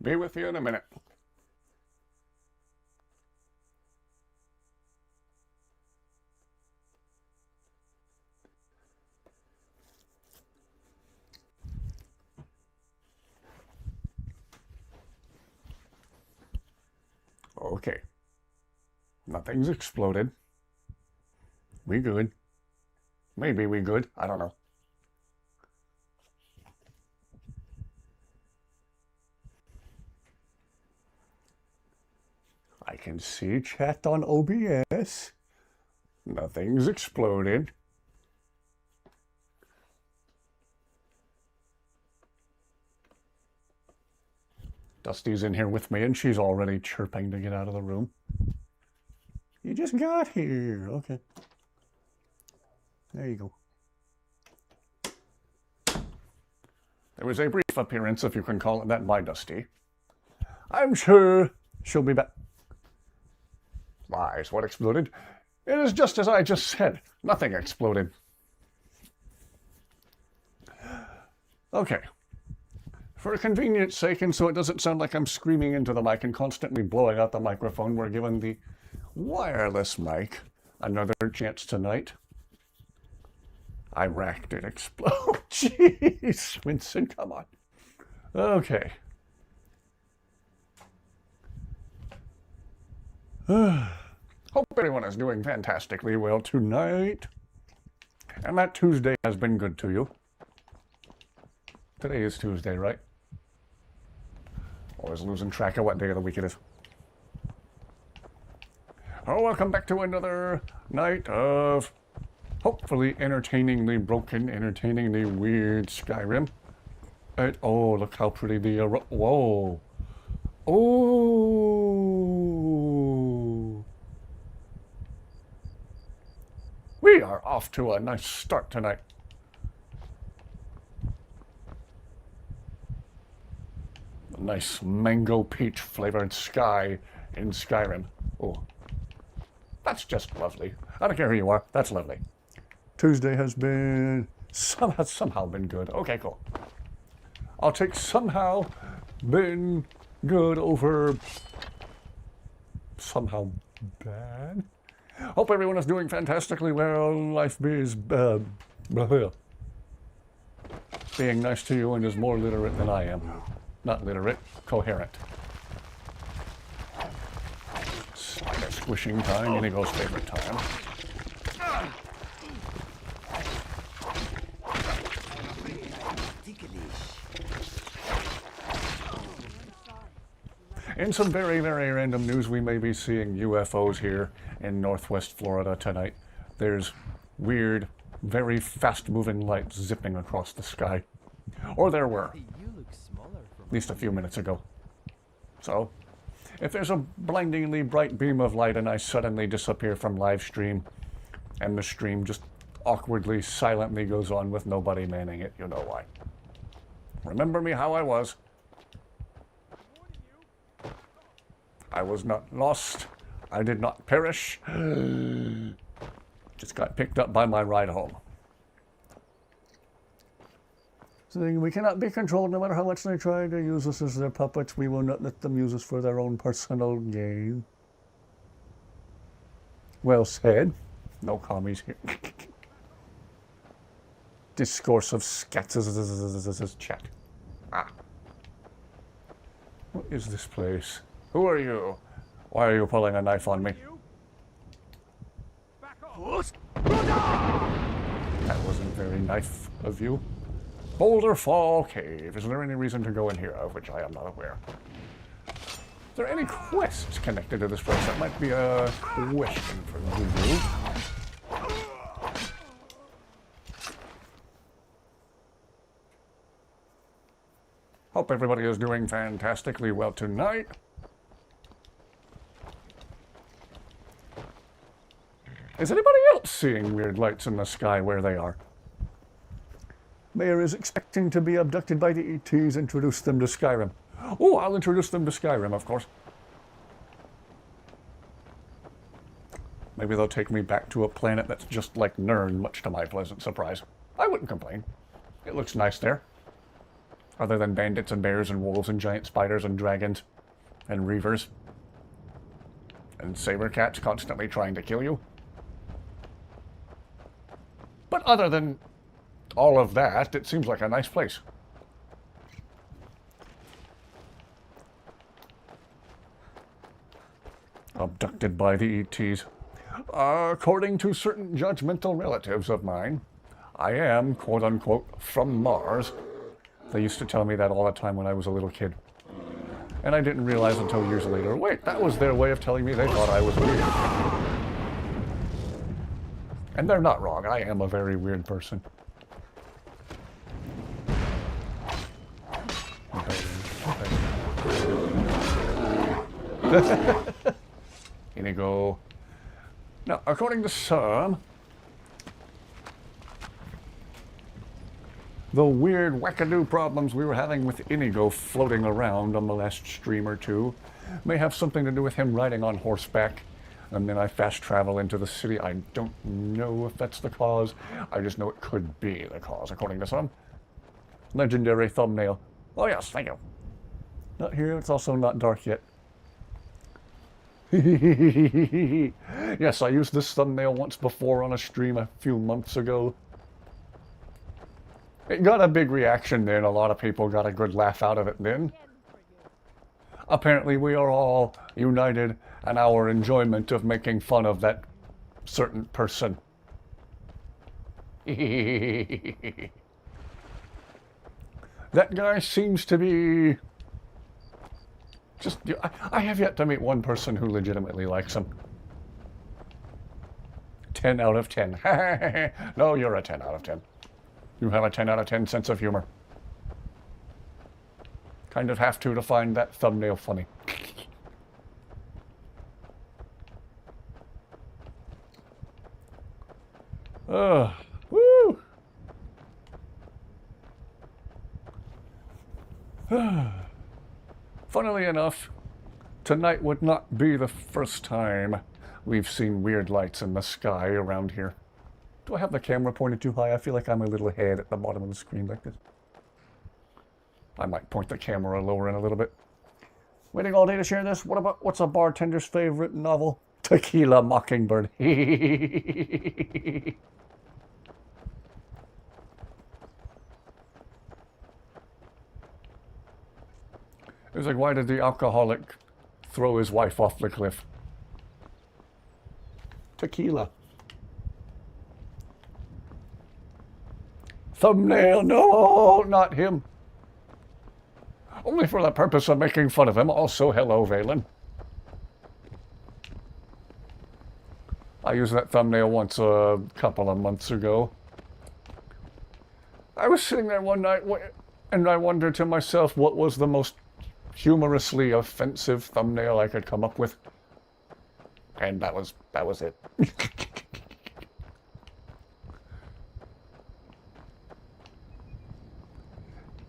Be with you in a minute. Okay. Nothing's exploded. We good. Maybe we good. I don't know. I can see chat on OBS. Nothing's exploded. Dusty's in here with me and she's already chirping to get out of the room. You just got here. Okay. There you go. There was a brief appearance, if you can call it that, by Dusty. I'm sure she'll be back. Lies. What exploded? It is just as I just said. Nothing exploded. Okay. For convenience sake, and so it doesn't sound like I'm screaming into the mic and constantly blowing out the microphone, we're giving the wireless mic another chance tonight. I racked it explode. Jeez, Winston, come on. Okay. Hope everyone is doing fantastically well tonight. And that Tuesday has been good to you. Today is Tuesday, right? Always losing track of what day of the week it is. Oh, welcome back to another night of hopefully entertainingly broken, entertainingly weird Skyrim. Oh, look how pretty the... Whoa. Oh. We are off to a nice start tonight. A nice mango peach flavored sky in Skyrim. Oh, that's just lovely. I don't care who you are. That's lovely. Tuesday has been somehow been good. Okay, cool. I'll take somehow been good over somehow bad. Hope everyone is doing fantastically well. Life is being nice to you and is more literate than I am. Not literate, coherent. Spider squishing time, Inigo's favorite time. In some very, very random news, we may be seeing UFOs here in Northwest Florida tonight. There's weird, very fast-moving lights zipping across the sky. Or there were. At least a few minutes ago. So, if there's a blindingly bright beam of light and I suddenly disappear from live stream, and the stream just awkwardly, silently goes on with nobody manning it, you know why. Remember me how I was. I was not lost. I did not perish. Just got picked up by my ride home. So we cannot be controlled no matter how much they try to use us as their puppets. We will not let them use us for their own personal gain. Well said. No commies here. Discourse of scats chat. Ah. What is this place? Who are you? Why are you pulling a knife on me? That wasn't very nice of you. Boulder Fall Cave. Is there any reason to go in here, of which I am not aware? Is there any quests connected to this place? That might be a question for Google. Hope everybody is doing fantastically well tonight. Is anybody else seeing weird lights in the sky where they are? Mayor is expecting to be abducted by the ETs. Introduce them to Skyrim. Oh, I'll introduce them to Skyrim, of course. Maybe they'll take me back to a planet that's just like Nern, much to my pleasant surprise. I wouldn't complain. It looks nice there. Other than bandits and bears and wolves and giant spiders and dragons and reavers. And saber cats constantly trying to kill you. But other than all of that, it seems like a nice place. Abducted by the ETs. According to certain judgmental relatives of mine, I am, quote-unquote, from Mars. They used to tell me that all the time when I was a little kid. And I didn't realize until years later, wait, that was their way of telling me they thought I was weird. And they're not wrong. I am a very weird person. Inigo. Now, according to some, the weird wackadoo problems we were having with Inigo floating around on the last stream or two may have something to do with him riding on horseback. And then I fast travel into the city. I don't know if that's the cause. I just know it could be the cause, according to some. Legendary thumbnail. Oh yes, thank you. Not here, it's also not dark yet. Yes, I used this thumbnail once before on a stream a few months ago. It got a big reaction then. A lot of people got a good laugh out of it then. Apparently we are all united in our enjoyment of making fun of that certain person. That guy seems to be... just... I have yet to meet one person who legitimately likes him. 10 out of 10. No, you're a 10 out of 10. You have a 10 out of 10 sense of humor. Kind of have to find that thumbnail funny. Woo! Funnily enough, tonight would not be the first time we've seen weird lights in the sky around here. Do I have the camera pointed too high? I feel like I'm a little head at the bottom of the screen like this. I might point the camera lower in a little bit. Waiting all day to share this? What's a bartender's favorite novel? Tequila Mockingbird. It's like, why did the alcoholic throw his wife off the cliff? Tequila. Thumbnail, no, not him. Only for the purpose of making fun of him. Also, hello, Valen. I used that thumbnail once a couple of months ago. I was sitting there one night and I wondered to myself what was the most humorously offensive thumbnail I could come up with. And that was it.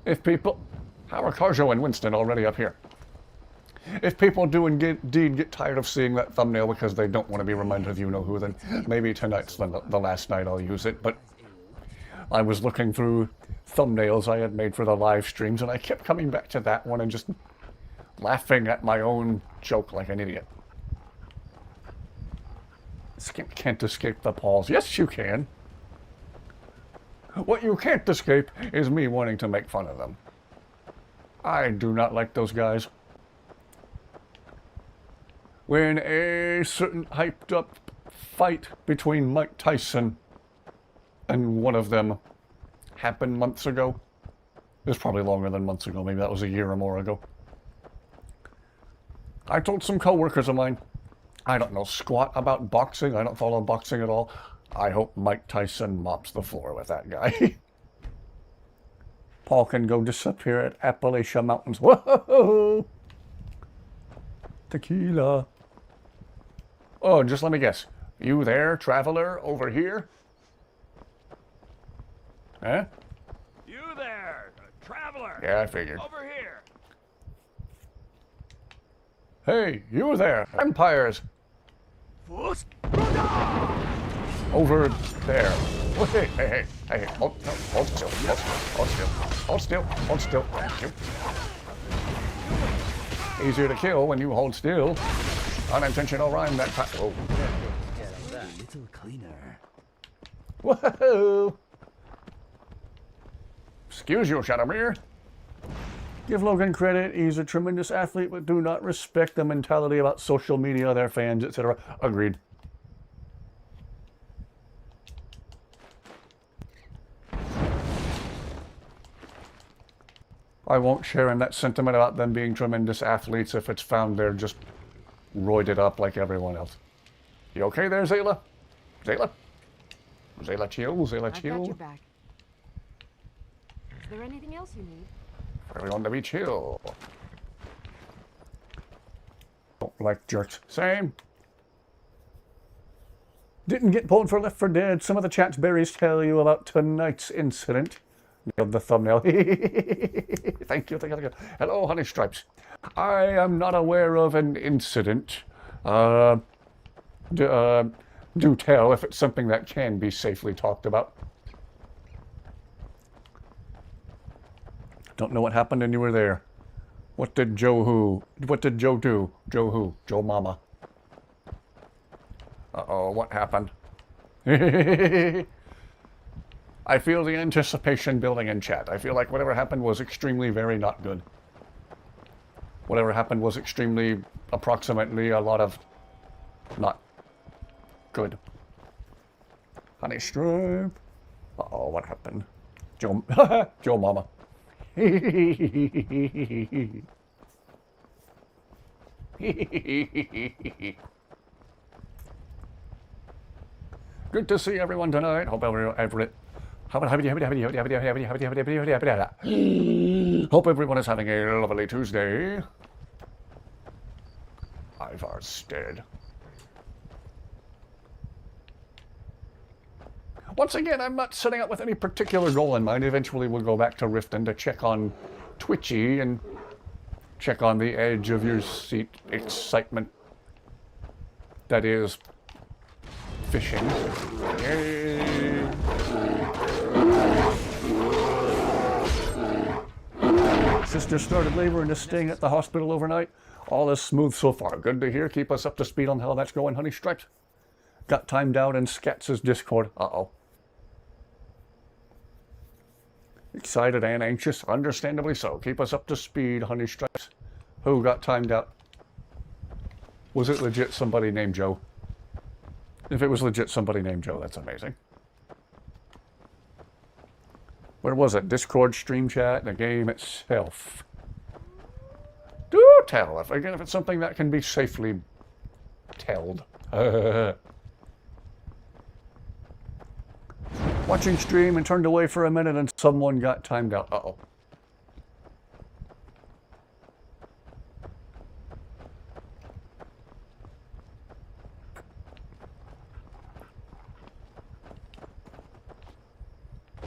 If people... How are Carjo and Winston already up here? If people do indeed get tired of seeing that thumbnail because they don't want to be reminded of you-know-who, then maybe tonight's the last night I'll use it. But I was looking through thumbnails I had made for the live streams, and I kept coming back to that one and just laughing at my own joke like an idiot. Can't escape the pause. Yes, you can. What you can't escape is me wanting to make fun of them. I do not like those guys. When a certain hyped up fight between Mike Tyson and one of them happened months ago. It was probably longer than months ago. Maybe that was a year or more ago. I told some coworkers of mine, I don't know squat about boxing. I don't follow boxing at all. I hope Mike Tyson mops the floor with that guy. Paul can go disappear at Appalachia Mountains. Whoa! Tequila. Oh, just let me guess. You there, traveler, over here? Huh? You there, traveler. Yeah, I figured. Over here. Hey, you there, vampires. Over there. Hey, hey, hey, hold still, hold still. Thank you. Easier to kill when you hold still. Unintentional rhyme that time. Whoa. A little cleaner. Whoa. Excuse you, Shadowmere. Give Logan credit, he's a tremendous athlete, but do not respect the mentality about social media, their fans, etc. Agreed. I won't share in that sentiment about them being tremendous athletes if it's found they're just roided up like everyone else. You okay there, Zayla? Zayla? Zayla chill, Zayla I've got chill. your back. Is there anything else you need? Everyone to be chill. Don't like jerks. Same. Didn't get pulled for Left 4 Dead. Some of the chat's berries tell you about tonight's incident. Nailed the thumbnail. Thank you. Hello, Honey Stripes. I am not aware of an incident. Do tell if it's something that can be safely talked about. Don't know what happened and you were there. What did Joe do? Joe who? Joe Mama. Uh-oh, what happened? I feel the anticipation building in chat. I feel like whatever happened was extremely very not good. Whatever happened was extremely, approximately a lot of not good. Honey Stripe. Uh-oh, what happened? Joe, Joe Mama. Good to see everyone tonight. Hope everyone is having a lovely Tuesday. Ivarstead. Once again, I'm not setting up with any particular goal in mind. Eventually we'll go back to Riften to check on Twitchy and check on the edge of your seat excitement. That is fishing. Yay. Sister started labor and is staying at the hospital overnight. All is smooth so far. Good to hear. Keep us up to speed on how that's going, Honey Stripes. Got timed out in Skatz's Discord. Uh-oh. Excited and anxious, understandably so. Keep us up to speed, Honey Stripes. Who got timed out? Was it legit somebody named Joe? If it was legit somebody named Joe, that's amazing. Where was it? Discord, stream chat, the game itself. Do tell. If it's something that can be safely told. Watching stream and turned away for a minute and someone got timed out. Uh-oh.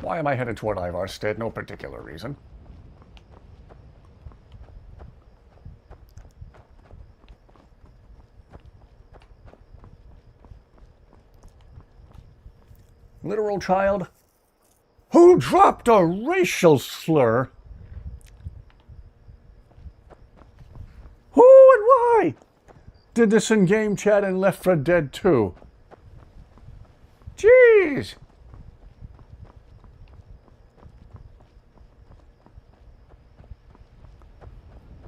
Why am I headed toward Ivarstead? No particular reason. Literal child who dropped a racial slur. Who and why did this in game chat in Left 4 Dead 2? Jeez.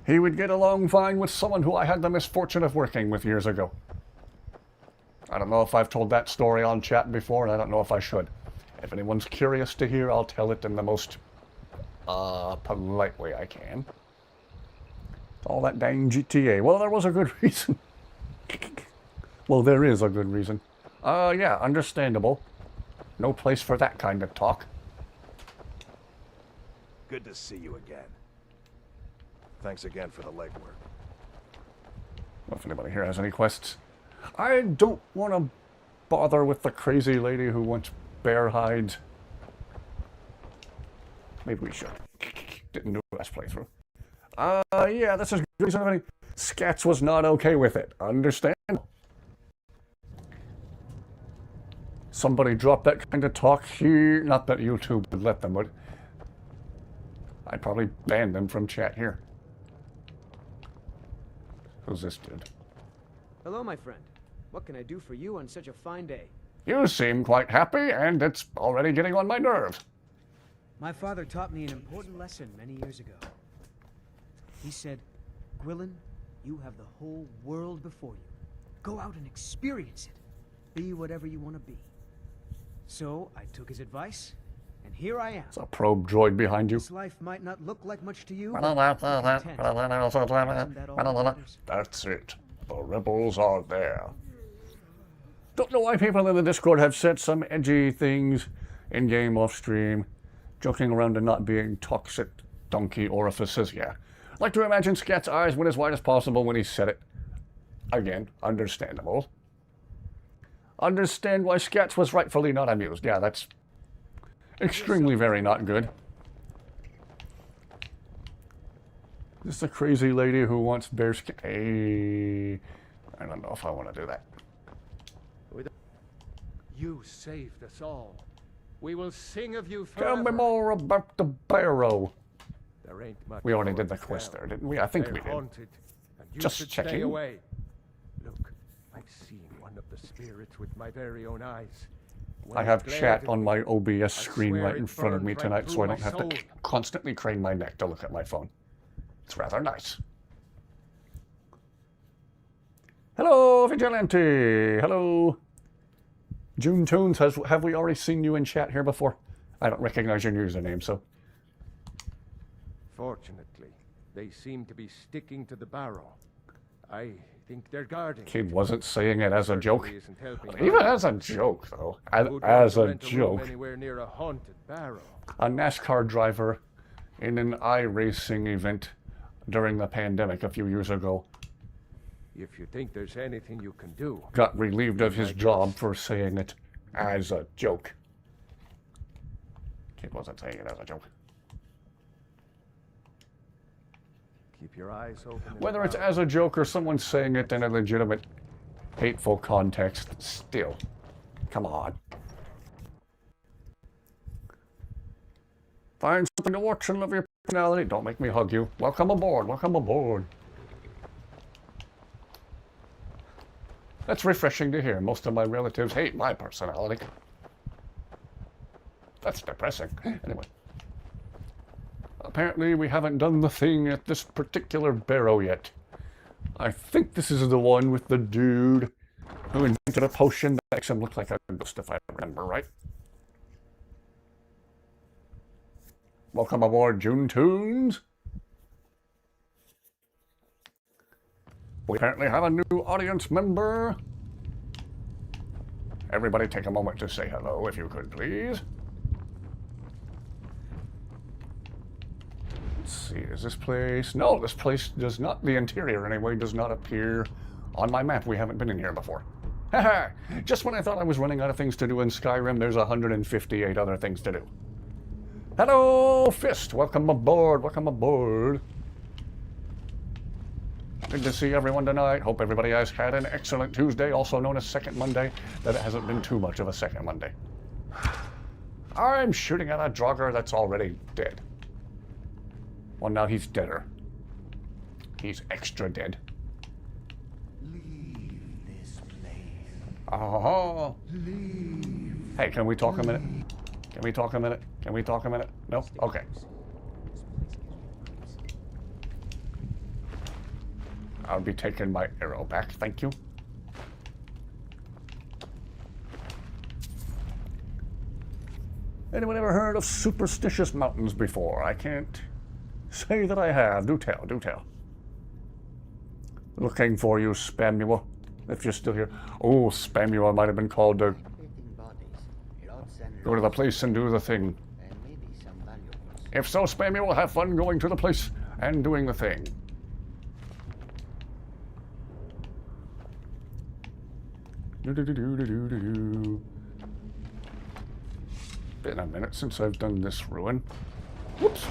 He would get along fine with someone who I had the misfortune of working with years ago. I don't know if I've told that story on chat before, and I don't know if I should. If anyone's curious to hear, I'll tell it in the most polite way I can. All that dang GTA. Well, there was a good reason. Well, there is a good reason. Yeah, understandable. No place for that kind of talk. Good to see you again. Thanks again for the legwork. Well, if anybody here has any quests. I don't want to bother with the crazy lady who wants bear hides. Maybe we should. Didn't do last playthrough. Yeah, that's as good as anything. Skats was not okay with it. Understand? somebody drop that kind of talk here. Not that YouTube would let them, but I'd probably ban them from chat here. Who's this dude? Hello, my friend. What can I do for you on such a fine day? You seem quite happy, and it's already getting on my nerves. My father taught me an important lesson many years ago. He said, Gwilyn, you have the whole world before you. Go out and experience it. Be whatever you want to be. So I took his advice, and here I am. There's a probe droid behind you. This life might not look like much to you, but I'm content. Isn't that all that matters? That's it. The rebels are there. Don't know why people in the Discord have said some edgy things in-game off-stream, joking around and not being toxic donkey orifices. Yeah. Like to imagine Scat's eyes went as wide as possible when he said it. Again, understandable. Understand why Scats was rightfully not amused. Yeah, that's extremely very not good. This is a crazy lady who wants bear skin. Hey, I don't know if I want to do that. You saved us all. We will sing of you Tell forever. me more about the barrow. There ain't much We already more did the to quest tell. there, didn't we? I think They're we did. haunted, and you Just should checking. Stay away. Look, I've seen one of the spirits with my very own eyes. When I it have glared chat at on me, my OBS I screen swear right it in front of me burned right tonight, so I through don't my have to soul. constantly crane my neck to look at my phone. It's rather nice. Hello, Vigilante. Hello. June Tunes, have we already seen you in chat here before? I don't recognize your username, so. Fortunately, they seem to be sticking to the barrow. I think they're guarding. Kid wasn't saying it as a joke. Certainly isn't helping Even others. as a joke, though. Who'd want As to a rent room joke. anywhere near a haunted barrow. A NASCAR driver in an iRacing event during the pandemic a few years ago If you think there's anything you can do, got relieved of his job for saying it as a joke. Kid wasn't saying it as a joke. keep your eyes open. in the Whether it's barrow. as a joke or someone saying it in a legitimate, hateful context, still. Come on. Find something to watch and love your personality. Don't make me hug you. Welcome aboard. Welcome aboard. That's refreshing to hear. Most of my relatives hate my personality. That's depressing. Anyway. Apparently we haven't done the thing at this particular barrow yet. I think this is the one with the dude who invented a potion that makes him look like a ghost, if I remember right. Welcome aboard, June Tunes. We apparently have a new audience member. Everybody take a moment to say hello, if you could, please. Let's see, is this place... No, this place does not, the interior anyway, does not appear on my map. We haven't been in here before. Haha! Just when I thought I was running out of things to do in Skyrim, there's 158 other things to do. Hello, Fist! Welcome aboard, welcome aboard. Good to see everyone tonight. Hope everybody has had an excellent Tuesday, also known as Second Monday, that it hasn't been too much of a Second Monday. I'm shooting at a Draugr that's already dead. Well, now he's deader. He's extra dead. Leave this place. Oh. Leave. Hey, can we talk a minute? Can we talk a minute? Can we talk a minute? No? Okay. I'll be taking my arrow back, thank you. Anyone ever heard of superstitious mountains before? I can't say that I have. Do tell, do tell. Looking for you, Spamuel, if you're still here. Oh, Spamuel might have been called to go to the place and do the thing. And maybe some valuables. If so, Spamuel, have fun going to the place and doing the thing. Been a minute since I've done this ruin. Whoops.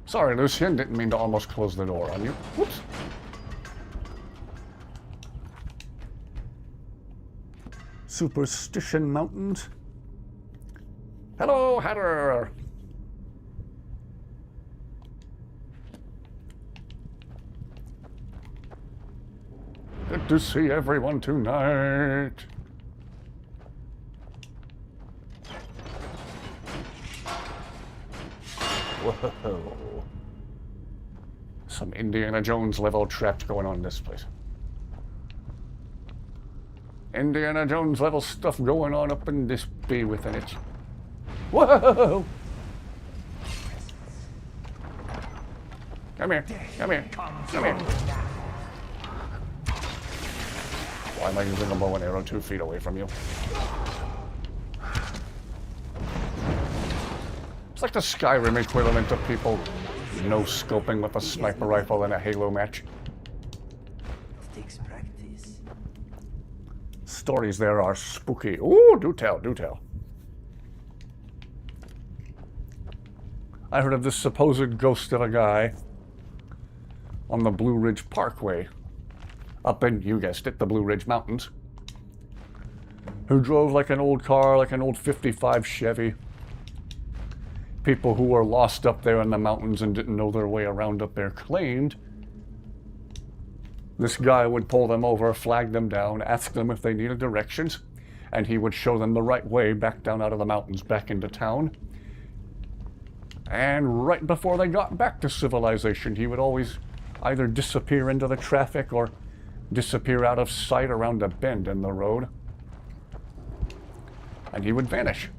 Sorry, Lucian. Didn't mean to almost close the door on you. Whoops. Superstition Mountains. Hello, Hatter. Good to see everyone tonight. Whoa. Some Indiana Jones level trapped going on in this place. Indiana Jones level stuff going on up in this bay within it. Whoa! Come here, come here, come here. Why am I using a bow and arrow 2 feet away from you? It's like the Skyrim equivalent of people no-scoping with a sniper rifle in a Halo match. It takes practice. Stories there are spooky. Ooh, do tell, do tell. I heard of this supposed ghost of a guy on the Blue Ridge Parkway, up in, you guessed it, the Blue Ridge Mountains, who drove like an old car, like an old 55 Chevy. People who were lost up there in the mountains and didn't know their way around up there claimed this guy would pull them over, flag them down, ask them if they needed directions, and he would show them the right way back down out of the mountains, back into town. And right before they got back to civilization, he would always either disappear into the traffic or disappear out of sight around a bend in the road. And he would vanish.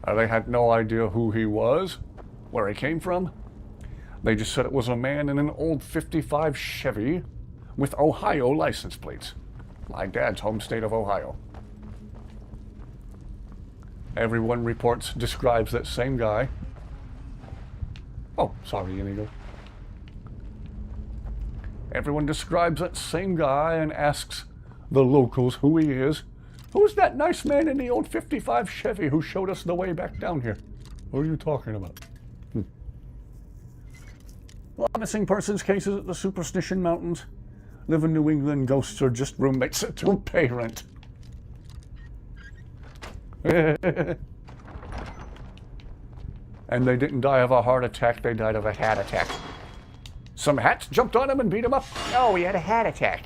They had no idea who he was, where he came from. They just said it was a man in an old 55 Chevy with Ohio license plates. My dad's home state of Ohio. Everyone describes that same guy. Oh, sorry, Inigo. Everyone describes that same guy and asks the locals who he is. Who's that nice man in the old 55 Chevy who showed us the way back down here? What are you talking about? A lot of missing persons cases at the Superstition Mountains. Live in New England, ghosts are just roommates that don't pay rent. And they didn't die of a heart attack, they died of a hat attack. Some hats jumped on him and beat him up. No, he had a hat attack.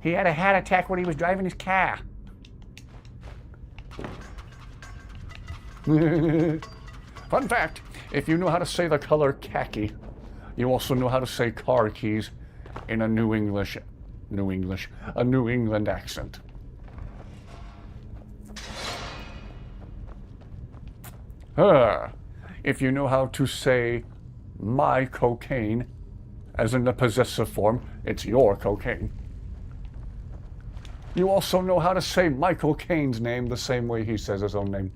He had a hat attack when he was driving his car. Fun fact, if you know how to say the color khaki, you also know how to say car keys in a New England accent. If you know how to say my cocaine, as in the possessive form, it's your cocaine. You also know how to say Michael Caine's name the same way he says his own name.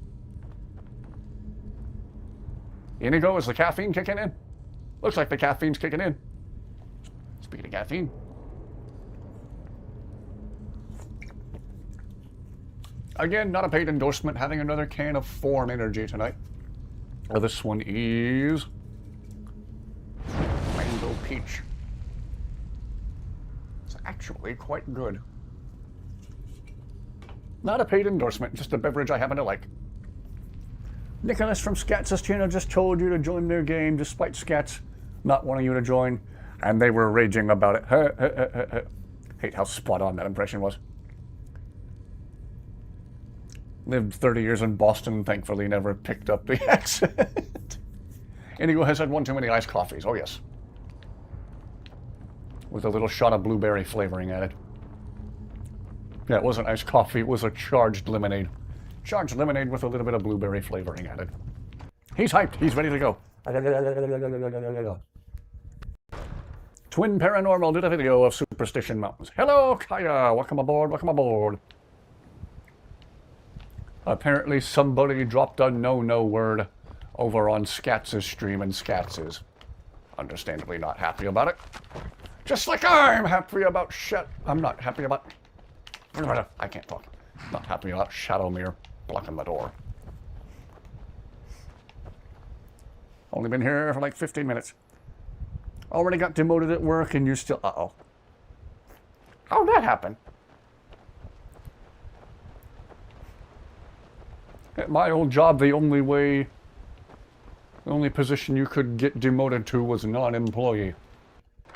Inigo, is the caffeine kicking in? Looks like the caffeine's kicking in. Speaking of caffeine. Again, not a paid endorsement, having another can of Form Energy tonight. This one is Mango Peach. It's actually quite good. Not a paid endorsement, just a beverage I happen to like. Nicholas from Scats' channel just told you to join their game despite Scats not wanting you to join, and they were raging about it. Hate how spot on that impression was. Lived 30 years in Boston and thankfully never picked up the accent. Inigo has had one too many iced coffees, oh yes. With a little shot of blueberry flavoring added. Yeah, it wasn't iced coffee, it was a charged lemonade. Charged lemonade with a little bit of blueberry flavoring added. He's hyped, he's ready to go. Twin Paranormal did a video of Superstition Mountains. Hello, Kaya, welcome aboard, welcome aboard. Apparently somebody dropped a no-no word over on Scats' stream, and Scats is understandably not happy about it. Just like I'm happy about shit. I'm not happy about... I can't talk. Not happy about Shadowmere blocking the door. Only been here for like 15 minutes. Already got demoted at work and you're still... Uh-oh. How'd that happen? At my old job, the only position you could get demoted to was non-employee.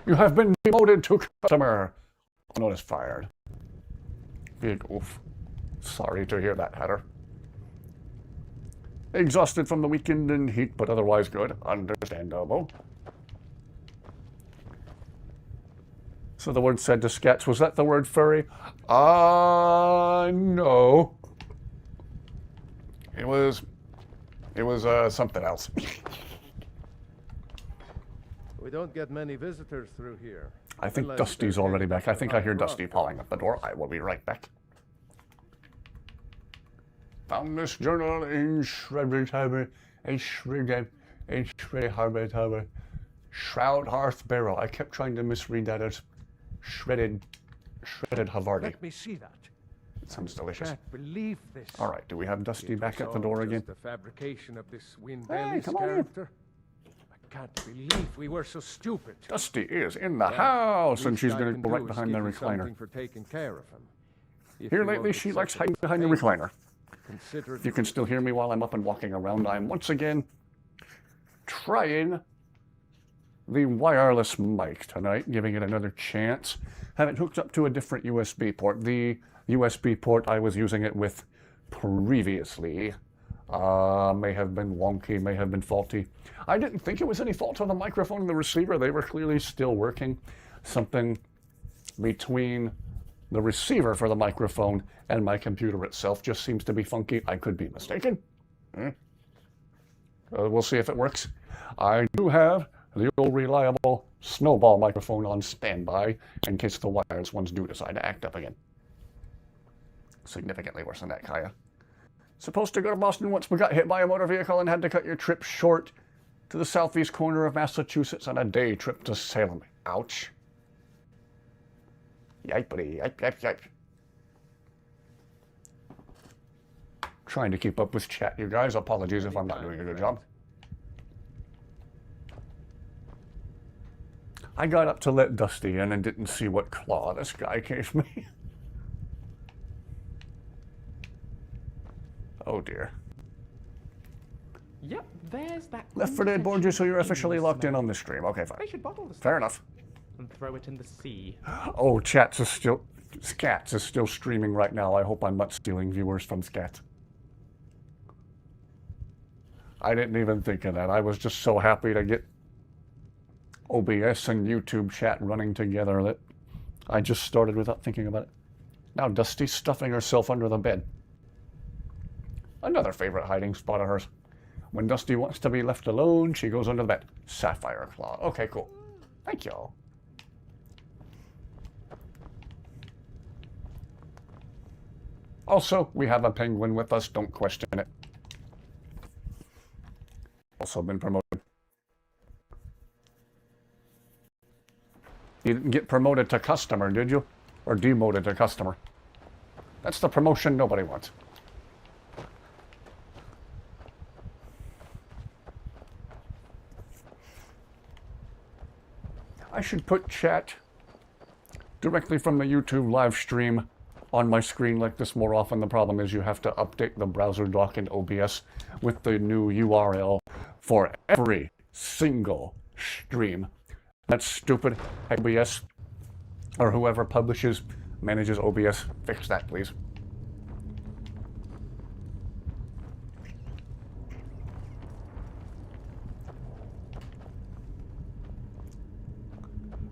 You have been demoted to customer. Notice fired. Big oof. Sorry to hear that, Hatter. Exhausted from the weekend and heat, but otherwise good. Understandable. So the word said to sketch, was that the word furry? No. It was something else. We don't get many visitors through here. I think Dusty's already back. I think I hear Dusty pawing at the door. I will be right back. Found this journal in Shroud Hearth Barrel. I kept trying to misread that as shredded Havarti. Let me see that. It sounds delicious. Can't believe this. All right, do we have Dusty back at the door again? The fabrication of this Win Hey, Belly's come on in. character. I can't believe we were so stupid. Dusty is in the house, and she's going to go right behind the Something recliner. for taking care of him. If Here you lately, won't she accept likes it hiding as behind the payment, recliner. consider If you can still hear me while I'm up and walking around, I'm once again trying the wireless mic tonight, giving it another chance. Have it hooked up to a different USB port. The USB port I was using it with previously may have been wonky, may have been faulty. I didn't think it was any fault on the microphone and the receiver. They were clearly still working. Something between the receiver for the microphone and my computer itself just seems to be funky. I could be mistaken. We'll see if it works. I do have the old reliable snowball microphone on standby in case the wireless ones do decide to act up again. Significantly worse than that, Kaya. Supposed to go to Boston once we got hit by a motor vehicle and had to cut your trip short to the southeast corner of Massachusetts on a day trip to Salem. Ouch. Yipity, yipe, yipe, yipe. Trying to keep up with chat, you guys. Apologies if I'm not doing a good job. I got up to let Dusty in and didn't see what claw this guy gave me. Oh dear. Yep, there's that. Left for Dead board you so you're officially locked in on the stream. Okay, They fine. should bottle the stuff Fair enough. and throw it in the sea. Oh, Scats is still streaming right now. I hope I'm not stealing viewers from Scats. I didn't even think of that. I was just so happy to get OBS and YouTube chat running together that I just started without thinking about it. Now Dusty's stuffing herself under the bed. Another favorite hiding spot of hers. When Dusty wants to be left alone, she goes under the bed. Sapphire Claw. Okay, cool. Thank you. Also, we have a penguin with us. Don't question it. Also been promoted. You didn't get promoted to customer, did you? Or demoted to customer? That's the promotion nobody wants. I should put chat directly from the YouTube live stream on my screen like this more often. The problem is you have to update the browser dock in OBS with the new URL for every single stream. That's stupid. OBS, or whoever manages OBS, fix that, please.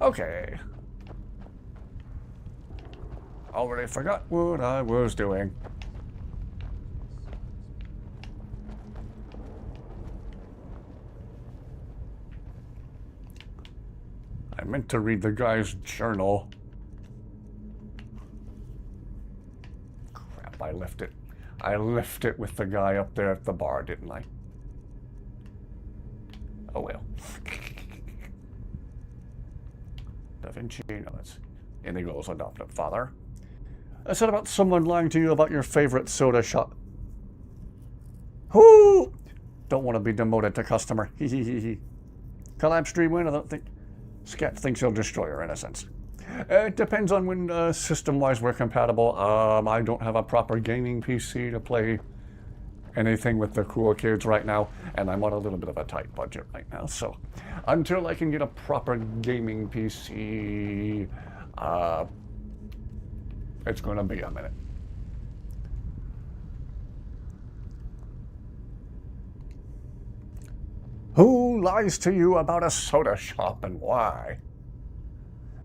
Okay. Already forgot what I was doing. I meant to read the guy's journal. Crap, I left it. I left it with the guy up there at the bar, didn't I? Oh well. Da Vinci, no, that's Inigo's adoptive father. I said about someone lying to you about your favorite soda shop. Who? Don't want to be demoted to customer. Hee hee hee hee. Collab stream win? I don't think. Scat thinks he'll destroy her in a sense. It depends on when system-wise we're compatible. I don't have a proper gaming PC to play anything with the cool kids right now, and I'm on a little bit of a tight budget right now. So until I can get a proper gaming PC, it's going to be a minute. Who lies to you about a soda shop and why?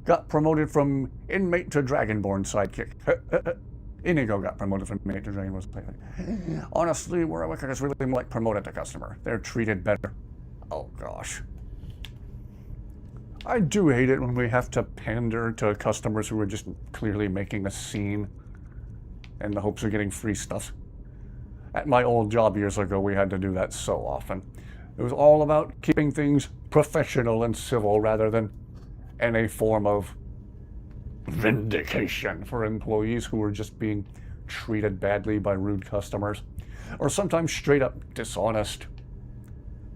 Got promoted from inmate to Dragonborn sidekick. Inigo got promoted from inmate to Dragonborn sidekick. Honestly, where I work is really more like promoted to customer. They're treated better. Oh gosh. I do hate it when we have to pander to customers who are just clearly making a scene in the hopes of getting free stuff. At my old job years ago, we had to do that so often. It was all about keeping things professional and civil rather than any form of vindication for employees who were just being treated badly by rude customers, or sometimes straight up dishonest,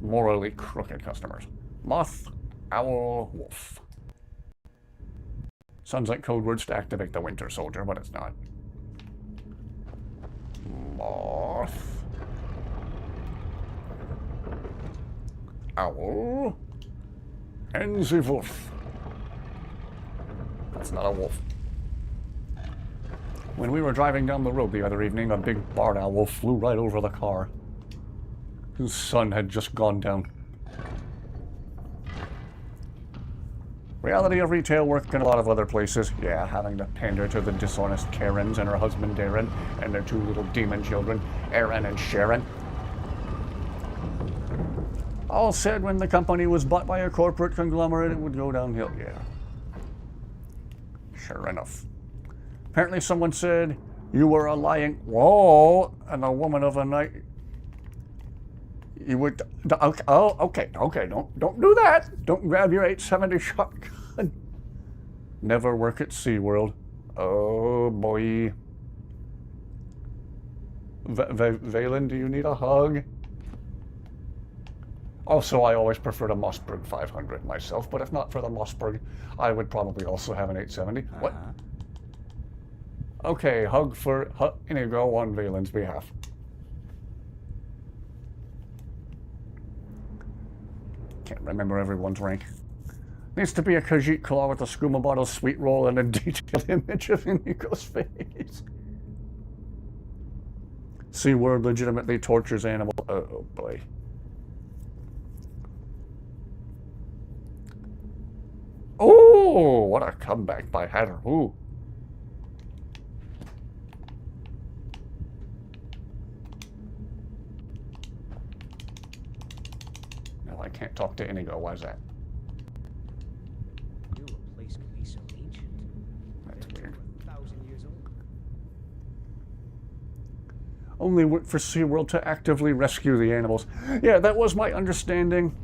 morally crooked customers. Moth, owl, wolf. Sounds like code words to activate the Winter Soldier, but it's not. Moth. Owl. And the wolf. That's not a wolf. When we were driving down the road the other evening, a big barn owl flew right over the car. His sun had just gone down. Reality of retail work in a lot of other places. Yeah, having to pander to the dishonest Karens and her husband Darren and their two little demon children, Aaron and Sharon. All said when the company was bought by a corporate conglomerate, it would go downhill. Yeah. Sure enough. Apparently someone said, you were a lying, whoa, and a woman of a night. You would, okay, oh, okay, don't do that. Don't grab your 870 shotgun. Never work at SeaWorld. Oh, boy. Valen, do you need a hug? Also, I always prefer the Mossberg 500 myself, but if not for the Mossberg, I would probably also have an 870. What? Okay, hug for Inigo on Valen's behalf. Can't remember everyone's rank. Needs to be a Khajiit claw with a skooma bottle sweet roll and a detailed image of Inigo's face. SeaWorld legitimately tortures animals. Oh boy. Oh, what a comeback by Hatter. Ooh. No, I can't talk to Inigo. Why is that? Knew a place could be so ancient. That's weird. 1,000 years old. Only work for SeaWorld to actively rescue the animals. Yeah, that was my understanding.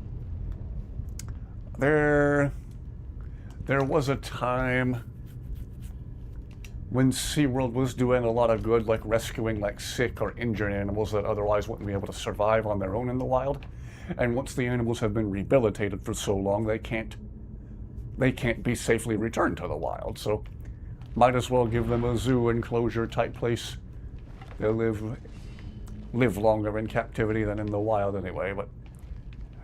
There was a time when SeaWorld was doing a lot of good, like rescuing like sick or injured animals that otherwise wouldn't be able to survive on their own in the wild. And once the animals have been rehabilitated for so long, they can't be safely returned to the wild. So might as well give them a zoo enclosure type place. They'll live longer in captivity than in the wild anyway, but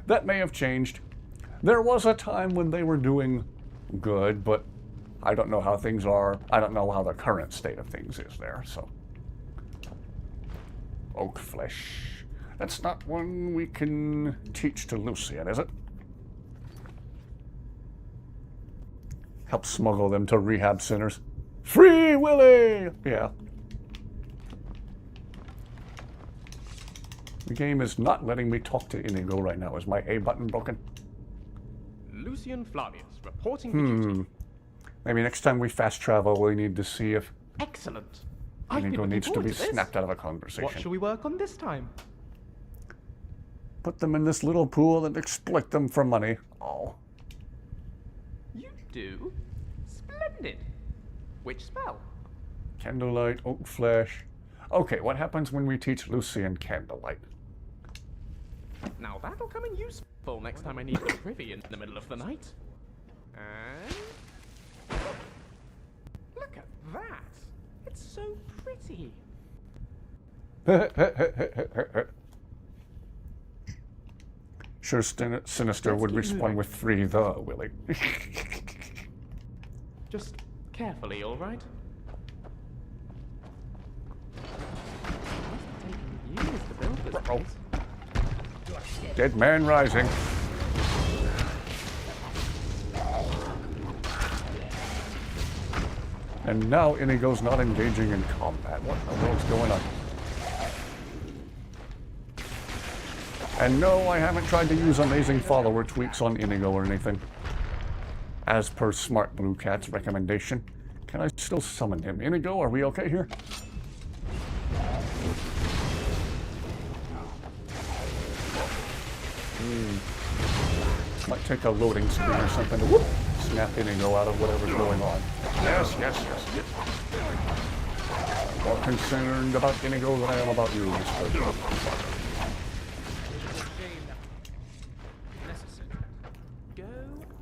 that may have changed. There was a time when they were doing good, but I don't know how things are. I don't know how the current state of things is there, so. Oak flesh. That's not one we can teach to Lucian, is it? Help smuggle them to rehab centers. Free Willy! Yeah. The game is not letting me talk to Inigo right now. Is my A button broken? Lucian Flavius, reporting for duty. Maybe next time we fast travel, we need to see if Excellent. I've been Inigo looking needs to forward be to this. snapped out of a conversation. What shall we work on this time? Put them in this little pool and exploit them for money. Oh. You do? Splendid. Which spell? Candlelight, oak flesh. Okay, what happens when we teach Lucian candlelight? Now that'll come in useful next time I need a privy in the middle of the night. And look at that! It's so pretty. Sure, Sinister would respond with 3 the, Willie. Just carefully, all right? Must have taken years to build this place. Dead man rising. And now Inigo's not engaging in combat. What the world's going on? And no, I haven't tried to use amazing follower tweaks on Inigo or anything. As per Smart Blue Cat's recommendation. Can I still summon him? Inigo, are we okay here? Might take a loading screen or something to whoop, snap Inigo out of whatever's going on. Yes, yes, yes, yes. More concerned about Inigo than I am about you, Mr.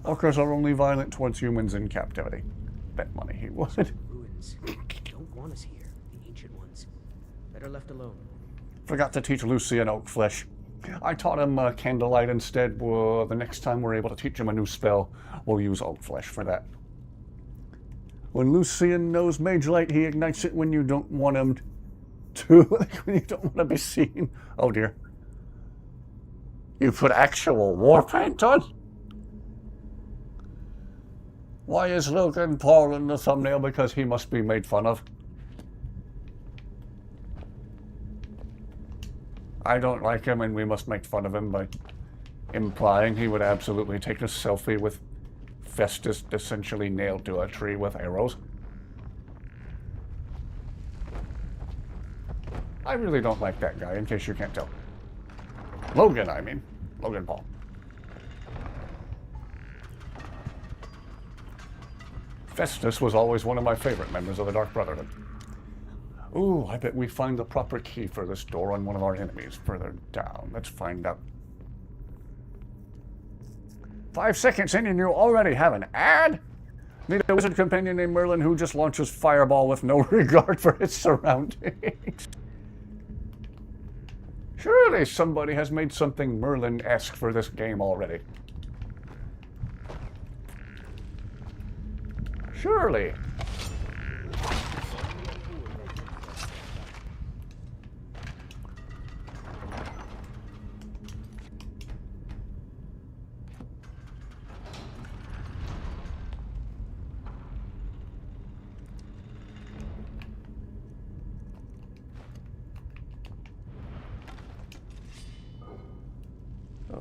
Orcas are only violent towards humans in captivity. Bet money he would. Ruins. Don't want us here, the ancient ones. Better left alone. Forgot to teach Lucian oak flesh. I taught him candlelight instead. Well, the next time we're able to teach him a new spell, we'll use oak flesh for that. When Lucian knows Mage Light, he ignites it when you don't want him to. When you don't want to be seen. Oh dear. You put actual war paint on? Why is Logan Paul in the thumbnail? Because he must be made fun of. I don't like him, and we must make fun of him by implying he would absolutely take a selfie with Festus essentially nailed to a tree with arrows. I really don't like that guy, in case you can't tell. Logan, I mean. Logan Paul. Festus was always one of my favorite members of the Dark Brotherhood. Ooh, I bet we find the proper key for this door on one of our enemies further down. Let's find out. 5 seconds in and you already have an ad? Need a wizard companion named Merlin who just launches fireball with no regard for its surroundings. Surely somebody has made something Merlin-esque for this game already. Surely.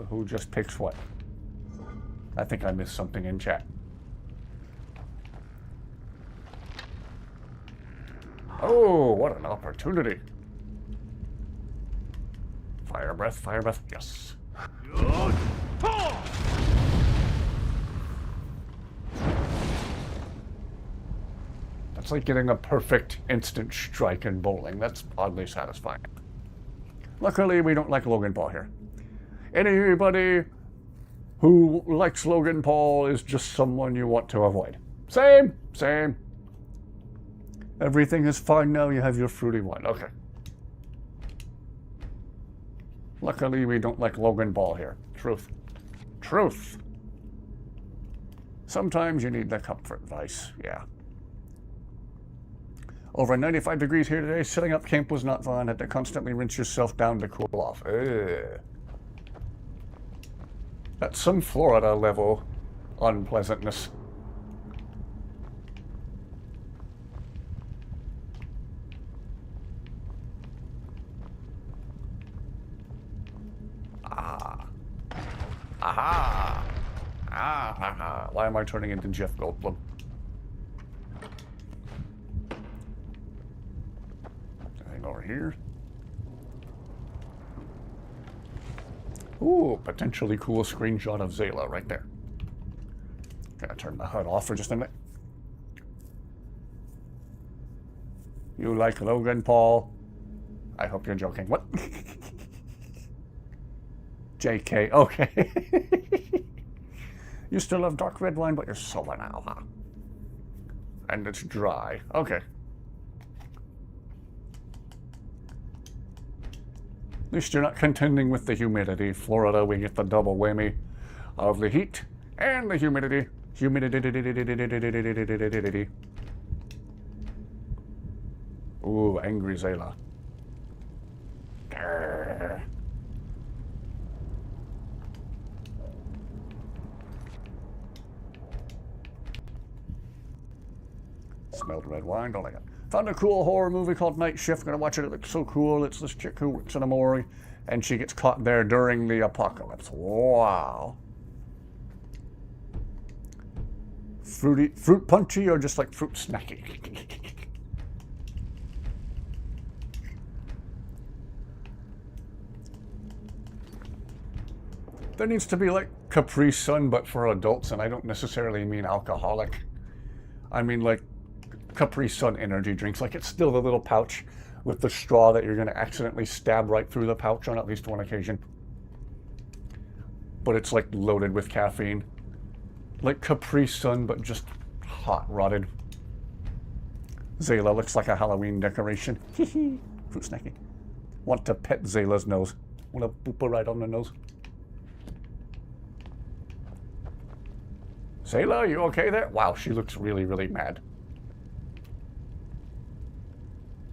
Who just picks what? I think I missed something in chat. Oh, what an opportunity. Fire breath, yes. That's like getting a perfect instant strike in bowling. That's oddly satisfying. Luckily, we don't like Logan Paul here. Anybody who likes Logan Paul is just someone you want to avoid. Same. Everything is fine now, you have your fruity wine. Okay. Luckily, we don't like Logan Paul here. Truth. Sometimes you need the comfort vice, yeah. Over 95 degrees here today. Setting up camp was not fun. Had to constantly rinse yourself down to cool off. Ugh. That's some Florida level unpleasantness. Aha! Why am I turning into Jeff Goldblum? Anything over here? Ooh, potentially cool screenshot of Zayla right there. Gonna turn my HUD off for just a minute. You like Logan Paul? I hope you're joking. What? JK, okay. You still love dark red wine, but you're sober now, huh? And it's dry. Okay. At least you're not contending with the humidity. Florida, we get the double whammy of the heat and the humidity. Humidity. Ooh, angry Zayla. Grrr. Smelled red wine, don't like it. Found a cool horror movie called Night Shift. Gonna watch it. It looks so cool. It's this chick who works in a morgue, and she gets caught there during the apocalypse. Wow. Fruit punchy, or just like fruit snacky? There needs to be like Capri Sun, but for adults, and I don't necessarily mean alcoholic. I mean like Capri Sun energy drinks. Like it's still the little pouch with the straw that you're going to accidentally stab right through the pouch on at least one occasion. But it's like loaded with caffeine. Like Capri Sun, but just hot rodded. Zayla looks like a Halloween decoration. Fruit snacky. Want to pet Zayla's nose. Want to boop her right on the nose. Zayla, you okay there? Wow, she looks really, really mad.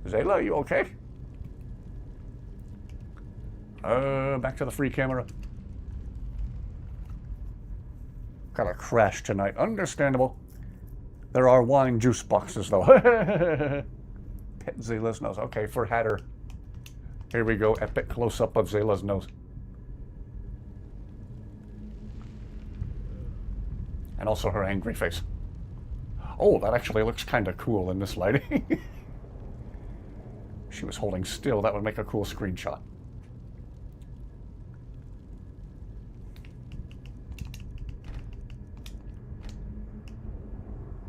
Zayla, you okay? Back to the free camera. Got a crash tonight. Understandable. There are wine juice boxes, though. Pet Zayla's nose. Okay, for Hatter. Here we go. Epic close-up of Zayla's nose. And also her angry face. Oh, that actually looks kind of cool in this lighting. She was holding still. That would make a cool screenshot.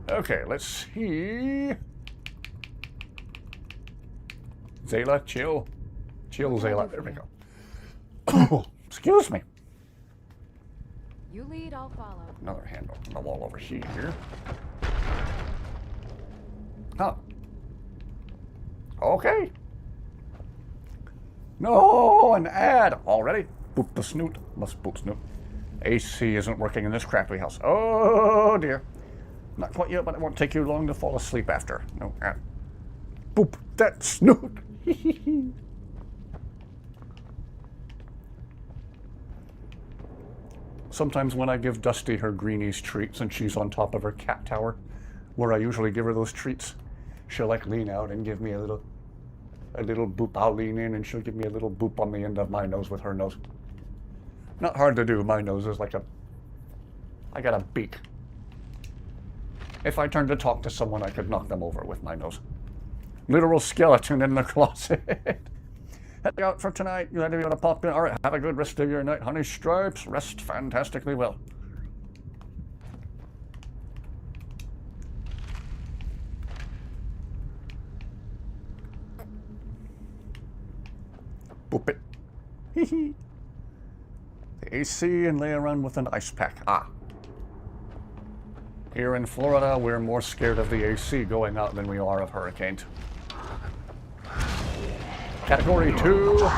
Okay, let's see. Zayla, chill. Chill, Zayla. There we go. Excuse me. You lead, I'll follow. Another handle on the wall over here. Oh. Okay. No, an ad already. Boop the snoot. Must boop snoot. AC isn't working in this crappy house. Oh dear. Not quite yet, but it won't take you long to fall asleep after. No ad. Boop that snoot. Sometimes when I give Dusty her greenies treats and she's on top of her cat tower, where I usually give her those treats, she'll like lean out and give me a little boop. I'll lean in and she'll give me a little boop on the end of my nose with her nose. Not hard to do. My nose is like I got a beak. If I turned to talk to someone, I could knock them over with my nose. Literal skeleton in the closet. Heading out for tonight. You had to be able to pop in. All right, have a good rest of your night, honey stripes. Rest fantastically well. Boop it. The AC and lay around with an ice pack. Ah. Here in Florida, we're more scared of the AC going out than we are of hurricanes. Category 2.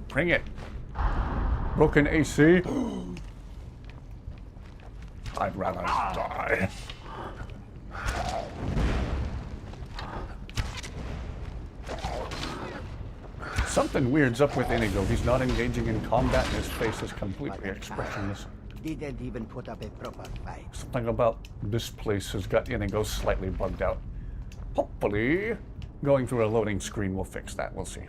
Bring it. Broken AC. I'd rather die. Something weird's up with Inigo. He's not engaging in combat and his face is completely expressionless. Didn't even put up a proper fight. Something about this place has got Inigo slightly bugged out. Hopefully, going through a loading screen will fix that. We'll see.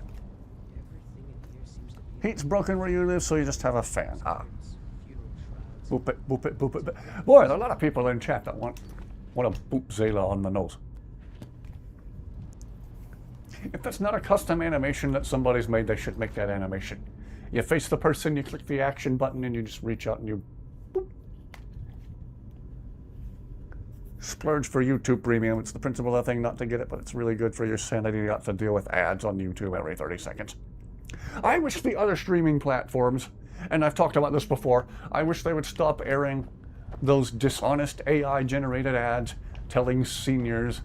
Heat's broken where you live, so you just have a fan. Ah. Boop it, boop it, boop it. Boy, there are a lot of people in chat that want to boop Zayla on the nose. If that's not a custom animation that somebody's made, they should make that animation. You face the person, you click the action button, and you just reach out and you boop. Splurge for YouTube Premium. It's the principle of the thing not to get it, but it's really good for your sanity not to deal with ads on YouTube every 30 seconds. I wish the other streaming platforms, and I've talked about this before, I wish they would stop airing those dishonest AI-generated ads telling seniors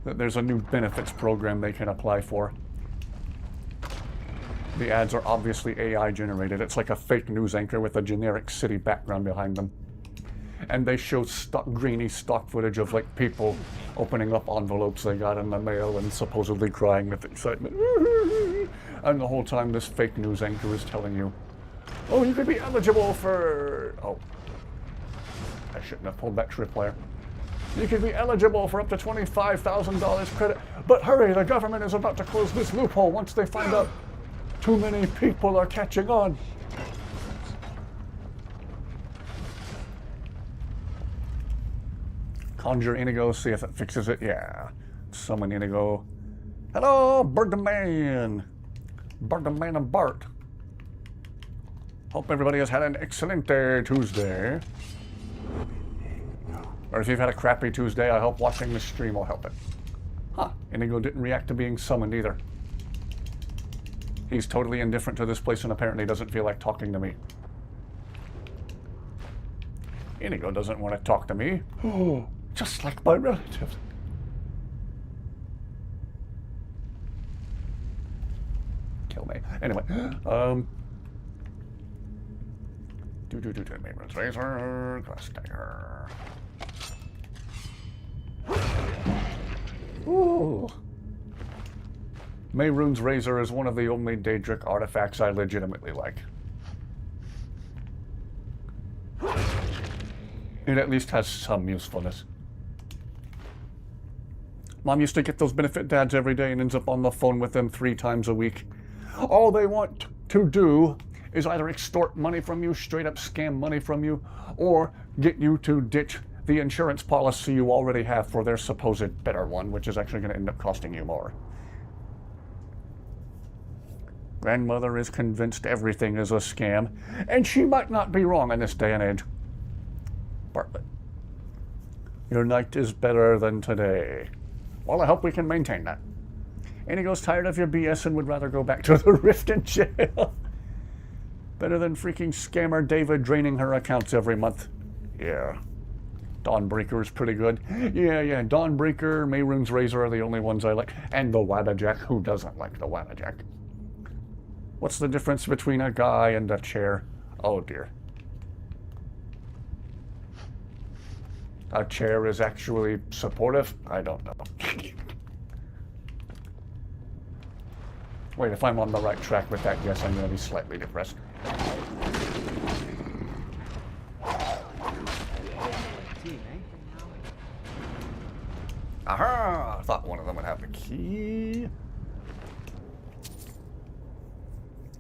that there's a new benefits program they can apply for. The ads are obviously AI generated. It's like a fake news anchor with a generic city background behind them. And they show grainy stock footage of like people opening up envelopes they got in the mail and supposedly crying with excitement. And the whole time this fake news anchor is telling you, oh, you could be eligible for... Oh. I shouldn't have pulled that tripwire. You could be eligible for up to $25,000 credit. But hurry, the government is about to close this loophole once they find out too many people are catching on. Conjure Inigo, see if it fixes it. Yeah. Summon Inigo. Hello, Birdman. Birdman and Bart. Hope everybody has had an excellent Tuesday. Or if you've had a crappy Tuesday, I hope watching the stream will help it. Huh. Inigo didn't react to being summoned either. He's totally indifferent to this place and apparently doesn't feel like talking to me. Inigo doesn't want to talk to me. Oh, just like my relative. Kill me. Anyway, Mayburn's Razor, Glass Dagger. Ooh. Mayrune's Razor is one of the only Daedric artifacts I legitimately like. It at least has some usefulness. Mom used to get those benefit dads every day and ends up on the phone with them 3 times a week. All they want to do is either extort money from you, straight up scam money from you, or get you to ditch the insurance policy you already have for their supposed better one, which is actually going to end up costing you more. Grandmother is convinced everything is a scam, and she might not be wrong in this day and age. Bartlett, your night is better than today. Well, I hope we can maintain that. Inigo's tired of your BS and would rather go back to the Rift in jail. Better than freaking scammer David draining her accounts every month. Yeah. Dawnbreaker is pretty good. Yeah. Dawnbreaker, Mayrune's Razor are the only ones I like. And the Wabbajack. Who doesn't like the Wabbajack? What's the difference between a guy and a chair? Oh dear. A chair is actually supportive? I don't know. Wait, if I'm on the right track with that, yes, I'm going to be slightly depressed. Aha! I thought one of them would have the key.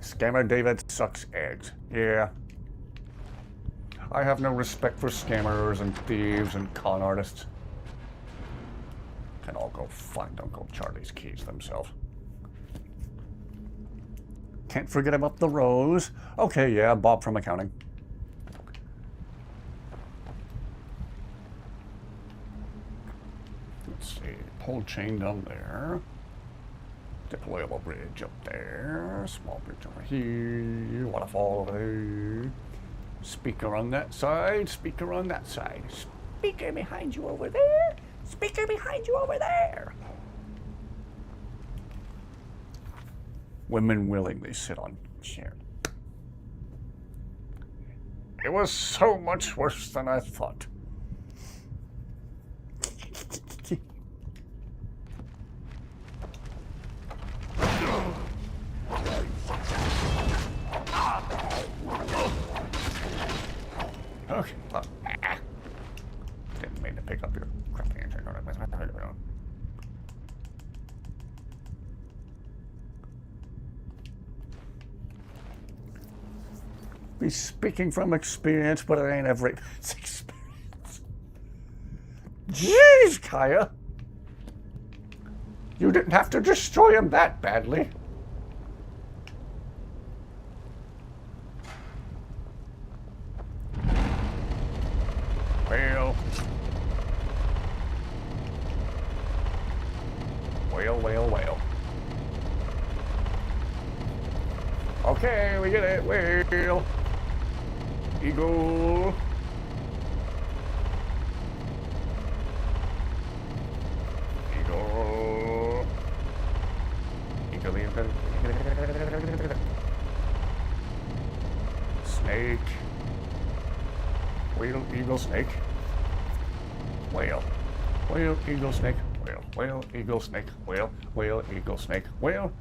Scammer David sucks eggs. Yeah. I have no respect for scammers and thieves and con artists. Can all go find Uncle Charlie's keys themselves. Can't forget about the rose. Okay, yeah, Bob from accounting. Let's see, pole chain down there. Deployable bridge up there. Small bridge over here. Waterfall over there. Speaker on that side. Speaker on that side. Speaker behind you over there. Speaker behind you over there. Women willingly sit on chair. It was so much worse than I thought. Okay. Didn't mean to pick up your crappy answer. Be speaking from experience, but it ain't every experience. Jeez, Kaya. You didn't have to destroy him that badly. Well. Okay, we get it. Well. Eagle. Eagle. snake. Whale, eagle, snake. Whale. Whale, eagle, snake. Whale. Whale, eagle, snake. Whale. Whale, eagle, snake. Whale.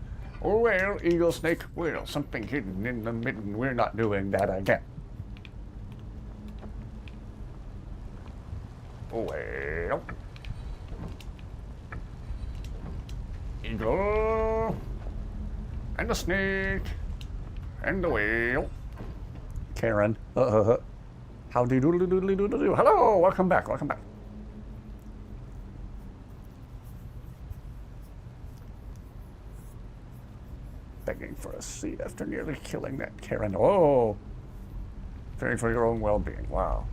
Whale, eagle, snake. Whale. Something hidden in the midden. We're not doing that again. Whale. Eagle. And the snake. And the whale. Karen. Howdy doodly doodly doodly doo. Hello, welcome back, welcome back. Begging for a seat after nearly killing that Karen. Oh, fearing for your own well-being. Wow.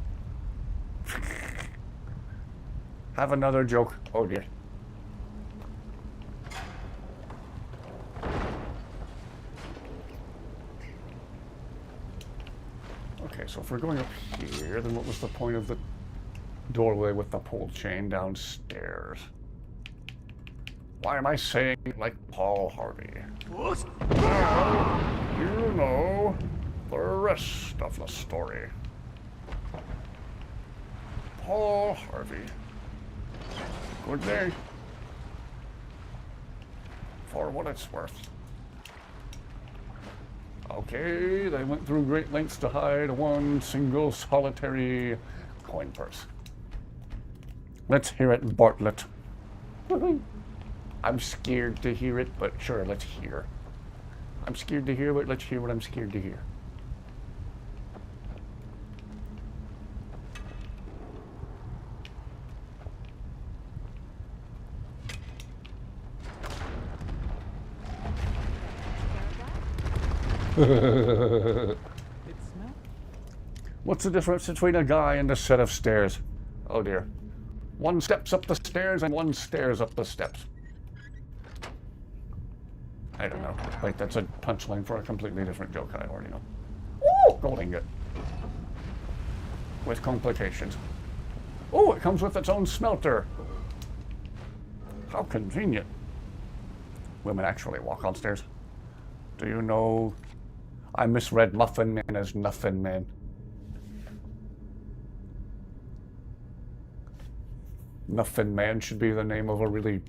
Have another joke. Oh dear. Okay, so if we're going up here, then what was the point of the doorway with the pole chain downstairs? Why am I saying it like Paul Harvey? Now, you know the rest of the story. Paul Harvey. Good day. For what it's worth. Okay, they went through great lengths to hide one single solitary coin purse. Let's hear it, Bartlett. I'm scared to hear it, but sure, let's hear. I'm scared to hear, but let's hear what I'm scared to hear. What's the difference between a guy and a set of stairs? Oh dear. One steps up the stairs and one stares up the steps. I don't know. Wait, that's a punchline for a completely different joke I already know. Ooh, gold ingot. With complications. Oh, it comes with its own smelter. How convenient. Women actually walk on stairs. Do you know I misread Muffin Man as Nuffin Man? Nuffin Man should be the name of a really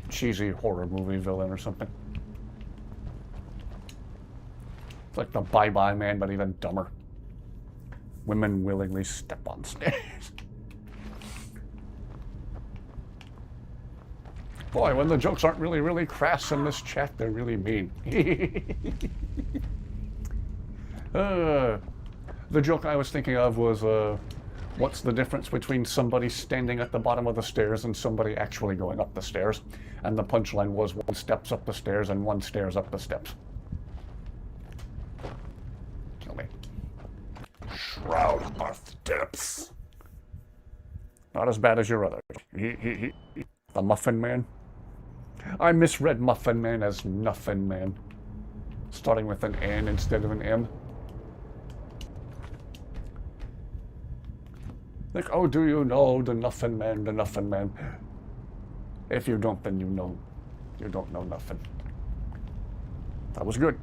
cheesy horror movie villain or something. It's like the Bye Bye Man, but even dumber. Women willingly step on stairs. Boy, when the jokes aren't really crass in this chat, they're really mean. The joke I was thinking of was, what's the difference between somebody standing at the bottom of the stairs and somebody actually going up the stairs? And the punchline was one steps up the stairs and one stares up the steps. Kill me. Shroud of Steps. Not as bad as your other. The Muffin Man. I misread Muffin Man as Nuffin Man. Starting with an N instead of an M. Like, oh, do you know the Nuffin Man, the Nuffin Man? If you don't, then you know. You don't know nothing. That was good.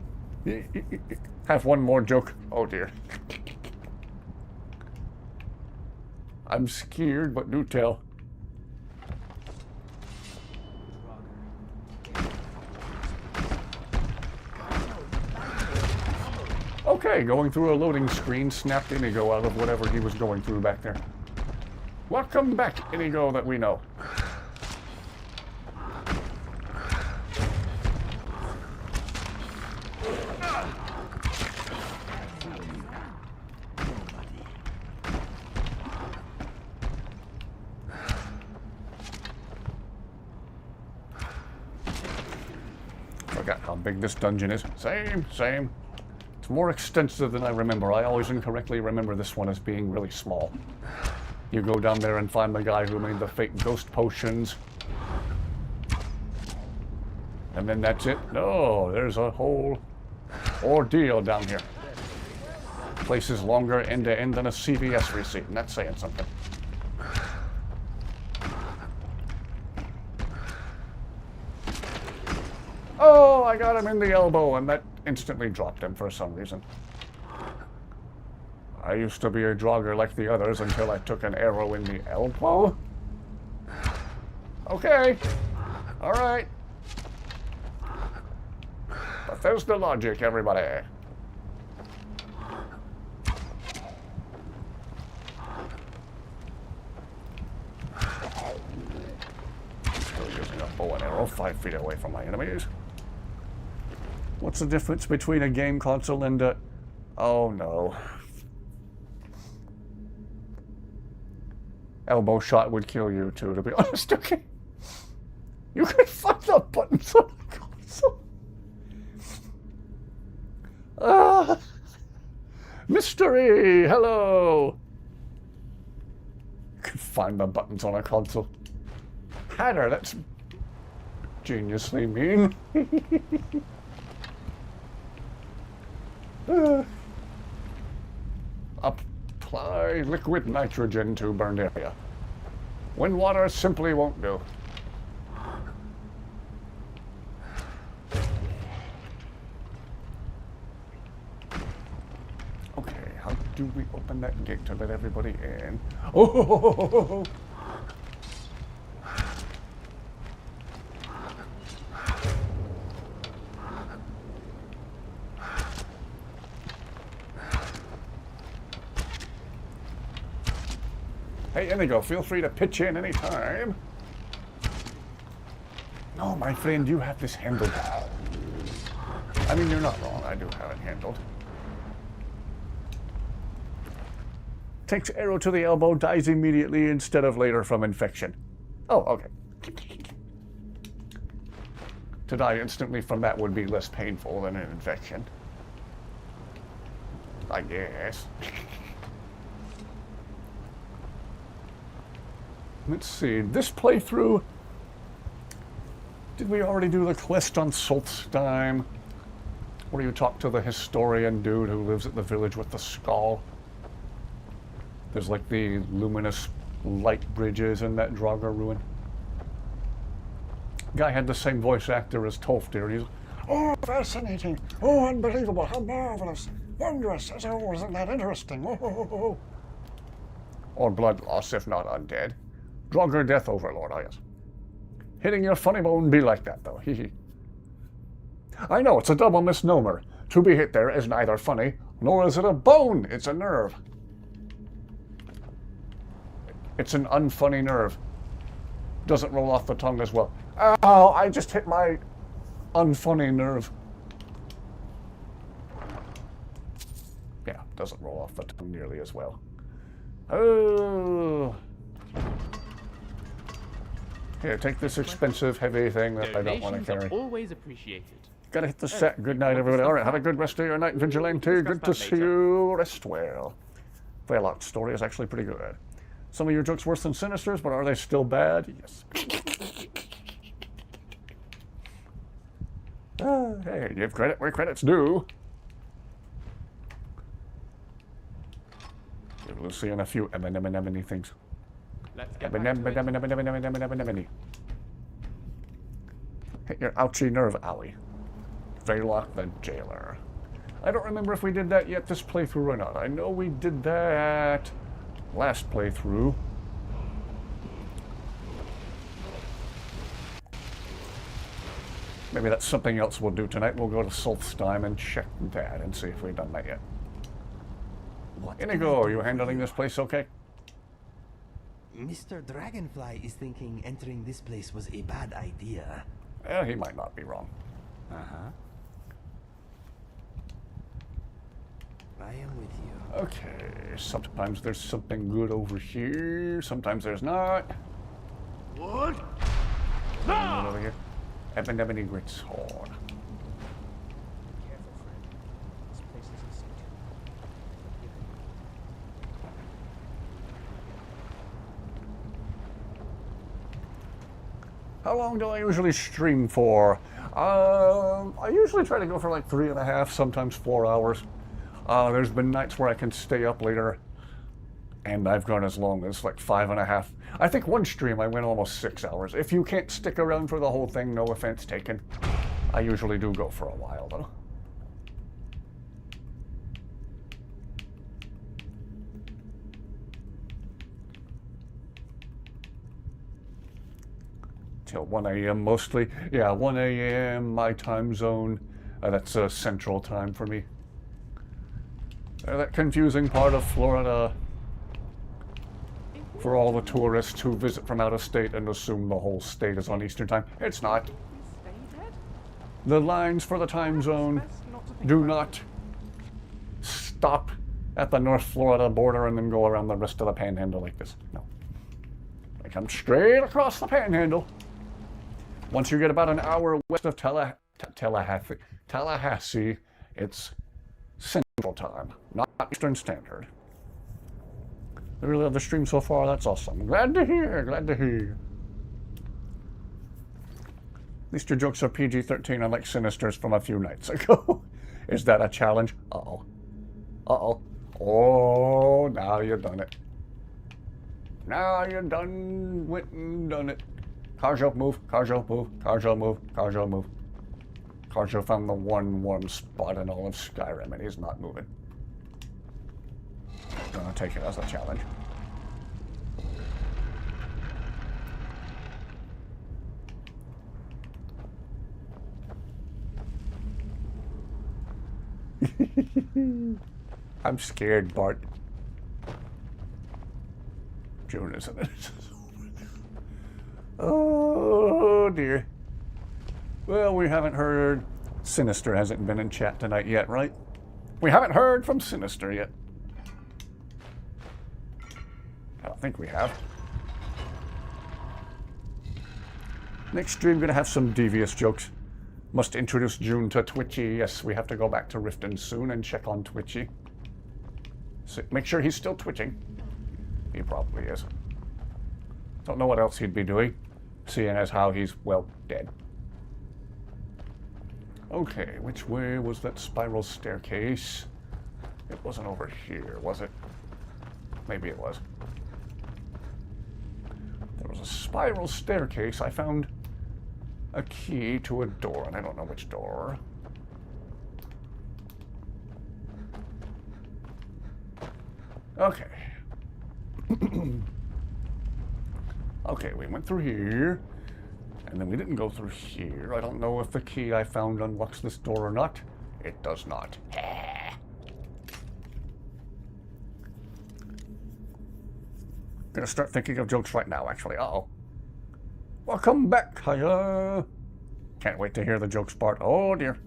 Have one more joke. Oh dear. I'm scared, but do tell. Okay, going through a loading screen, snapped Inigo out of whatever he was going through back there. Welcome back, Inigo that we know. Forgot how big this dungeon is. Same. It's more extensive than I remember. I always incorrectly remember this one as being really small. You go down there and find the guy who made the fake ghost potions. And then that's it. No, there's a whole ordeal down here. Place is longer end to end than a CVS receipt, and that's saying something. Oh, I got him in the elbow, and that instantly dropped him for some reason. I used to be a jogger like the others until I took an arrow in the elbow. Okay. Alright. But there's the logic, everybody. Still using a bow and arrow 5 feet away from my enemies. What's the difference between a game console and a... Oh no. Elbow shot would kill you too, to be honest, okay? You can find the buttons on the console. Mystery! Hello! You can find the buttons on a console. Hatter, that's geniusly mean. Apply liquid nitrogen to burned area. When water simply won't do. Okay, how do we open that gate to let everybody in? Oh! Hey, Inigo, feel free to pitch in anytime. No, my friend, you have this handled. I mean, you're not wrong. I do have it handled. Takes arrow to the elbow, dies immediately instead of later from infection. Oh, okay. To die instantly from that would be less painful than an infection. I guess. Let's see, this playthrough, did we already do the quest on Solstheim? Where you talk to the historian dude who lives at the village with the skull? There's like the luminous light bridges in that Draugr ruin. Guy had the same voice actor as Tolfdir. He's, oh, fascinating, oh, unbelievable, how marvelous, wondrous, oh, isn't that interesting, oh. Or blood loss, if not undead. Draugr Death Overlord, I guess. Hitting your funny bone be like that, though. Hee hee. I know, it's a double misnomer. To be hit there is neither funny, nor is it a bone. It's a nerve. It's an unfunny nerve. Doesn't roll off the tongue as well. Ow, I just hit my unfunny nerve. Yeah, doesn't roll off the tongue nearly as well. Oh... Here, take this expensive, heavy thing that I don't want to carry. Always appreciated. Gotta hit the set. Good night, everybody. All right, have a good rest of your night, Vigilante. Good to see you. Rest well. Veylock's story is actually pretty good. Some of your jokes worse than Sinister's, but are they still bad? Yes. Hey, give credit where credit's due. Give Lucy and a few eminy things. Let's get Hit your ouchie nerve, owie. Veylock the Jailer. I don't remember if we did that yet this playthrough or not. I know we did that last playthrough. Maybe that's something else we'll do tonight. We'll go to Solstheim and check that and see if we've done that yet. Inigo, are you handling this place okay? Mr. Dragonfly is thinking entering this place was a bad idea. He might not be wrong. Uh-huh. I am with you. Okay, sometimes there's something good over here, sometimes there's not. What? No! Over here. Ebony Grit's Horn. How long do I usually stream for? I usually try to go for like 3.5, sometimes 4 hours. There's been nights where I can stay up later, and I've gone as long as like 5.5. I think one stream I went almost 6 hours. If you can't stick around for the whole thing, no offense taken. I usually do go for a while though. till 1 a.m. mostly. Yeah, 1 a.m. my time zone. That's Central Time for me. That confusing part of Florida for all the tourists who visit from out of state and assume the whole state is on Eastern Time. It's not. The lines for the time zone do not stop at the North Florida border and then go around the rest of the panhandle like this. No. They come straight across the panhandle. Once you get about an hour west of Tallahassee, it's Central Time, not Eastern Standard. I really love the stream so far. That's awesome. Glad to hear. Glad to hear. At least your jokes are PG-13, unlike Sinister's from a few nights ago. Is that a challenge? Uh-oh. Uh-oh. Oh, now you've done it. Now you're done. Went and done it. Carjo, move. Carjo, move. Carjo, move. Carjo, move. Carjo found the one warm spot in all of Skyrim, and he's not moving. Gonna take it as a challenge. I'm scared, Bart. June, isn't it? Oh dear. Well, we haven't heard. Sinister hasn't been in chat tonight yet, right? We haven't heard from Sinister yet. I don't think we have. Next stream, gonna have some devious jokes. Must introduce June to Twitchy. Yes, we have to go back to Riften soon and check on Twitchy. So make sure he's still twitching. He probably is. Don't know what else he'd be doing, seeing as how he's, well, dead. Okay, which way was that spiral staircase? It wasn't over here, was it? Maybe it was. There was a spiral staircase. I found a key to a door, and I don't know which door. Okay. Okay, we went through here, and then we didn't go through here. I don't know if the key I found unlocks this door or not. It does not. Gonna start thinking of jokes right now, actually. Uh-oh. Welcome back, hiya. Can't wait to hear the jokes part. Oh dear.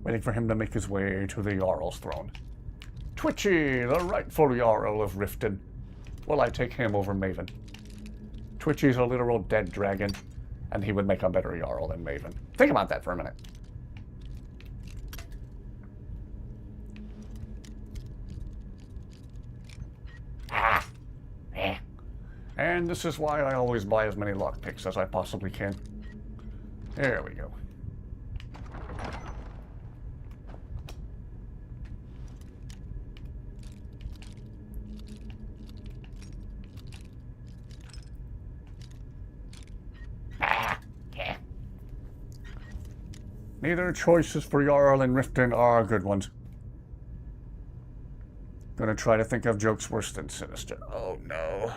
Waiting for him to make his way to the Jarl's throne. Twitchy, the rightful Jarl of Riften. Will I take him over Maven? Twitchy's a literal dead dragon, and he would make a better Jarl than Maven. Think about that for a minute. And this is why I always buy as many lockpicks as I possibly can. There we go. Neither choices for Jarl and Riften are good ones. Gonna try to think of jokes worse than Sinister. Oh no.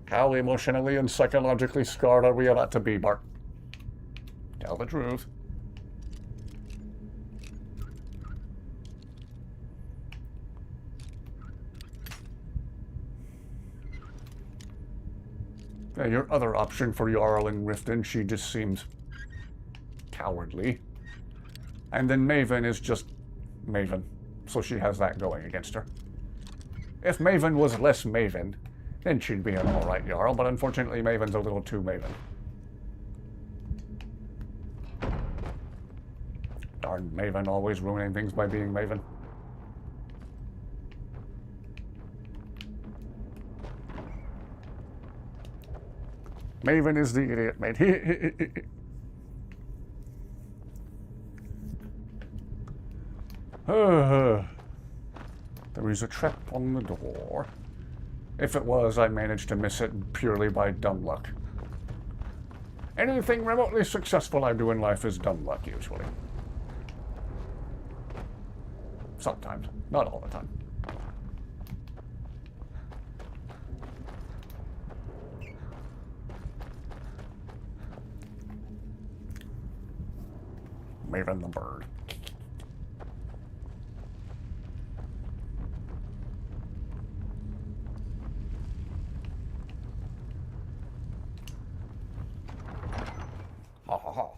How emotionally and psychologically scarred are we about to be, Bart? Tell the truth. Yeah, your other option for Jarl and Riften, she just seems cowardly. And then Maven is just Maven, so she has that going against her. If Maven was less Maven, then she'd be an alright Jarl, but unfortunately Maven's a little too Maven. Darn Maven, always ruining things by being Maven. Maven is the idiot, mate. There is a trap on the door. If it was, I managed to miss it purely by dumb luck. Anything remotely successful I do in life is dumb luck, usually. Sometimes. Not all the time. Maven the bird. Ha ha ha.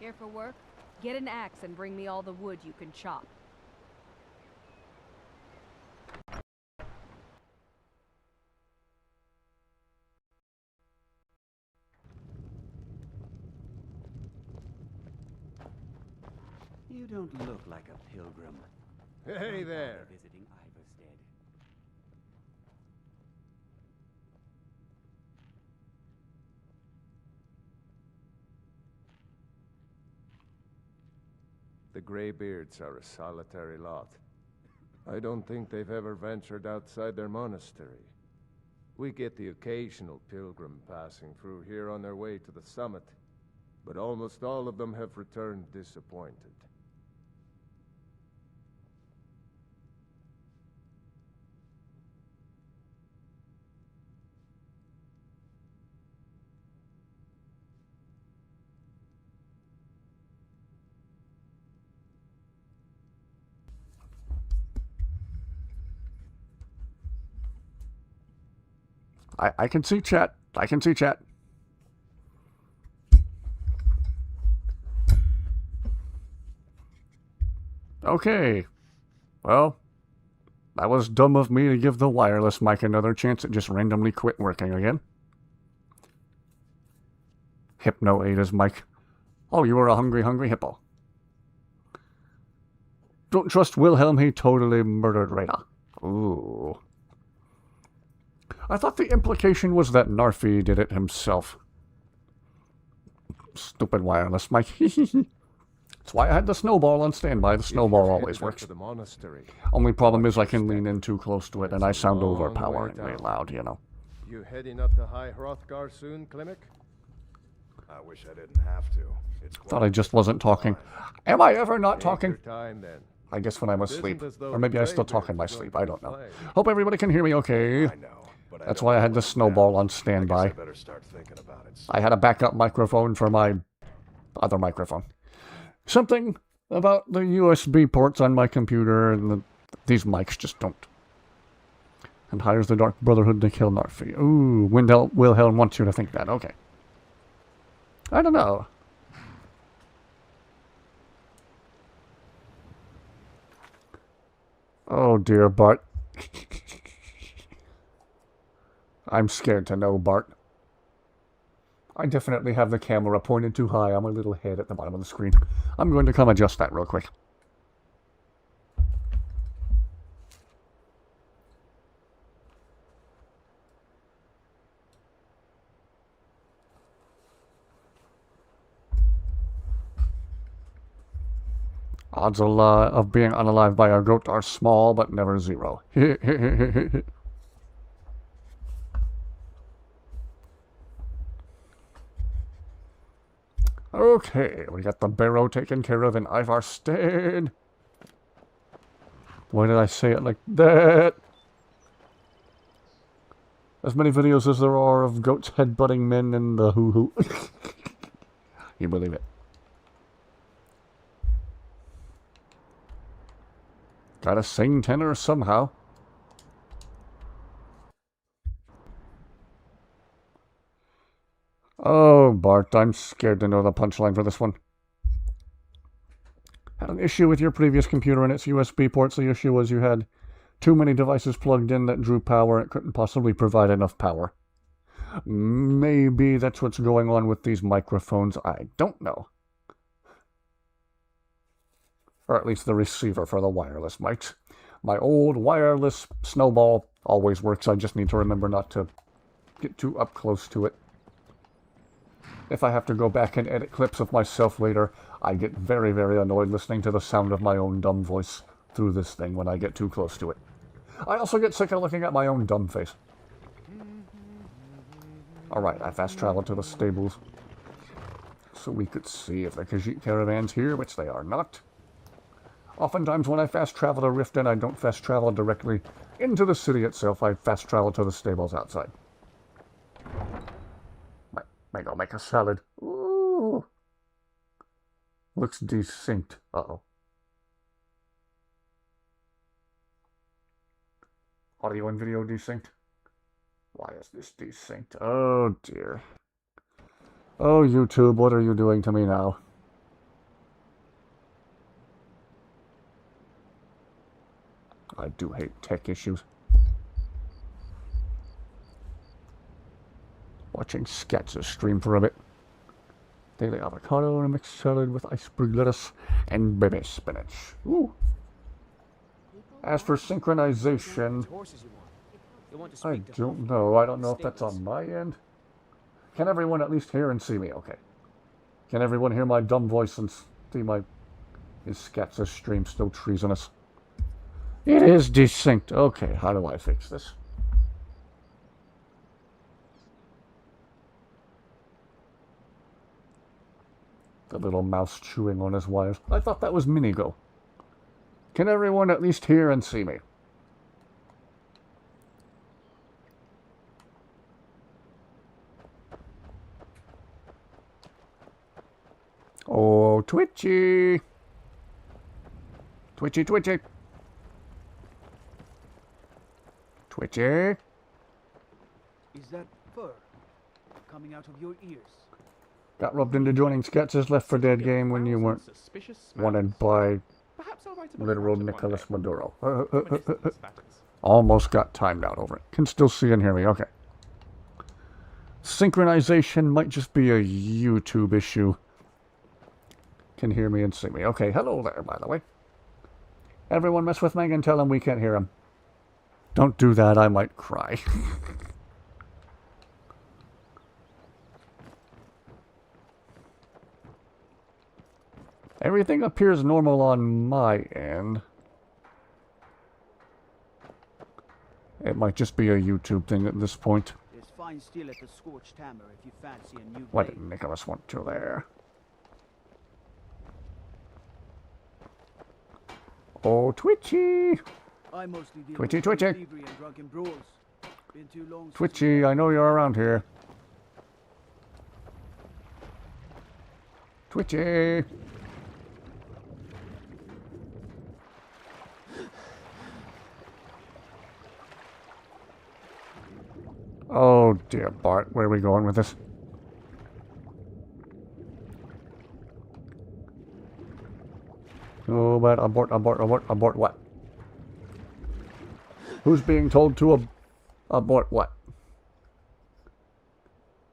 Here for work? Get an axe and bring me all the wood you can chop. You don't look like a pilgrim. Hey there. Visiting Iverstead. The Greybeards are a solitary lot. I don't think they've ever ventured outside their monastery. We get the occasional pilgrim passing through here on their way to the summit, but almost all of them have returned disappointed. I can see chat. I can see chat. Okay. Well, that was dumb of me to give the wireless mic another chance. It just randomly quit working again. Hypno ate his mic. Oh, you were a hungry hippo. Don't trust Wilhelm, he totally murdered Rada. Ooh. I thought the implication was that Narfi did it himself. Stupid wireless mic. That's why I had the snowball on standby. The snowball always works. To the monastery. Only problem is I can lean in too close to it and I sound overpoweringly loud, you know. You heading up to High Hrothgar soon, Klimek? I wish I didn't have to. It's Thought I just wasn't talking. Am I ever not talking? Take your time, then. I guess when I'm asleep. Isn't as though Or maybe I still talk Greybeard's in my going sleep. to I don't know. complain. Hope everybody can hear me okay. I know, but That's why I had the snowball on I standby. better start thinking about it. I had a backup microphone for my other microphone. Something about the USB ports on my computer, and these mics just don't. And hires the Dark Brotherhood to kill Narfi. Ooh, Wilhelm wants you to think that. Okay. I don't know. Oh dear, Bart. I'm scared to know, Bart. I definitely have the camera pointed too high on my little head at the bottom of the screen. I'm going to come adjust that real quick. Odds of being unalive by a goat are small, but never zero. Okay, we got the barrow taken care of in Ivarstead. Why did I say it like that? As many videos as there are of goats headbutting men in the hoo-hoo. You believe it. Gotta sing tenor somehow. Oh, Bart, I'm scared to know the punchline for this one. had an issue with your previous computer and its USB ports. The issue was you had too many devices plugged in that drew power and it couldn't possibly provide enough power. Maybe that's what's going on with these microphones. I don't know. Or at least the receiver for the wireless mics. My old wireless Snowball always works. I just need to remember not to get too up close to it. If I have to go back and edit clips of myself later, I get very, very annoyed listening to the sound of my own dumb voice through this thing when I get too close to it. I also get sick of looking at my own dumb face. Alright, I fast traveled to the stables so we could see if the Khajiit caravan's here, which they are not. Oftentimes when I fast travel to Riften, I don't fast travel directly into the city itself. I fast travel to the stables outside. Might go make a salad. Ooh. Looks desynced. Uh-oh. Audio and video desynced? Why is this desynced? Oh dear. Oh YouTube, what are you doing to me now? I do hate tech issues. Watching Skatz's stream for a bit. Daily avocado and a mixed salad with iceberg lettuce and baby spinach. Ooh. As for synchronization, I don't know. I don't know if that's on my end. Can everyone at least hear and see me? Okay. Can everyone hear my dumb voice and see my... Is Skatz's stream still treasonous? It is desynced. Okay, how do I fix this? The little mouse chewing on his wires. I thought that was Minigo. Can everyone at least hear and see me? Oh, Twitchy! Twitchy, Twitchy! Twitchy! Is that fur coming out of your ears? Got rubbed into joining Skatz's Left 4 Dead game when you weren't wanted by literal Nicolas Maduro. Almost got timed out over it. Can still see and hear me. Okay. Synchronization might just be a YouTube issue. Can hear me and see me. Okay, hello there, by the way. Everyone mess with Meg and tell him we can't hear him. Don't do that, I might cry. Everything appears normal on my end. It might just be a YouTube thing at this point. There's fine steel at the Scorched Hammer if you fancy a new Why blade. didn't Nicholas want to there? Oh, Twitchy! I mostly deal Twitchy, with Twitchy. thievery and drunken brawls. Been too long since Twitchy, I know you're around here. Twitchy! Oh dear, Bart, where are we going with this? Oh, but abort what? Who's being told to abort what?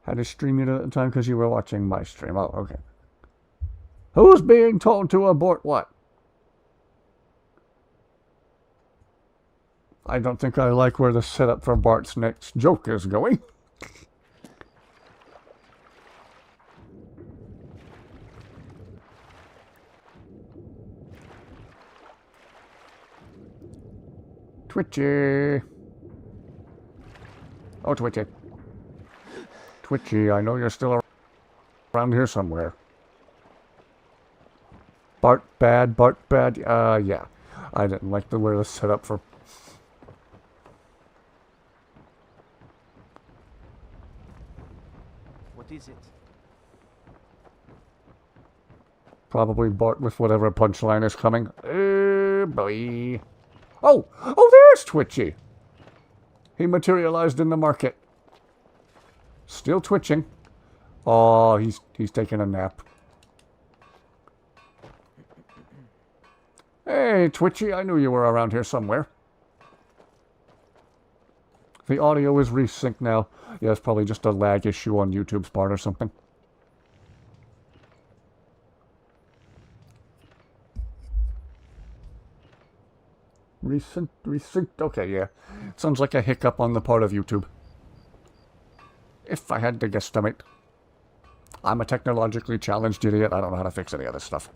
Had to stream you at the time because you were watching my stream. Oh, okay. Who's being told to abort what? I don't think I like where the setup for Bart's next joke is going. Twitchy. Oh, Twitchy. Twitchy, I know you're still around here somewhere. Bart bad, yeah. I didn't like the way the setup for... What is it? Probably Bart with whatever punchline is coming. Boy. Oh, there's Twitchy. He materialized in the market. Still twitching. Oh, he's taking a nap. Hey, Twitchy, I knew you were around here somewhere. The audio is resynced now. Yeah, it's probably just a lag issue on YouTube's part or something. Resynced. Okay, yeah. Sounds like a hiccup on the part of YouTube. If I had to guesstimate. I'm a technologically challenged idiot. I don't know how to fix any of this stuff.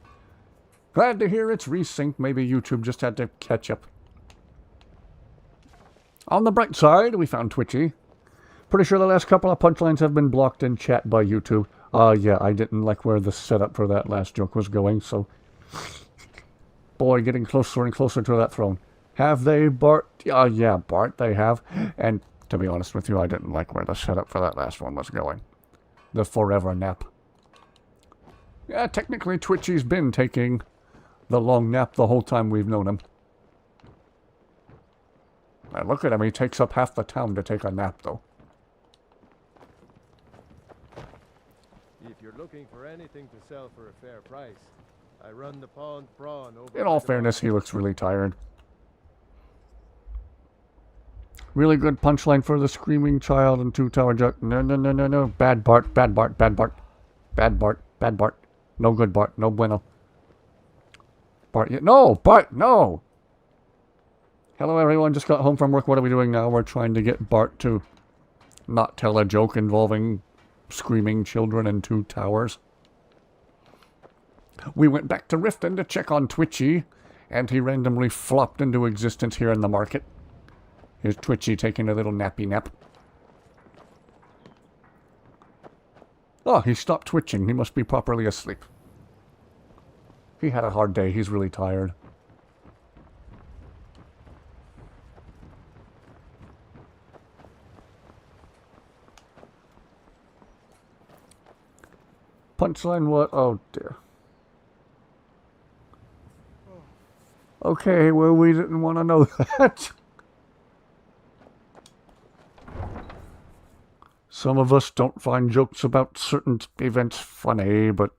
Glad to hear it's resynced. Maybe YouTube just had to catch up. On the bright side, we found Twitchy. Pretty sure the last couple of punchlines have been blocked in chat by YouTube. Yeah, I didn't like where the setup for that last joke was going, so... Boy, getting closer and closer to that throne. Have they, Bart? Yeah, Bart, they have. And to be honest with you, I didn't like where the setup for that last one was going. The forever nap. Yeah, technically Twitchy's been taking the long nap the whole time we've known him. Now look at him, he takes up half the town to take a nap, though. If you're looking for anything to sell for a fair price, I run the Pond Prawn over... In all fairness, he looks really tired. Really good punchline for the screaming child and two-tower joke. No. Bad Bart, bad Bart, bad Bart. Bad Bart, bad Bart. No good Bart, no bueno. Bart, no! Bart, no! Hello everyone, just got home from work. What are we doing now? We're trying to get Bart to not tell a joke involving screaming children and two towers. We went back to Riften to check on Twitchy, and he randomly flopped into existence here in the market. Here's Twitchy taking a little nappy nap. Oh, he stopped twitching. He must be properly asleep. He had a hard day. He's really tired. Punchline what? Oh, dear. Okay, well, we didn't want to know that. Some of us don't find jokes about certain events funny, but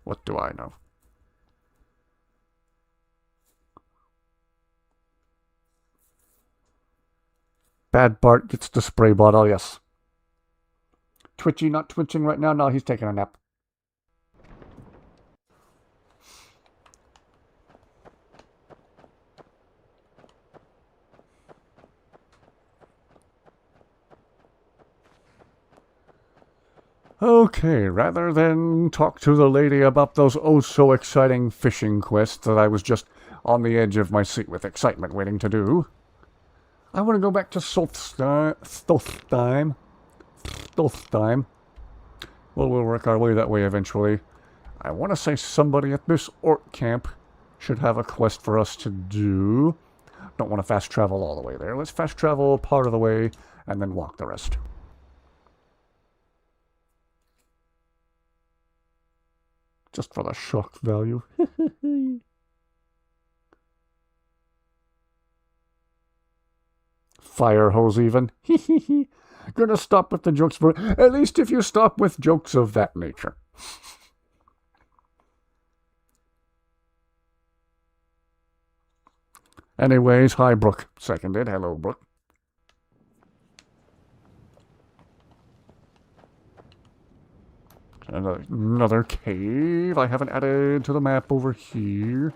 what do I know? Bad Bart gets the spray bottle, yes. Twitchy not twitching right now? No, he's taking a nap. Okay, rather than talk to the lady about those oh-so-exciting fishing quests that I was just on the edge of my seat with excitement waiting to do, I want to go back to Stoltheim. Well, we'll work our way that way eventually. I want to say somebody at this orc camp should have a quest for us to do. Don't want to fast travel all the way there. Let's fast travel part of the way and then walk the rest. Just for the shock value. Fire hose even. Gonna stop with the jokes for... At least if you stop with jokes of that nature. Anyways, hi Brooke. Seconded. Hello, Brooke. Another cave I haven't added to the map over here.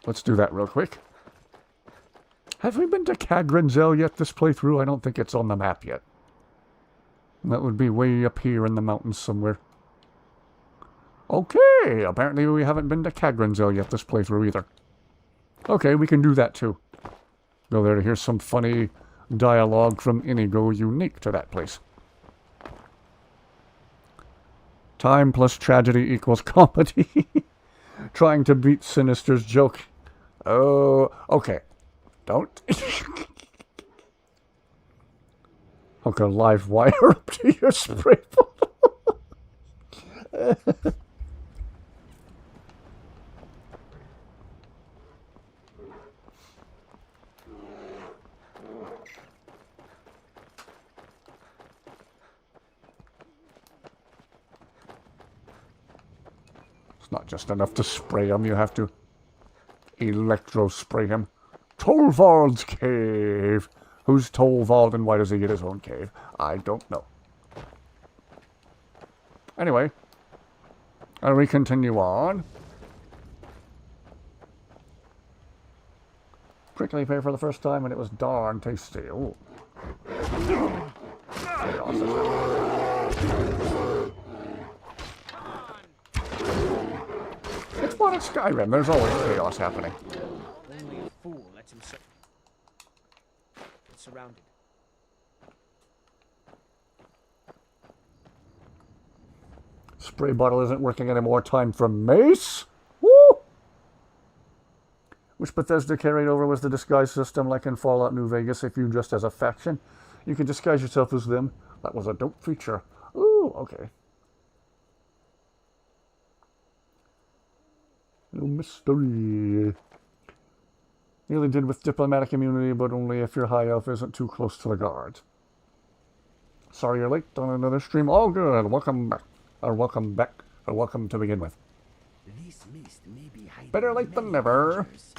Let's do that real quick. Have we been to Cadrenzel yet this playthrough? I don't think it's on the map yet. That would be way up here in the mountains somewhere. Okay, apparently we haven't been to Cadrenzel yet this playthrough either. Okay, we can do that too. Go there to hear some funny dialogue from Inigo unique to that place. Time plus tragedy equals comedy. Trying to beat Sinister's joke. Oh, okay. Don't. Hook a live wire up to your spray bottle. It's not just enough to spray him, you have to electro-spray him. Tolvald's cave! Who's Tolvald and why does he get his own cave? I don't know. Anyway, and we continue on. Prickly pear for the first time and it was darn tasty. Ooh. Chaos is happening. It's fun at Skyrim. There's always chaos happening. Only a fool lets himself. It's surrounded. Spray bottle isn't working anymore. Time for mace. Woo! Which Bethesda carried over was the disguise system like in Fallout New Vegas. If you dressed as a faction, you could disguise yourself as them. That was a dope feature. Ooh, okay. No mystery. Nearly did with diplomatic immunity, but only if your high elf isn't too close to the guards. Sorry you're late on another stream. All good. Welcome back. Or welcome back. Or welcome to begin with. This mist may be hiding Better late than many never. dangers.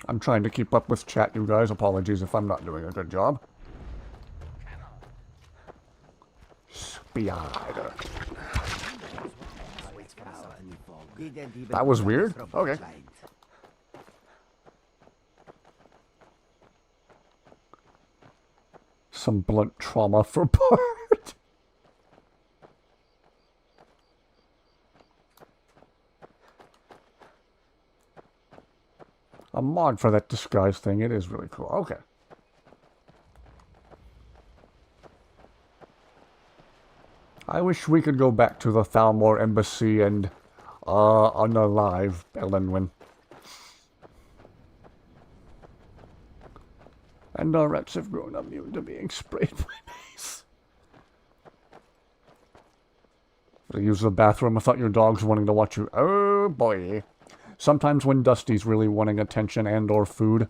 I'm trying to keep up with chat, you guys. Apologies if I'm not doing a good job. Spider. That was weird. Okay. Some blunt trauma for Bart. A mod for that disguise thing. It is really cool. Okay. I wish we could go back to the Thalmor Embassy and unalive Elenwyn. And our rats have grown immune to being sprayed by mace. Use the bathroom. I thought your dog's wanting to watch you. Oh boy. Sometimes when Dusty's really wanting attention and or food,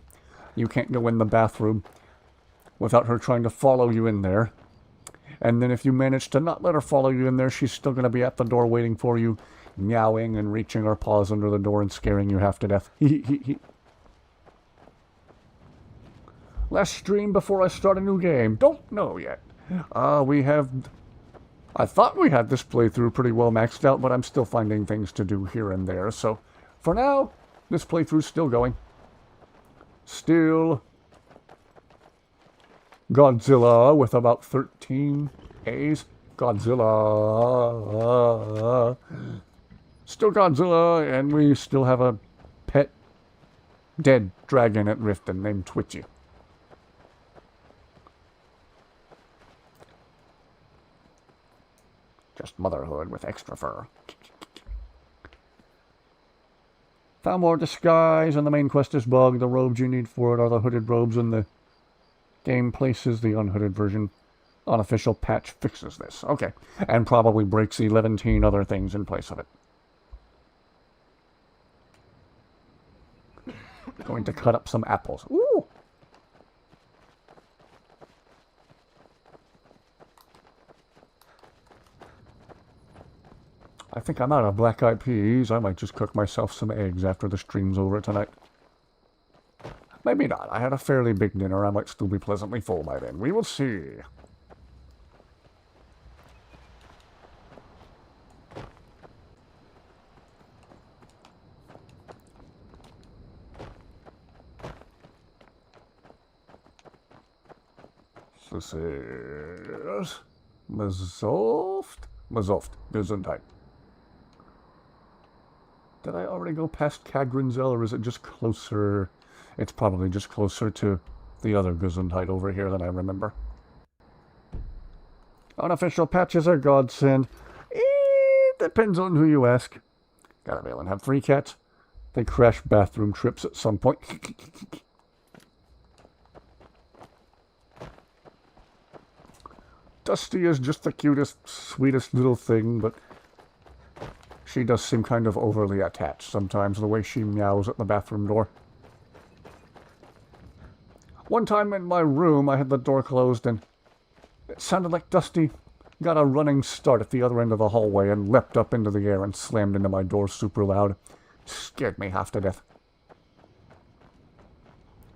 you can't go in the bathroom without her trying to follow you in there. And then if you manage to not let her follow you in there, she's still going to be at the door waiting for you, meowing and reaching her paws under the door and scaring you half to death. Last stream before I start a new game. Don't know yet. I thought we had this playthrough pretty well maxed out, but I'm still finding things to do here and there. So, for now, this playthrough's still going. Still Godzilla with about 13 A's. Godzilla. Still Godzilla, and we still have a pet dead dragon at Riften named Twitchy. Just motherhood with extra fur. Thalmor disguise, and the main quest is bug. The robes you need for it are the hooded robes, and the game places the unhooded version. Unofficial patch fixes this. Okay. And probably breaks 11 other things in place of it. Going to cut up some apples. Ooh! I think I'm out of black-eyed peas. I might just cook myself some eggs after the stream's over tonight. Maybe not. I had a fairly big dinner. I might still be pleasantly full by then. We will see. This is Mazoft? Mazoft, Gesundheit. Did I already go past Kagrinzel, or is it just closer? It's probably just closer to the other Gesundheit over here than I remember. Unofficial patches are godsend. Depends on who you ask. Gotta be able to have 3 cats. They crash bathroom trips at some point. Dusty is just the cutest, sweetest little thing, but she does seem kind of overly attached sometimes, the way she meows at the bathroom door. One time in my room, I had the door closed and It sounded like Dusty got a running start at the other end of the hallway and leapt up into the air and slammed into my door super loud. Scared me half to death.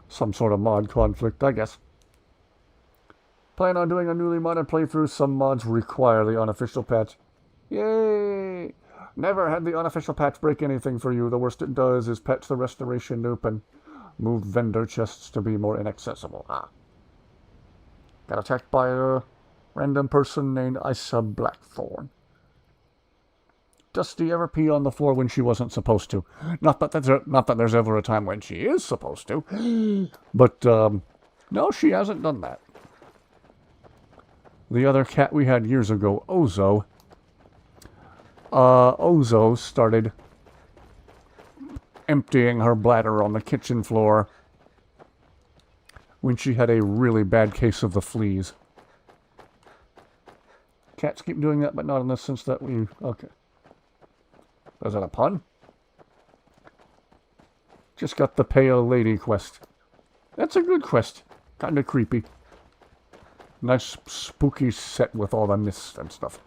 Some sort of mod conflict, I guess. Plan on doing a newly modded playthrough. Some mods require the unofficial patch. Yay! Never had the unofficial patch break anything for you. The worst it does is patch the restoration loop and move vendor chests to be more inaccessible. Got attacked by a random person named Isa Blackthorn. Dusty ever pee on the floor when she wasn't supposed to? Not that there's ever a time when she is supposed to. But, no, she hasn't done that. The other cat we had years ago, Ozo. Ozo started emptying her bladder on the kitchen floor when she had a really bad case of the fleas. Cats keep doing that, but not in the sense that we... Okay. Was that a pun? Just got the Pale Lady quest. That's a good quest. Kinda creepy. Nice spooky set with all the mist and stuff.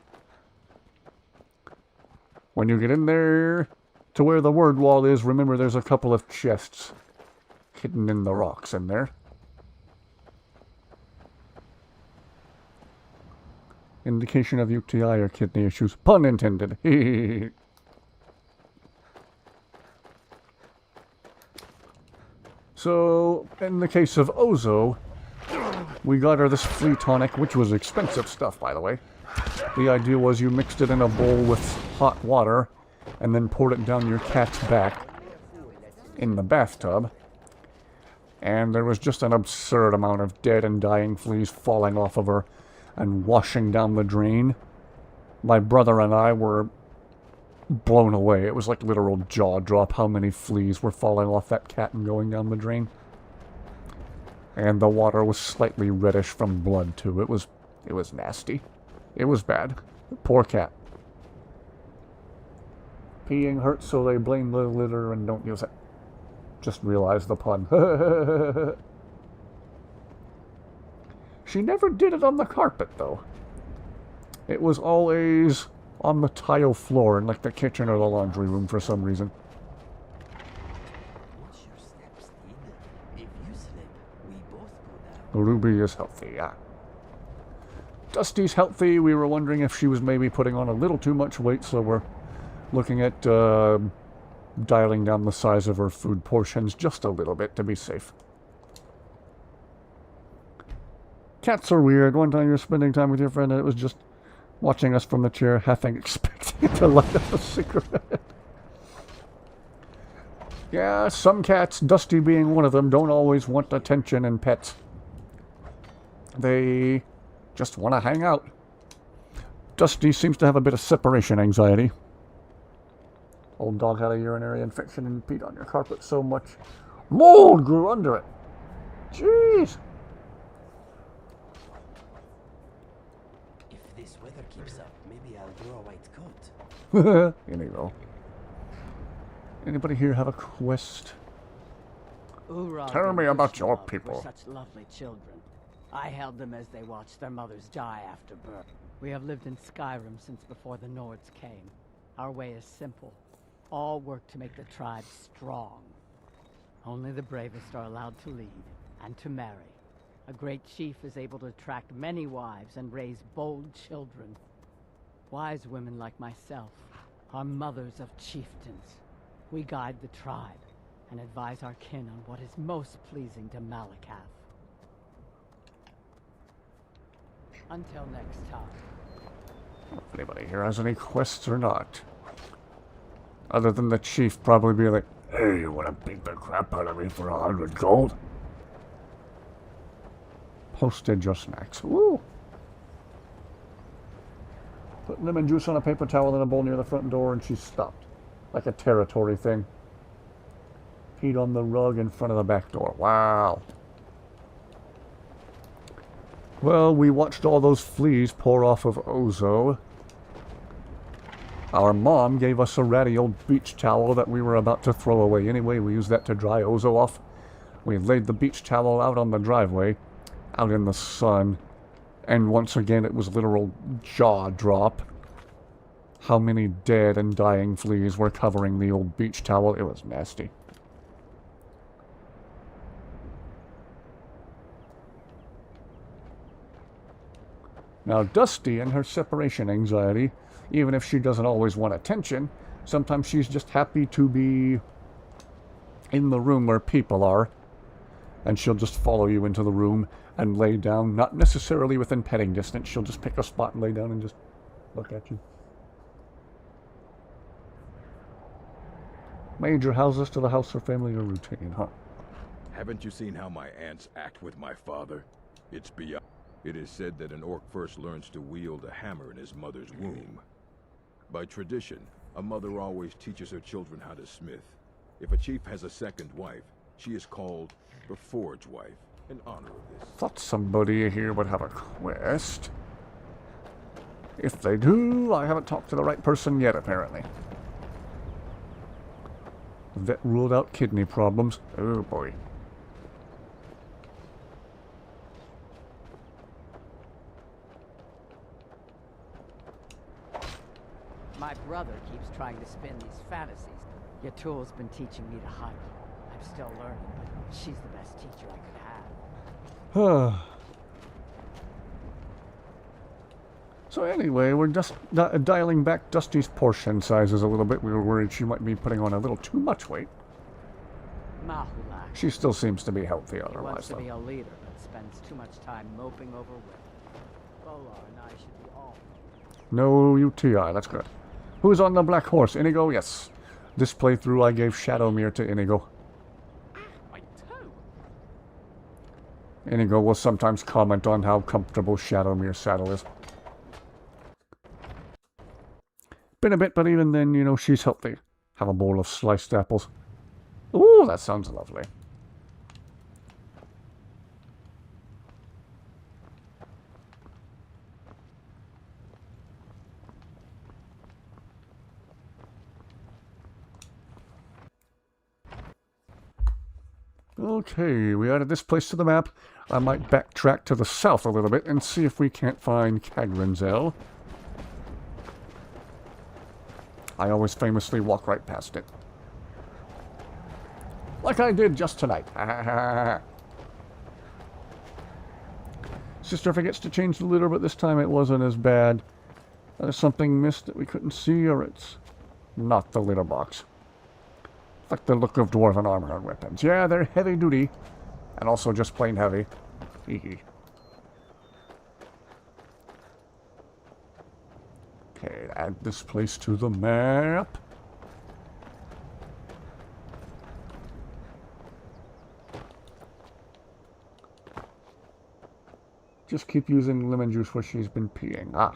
When you get in there to where the word wall is, remember there's a couple of chests hidden in the rocks in there. Indication of UTI or kidney issues. Pun intended. So, in the case of Ozo, we got her this flea tonic, which was expensive stuff, by the way. The idea was you mixed it in a bowl with hot water and then poured it down your cat's back in the bathtub. And there was just an absurd amount of dead and dying fleas falling off of her and washing down the drain. My brother and I were blown away. It was like literal jaw drop how many fleas were falling off that cat and going down the drain. And the water was slightly reddish from blood too. It was nasty. It was bad. Poor cat. Peeing hurts, so they blame the litter and don't use it. Just realized the pun. She never did it on the carpet though. It was always on the tile floor in like the kitchen or the laundry room for some reason. Watch your steps, Steve. If you slip, we both go down. Ruby is healthy, yeah. Dusty's healthy. We were wondering if she was maybe putting on a little too much weight, so we're looking at dialing down the size of her food portions just a little bit to be safe. Cats are weird. One time you were spending time with your friend and it was just watching us from the chair, half expecting to light up a cigarette. Yeah, some cats, Dusty being one of them, don't always want attention and pets. They just want to hang out. Dusty seems to have a bit of separation anxiety. Old dog had a urinary infection and peed on your carpet so much mold grew under it. Jeez. If this weather keeps up, maybe I'll grow a white coat. Anyway. Anybody here have a quest? Tell me about your people. Were such lovely children. I held them as they watched their mothers die after birth. We have lived in Skyrim since before the Nords came. Our way is simple. All work to make the tribe strong. Only the bravest are allowed to lead and to marry. A great chief is able to attract many wives and raise bold children. Wise women like myself are mothers of chieftains. We guide the tribe and advise our kin on what is most pleasing to Malakath. Until next time. If anybody here has any quests or not. Other than the chief probably be like, hey, you want to beat the crap out of me for 100 gold? Postage or snacks. Woo! Put lemon juice on a paper towel in a bowl near the front door and she stopped. Like a territory thing. Peed on the rug in front of the back door. Wow. Well, we watched all those fleas pour off of Ozo. Our mom gave us a ratty old beach towel that we were about to throw away anyway. We used that to dry Ozo off. We laid the beach towel out on the driveway, out in the sun, And once again, it was literal jaw drop. How many dead and dying fleas were covering the old beach towel. It was nasty. Now, Dusty and her separation anxiety, even if she doesn't always want attention, sometimes she's just happy to be in the room where people are. And she'll just follow you into the room and lay down, not necessarily within petting distance. She'll just pick a spot and lay down and just look at you. Major houses to the house or family or routine, huh? Haven't you seen how my aunts act with my father? It's beyond. It is said that an orc first learns to wield a hammer in his mother's womb. By tradition, a mother always teaches her children how to smith. If a chief has a second wife, she is called the Forge Wife, in honor of this. Thought somebody here would have a quest. If they do, I haven't talked to the right person yet, apparently. Vet ruled out kidney problems. Oh boy. My brother keeps trying to spin these fantasies. Yatul's been teaching me to hunt. I'm still learning, but she's the best teacher I could have. So anyway, we're just dialing back Dusty's portion sizes a little bit. We were worried she might be putting on a little too much weight. Mahulak. She still seems to be healthy He wants otherwise, to though. be a leader, but spends too much time moping over women. Bolar and I should be all. No UTI, that's good. Who's on the black horse? Inigo? Yes. This playthrough I gave Shadowmere to Inigo. My toe. Inigo will sometimes comment on how comfortable Shadowmere's saddle is. Been a bit, but even then, you know, she's healthy. Have a bowl of sliced apples. Ooh, that sounds lovely. Okay, we added this place to the map. I might backtrack to the south a little bit and see if we can't find Kagranzel. I always famously walk right past it. Like I did just tonight. Sister forgets to change the litter, but this time it wasn't as bad. There's something missed that we couldn't see, or it's not the litter box. Like the look of dwarven armor and weapons. Yeah, they're heavy duty. And also just plain heavy. Hehe. Okay, add this place to the map. Just keep using lemon juice where she's been peeing. Ah.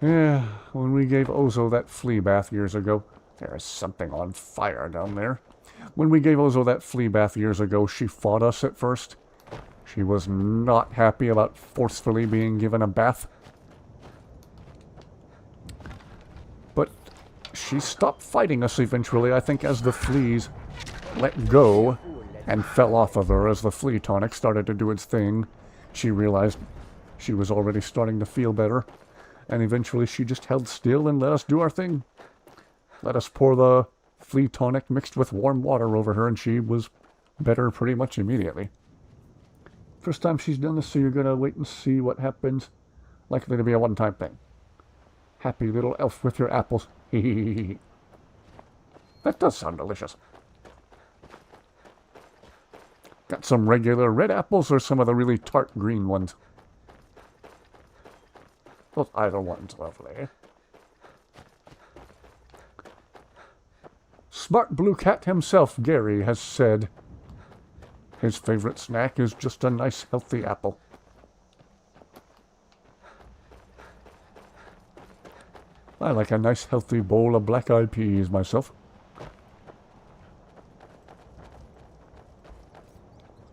Yeah, when we gave Ozo that flea bath years ago, there's something on fire down there. When we gave Ozo that flea bath years ago, she fought us at first. She was not happy about forcefully being given a bath. But she stopped fighting us eventually, I think, as the fleas let go and fell off of her as the flea tonic started to do its thing. She realized she was already starting to feel better. And eventually she just held still and let us do our thing. Let us pour the flea tonic mixed with warm water over her, and she was better pretty much immediately. First time she's done this, so you're going to wait and see what happens. Likely to be a one-time thing. Happy little elf with your apples. That does sound delicious. Got some regular red apples or some of the really tart green ones? Well, either one's lovely. Smart Blue Cat himself, Gary, has said his favorite snack is just a nice healthy apple. I like a nice healthy bowl of black-eyed peas myself.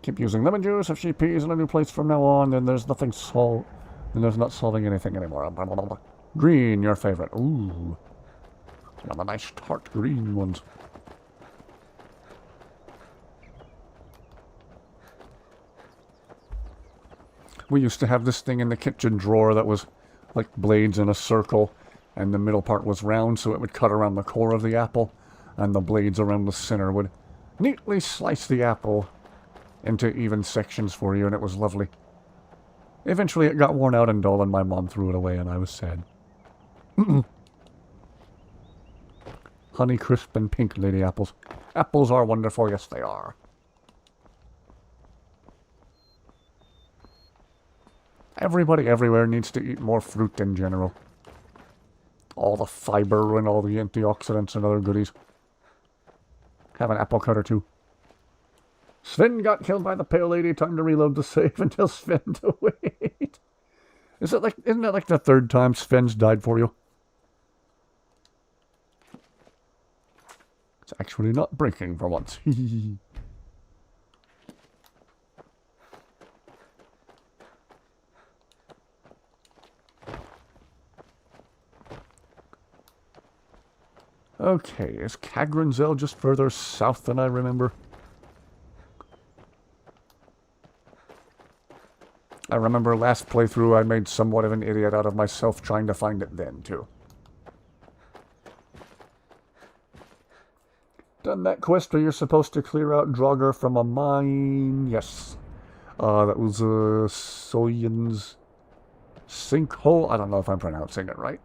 Keep using lemon juice. If she pees in a new place from now on, then there's nothing then there's not solving anything anymore. Blah, blah, blah. Green, your favorite. Ooh. Some of the nice tart green ones. We used to have this thing in the kitchen drawer that was like blades in a circle, and the middle part was round, so it would cut around the core of the apple, and the blades around the center would neatly slice the apple into even sections for you, and it was lovely. Eventually it got worn out and dull, and my mom threw it away, and I was sad. Honey crisp and pink lady apples. Apples are wonderful, yes they are. Everybody everywhere needs to eat more fruit in general. All the fiber and all the antioxidants and other goodies. Have an apple cutter too. Sven got killed by the pale lady. Time to reload the save until Sven to wait. Isn't it like the third time Sven's died for you? It's actually not breaking for once. Okay, is Kagranzel just further south than I remember? I remember last playthrough I made somewhat of an idiot out of myself trying to find it then, too. Done that quest where you're supposed to clear out Draugr from a mine. Yes. That was Soyen's sinkhole. I don't know if I'm pronouncing it right.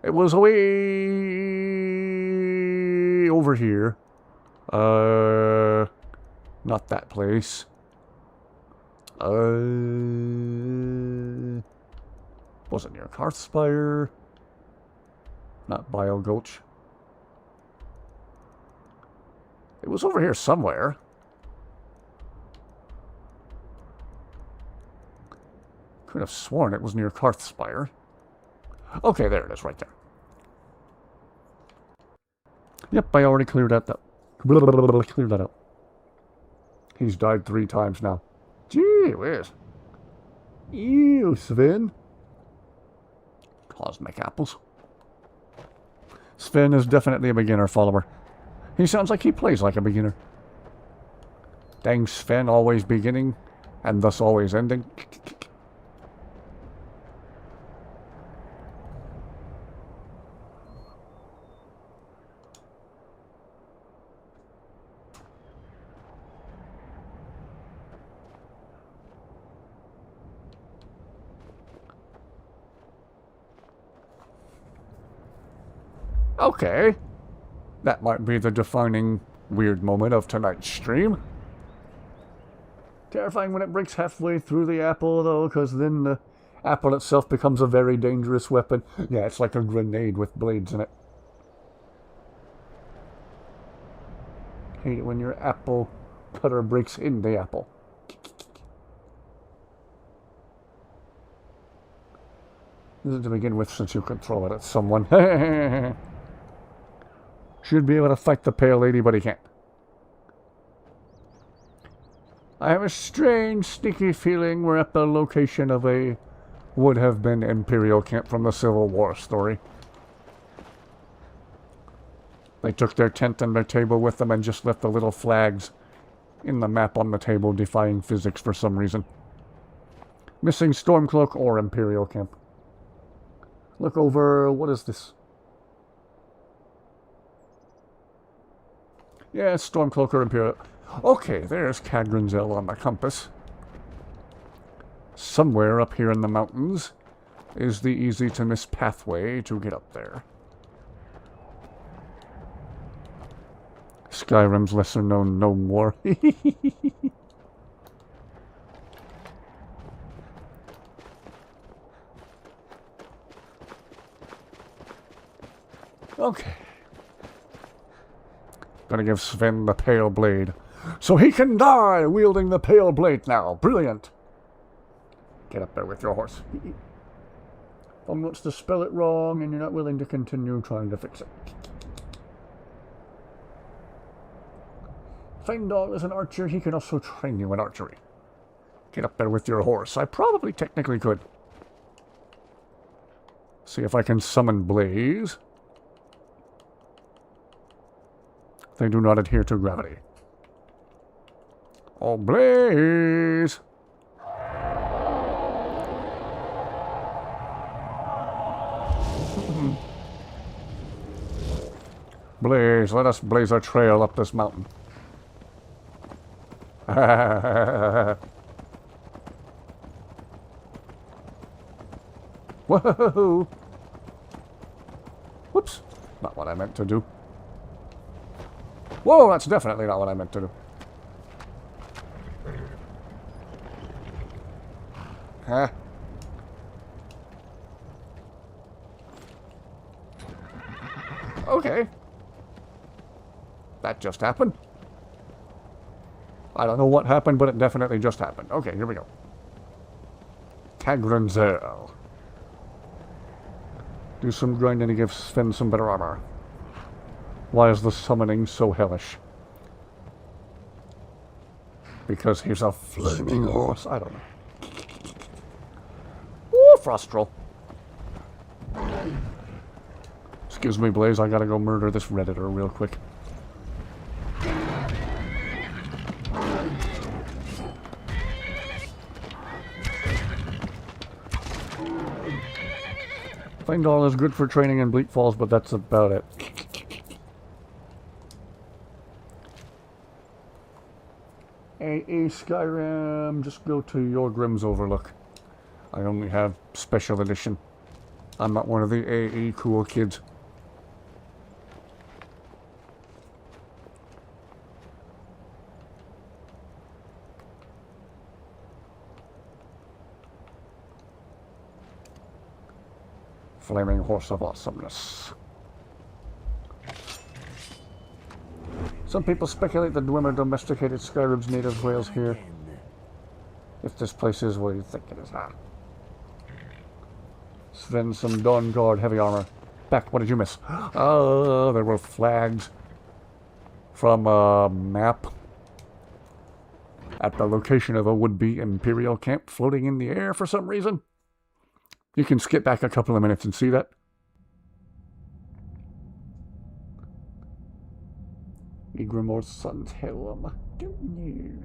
It was way over here. Not that place. Was it near Karthspire? Not Bile Gulch. It was over here somewhere. Could have sworn it was near Karthspire. Okay, there it is, right there. Yep, I already cleared that up. Cleared that up. He's died 3 times now. Gee whiz. Ew, Sven. Cosmic apples. Sven is definitely a beginner follower. He sounds like he plays like a beginner. Dang Sven, always beginning, and thus always ending. Okay. That might be the defining weird moment of tonight's stream. Terrifying when it breaks halfway through the apple, though, because then the apple itself becomes a very dangerous weapon. Yeah, it's like a grenade with blades in it. Hate it when your apple cutter breaks in the apple. This is to begin with, since you can throw it at someone. Should be able to fight the pale lady, but he can't. I have a strange, sneaky feeling we're at the location of a would-have-been Imperial camp from the Civil War story. They took their tent and their table with them and just left the little flags in the map on the table defying physics for some reason. Missing Stormcloak or Imperial camp. Look over... what is this? Yeah, Stormcloak or Imperial. Okay, there's Kagranzel on the compass. Somewhere up here in the mountains is the easy-to-miss pathway to get up there. Skyrim's lesser-known gnome war. Okay. Gonna give Sven the Pale Blade. So he can die wielding the Pale Blade now. Brilliant. Get up there with your horse. Someone wants to spell it wrong and you're not willing to continue trying to fix it. Feindal is an archer. He can also train you in archery. Get up there with your horse. I probably technically could. See if I can summon Blaze. They do not adhere to gravity. Oh, Blaze! Blaze. Let us blaze our trail up this mountain. Whoa! Whoops. Not what I meant to do. Whoa, that's definitely not what I meant to do. Huh? Okay. That just happened. I don't know what happened, but it definitely just happened. Okay, here we go. Tagranzel. Do some grinding to give Sven some better armor. Why is the summoning so hellish? Because he's a flaming horse. I don't know. Ooh, Frostral. Excuse me, Blaze. I gotta go murder this Redditor real quick. Fangdal is good for training in Bleak Falls, but that's about it. AE Skyrim, just go to your Grimm's Overlook. I only have Special Edition. I'm not one of the AE cool kids. Flaming Horse of Awesomeness. Some people speculate that Dwemer domesticated Skyrim's native whales here. If this place is what you think it is, huh? Sven, some Dawn Guard heavy armor. Back, what did you miss? Oh, there were flags from a map at the location of a would-be Imperial camp floating in the air for some reason. You can skip back a couple of minutes and see that. Grimor's son's helm. Don't know.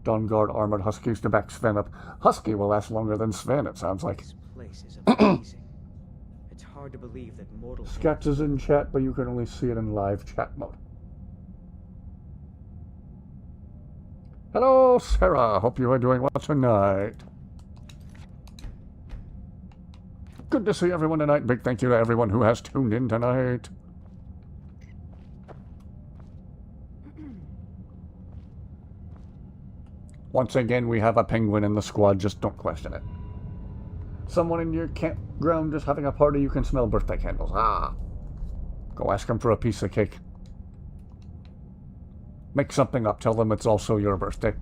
Dawnguard armored huskies to back Sven up. Husky will last longer than Sven, it sounds like. This place is amazing. It's hard to believe that mortal... Skats is in chat, but you can only see it in live chat mode. Hello, Sarah. Hope you are doing well tonight. Good to see everyone tonight. Big thank you to everyone who has tuned in tonight. Once again, we have a penguin in the squad. Just don't question it. Someone in your campground just having a party, you can smell birthday candles. Ah. Go ask them for a piece of cake. Make something up. Tell them it's also your birthday.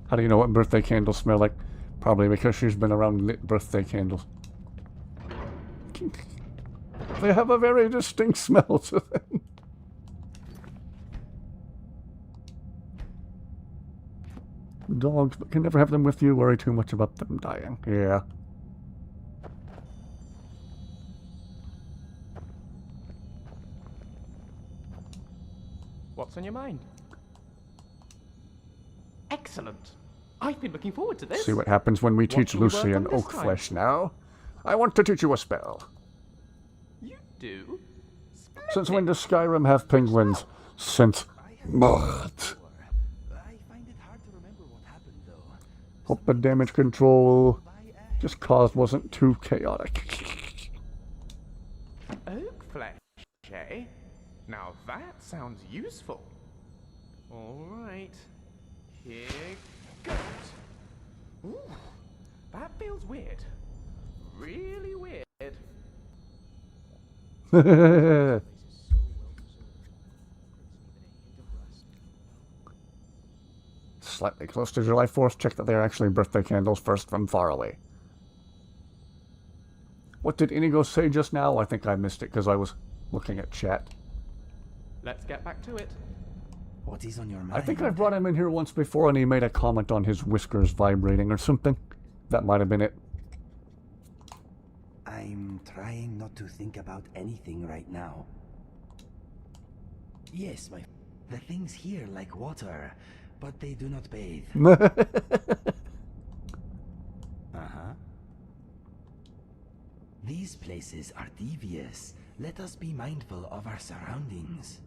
How do you know what birthday candles smell like? Probably because she's been around lit birthday candles. They have a very distinct smell to them. Dogs, but can never have them with you. Worry too much about them dying. Yeah. What's on your mind? Excellent. I've been looking forward to this. See what happens when we teach can we work Lucy on an this oak time? flesh now. I want to teach you a spell. You do? Since when does Skyrim have penguins? Since... But... I find it hard to remember what happened, though. Hope the damage control just caused wasn't too chaotic. Oak flesh, eh? Now that sounds useful. Alright. Here goes. Ooh, that feels weird. Really weird. Slightly close to July 4th. Check that they are actually birthday candles first from far away. What did Inigo say just now? I think I missed it because I was looking at chat. Let's get back to it. What is on your mind? I think I brought him in here once before and he made a comment on his whiskers vibrating or something. That might have been it. I'm trying not to think about anything right now. Yes, the things here like water, but they do not bathe. These places are devious. Let us be mindful of our surroundings.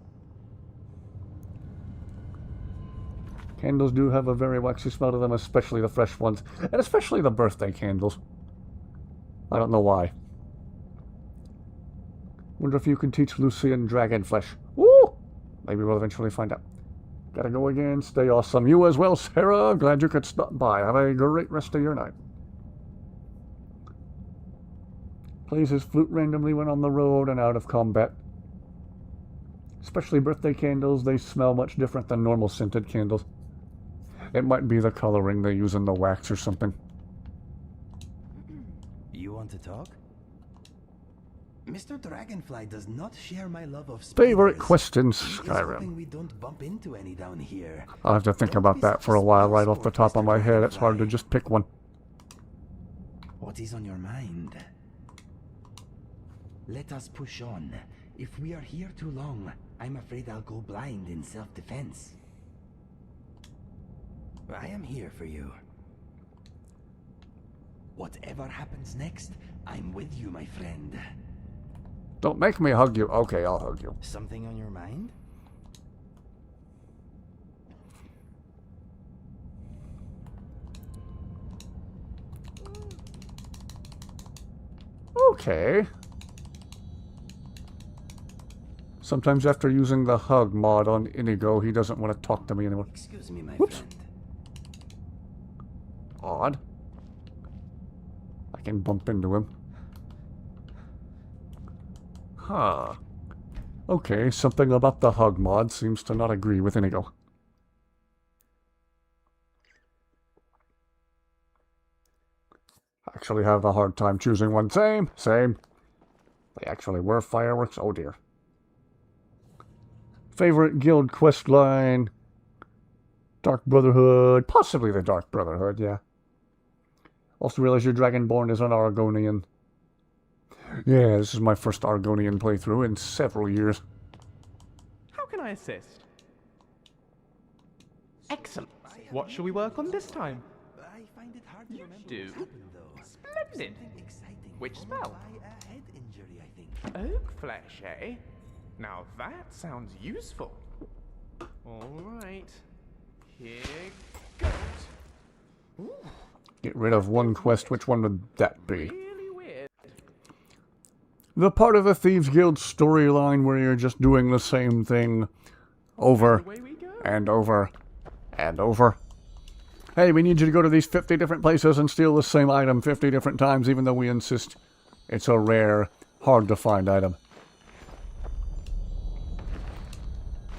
Candles do have a very waxy smell to them, especially the fresh ones, and especially the birthday candles. I don't know why. Wonder if you can teach Lucian dragon flesh. Woo! Maybe we'll eventually find out. Gotta go again. Stay awesome. You as well, Sarah. Glad you could stop by. Have a great rest of your night. Plays his flute randomly when on the road and out of combat. Especially birthday candles. They smell much different than normal scented candles. It might be the coloring they use in the wax or something. You want to talk? Mr. Dragonfly does not share my love of spiders. Favorite quest in He is Skyrim. hoping we don't bump into any down here. I'll have to think Don't about be that such for a a while spoil right off the sport, top of Mr. my head. It's hard to Dragonfly. just pick one. What is on your mind? Let us push on. If we are here too long, I'm afraid I'll go blind in self-defense. I am here for you. Whatever happens next, I'm with you, my friend. Don't make me hug you. Okay, I'll hug you. Something on your mind? Okay. Sometimes after using the hug mod on Inigo, he doesn't want to talk to me anymore. Excuse me, my Whoops. friend. Odd. I can bump into him. Huh. Okay, something about the hug mod seems to not agree with Inigo. Actually have a hard time choosing one. Same. They actually were fireworks. Oh dear. Favorite guild quest line? Dark Brotherhood. Possibly the Dark Brotherhood, yeah. Also realize your Dragonborn is an Argonian. Yeah, this is my first Argonian playthrough in several years. How can I assist? Excellent. What shall we work on this time? I find it hard to You remember do? what happened, though. Splendid. Something exciting Which followed spell? by a head injury, I think. Oak flesh, eh? Now that sounds useful. Alright. Here goes. Ooh, Get rid of one quest. Which one would that be? really weird. The part of the Thieves Guild storyline where you're just doing the same thing over Away we go. and over and over. Hey, we need you to go to these 50 different places and steal the same item 50 different times, even though we insist it's a rare, hard-to-find item.